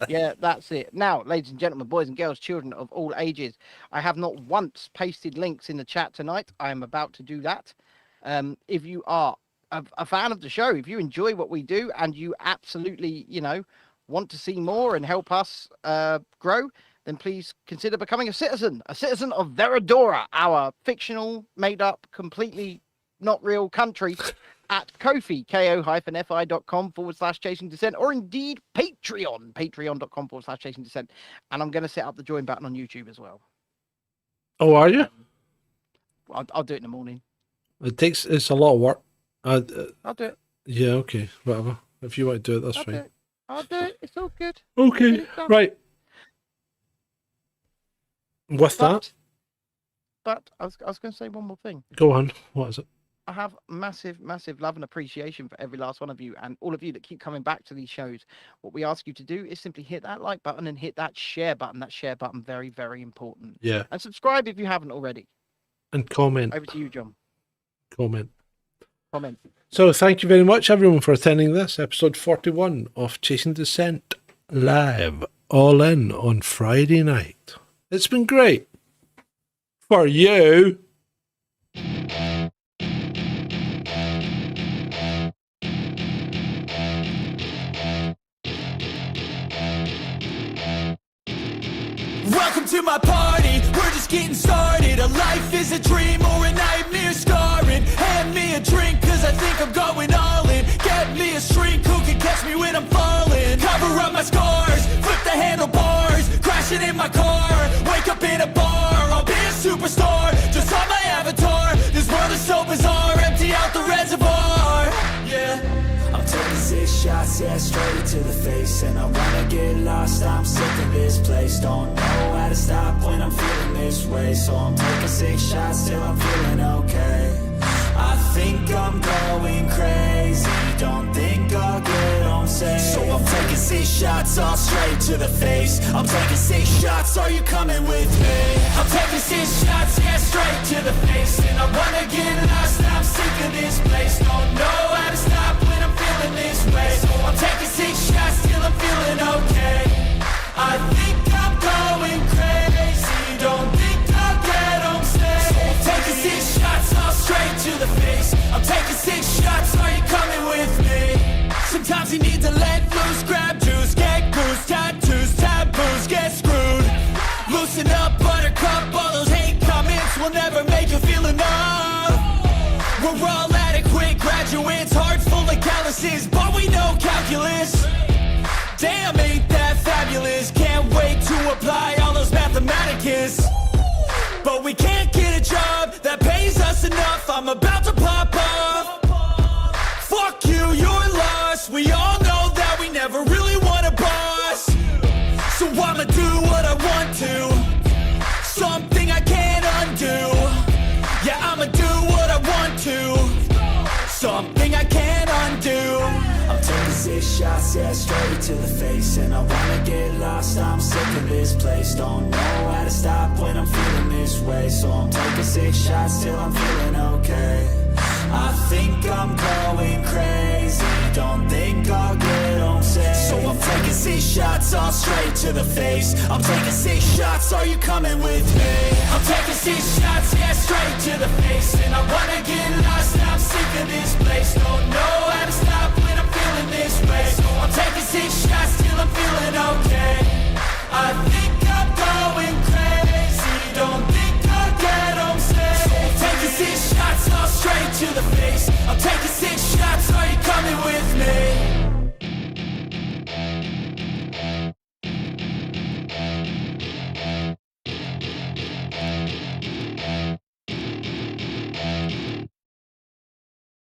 Yeah, that's it. Now, ladies and gentlemen, boys and girls, children of all ages, I have not once pasted links in the chat tonight. I am about to do that. If you are a fan of the show, if you enjoy what we do and you absolutely, want to see more and help us grow, then please consider becoming a citizen of Veradora, our fictional, made up, completely not real country at Ko-fi, ko-fi.com/chasing descent, or indeed patreon.com/chasing descent. And I'm going to set up the join button on YouTube as well. Oh, are you? I'll do it in the morning. It's a lot of work. I'll do it. Yeah, okay, whatever. If you want to do it, that's fine. I'll do it. It's all good. Okay, right. With that, but I was going to say one more thing. go on. What is it? I have massive love and appreciation for every last one of you and all of you that keep coming back to these shows. What we ask you to do is simply hit that like button and hit that share button. That share button, very, very important. Yeah. And subscribe if you haven't already. And comment. Over to you, John. Comment. Comment. So thank you very much, everyone, for attending this episode 41 of Chasing Descent live, all in on Friday night. It's been great. For you. Welcome to my party, we're just getting started. A life is a dream or a nightmare scarring. Hand me a drink cause I think I'm going all in. Get me a shrink who can catch me when I'm falling. Cover up my scars, flip the handlebars. Crashing in my car, wake up in a bar. I'll be a superstar, just on my avatar. This world is so bizarre, empty out the reservoir. Yeah, I'm taking 6 shots, yeah, straight to the face. And I wanna get lost, I'm sick of this place. Don't know how to stop when I'm feeling this way. So I'm taking 6 shots till I'm feeling okay. I think I'm going crazy, don't think I'll get home safe. So I'm taking 6 shots all straight to the face. I'm taking 6 shots, are you coming with me? I'm taking 6 shots, yeah, straight to the face. And I wanna get lost, I'm sick of this place. Don't know how to stop when I'm feeling this way. So I'm taking 6 shots till I'm feeling okay. I think I'm going crazy, don't think I'll get home safe. So I'm taking 6 shots all straight to the face. I'm taking 6 shots, are you coming with me? Sometimes you need to let loose, grab juice, get goose, tattoos, taboos, get screwed. Loosen up, buttercup, all those hate comments will never make you feel enough. We're all adequate graduates, heart full of calluses, but we know calculus. Damn, ain't that fabulous? Can't wait to apply all those mathematicus. But we can't get a job that pays us enough. I'm about to pop off. Fuck you, you're lost. We all know that we never really want a boss. So I'ma do what I want to. Something I can't undo. Yeah, I'ma do what I want to. Something I can't undo. I'm taking 6 shots, yeah, straight to the face. And I wanna get lost, I'm sick of this place. Don't know how to stop when I'm feeling this way. So I'm taking 6 shots till I'm feeling okay. I think I'm going crazy, don't think I'll get home safe. So I'm taking 6 shots all straight to the face. I'm taking 6 shots, are you coming with me? I'm taking 6 shots, yeah, straight to the face. And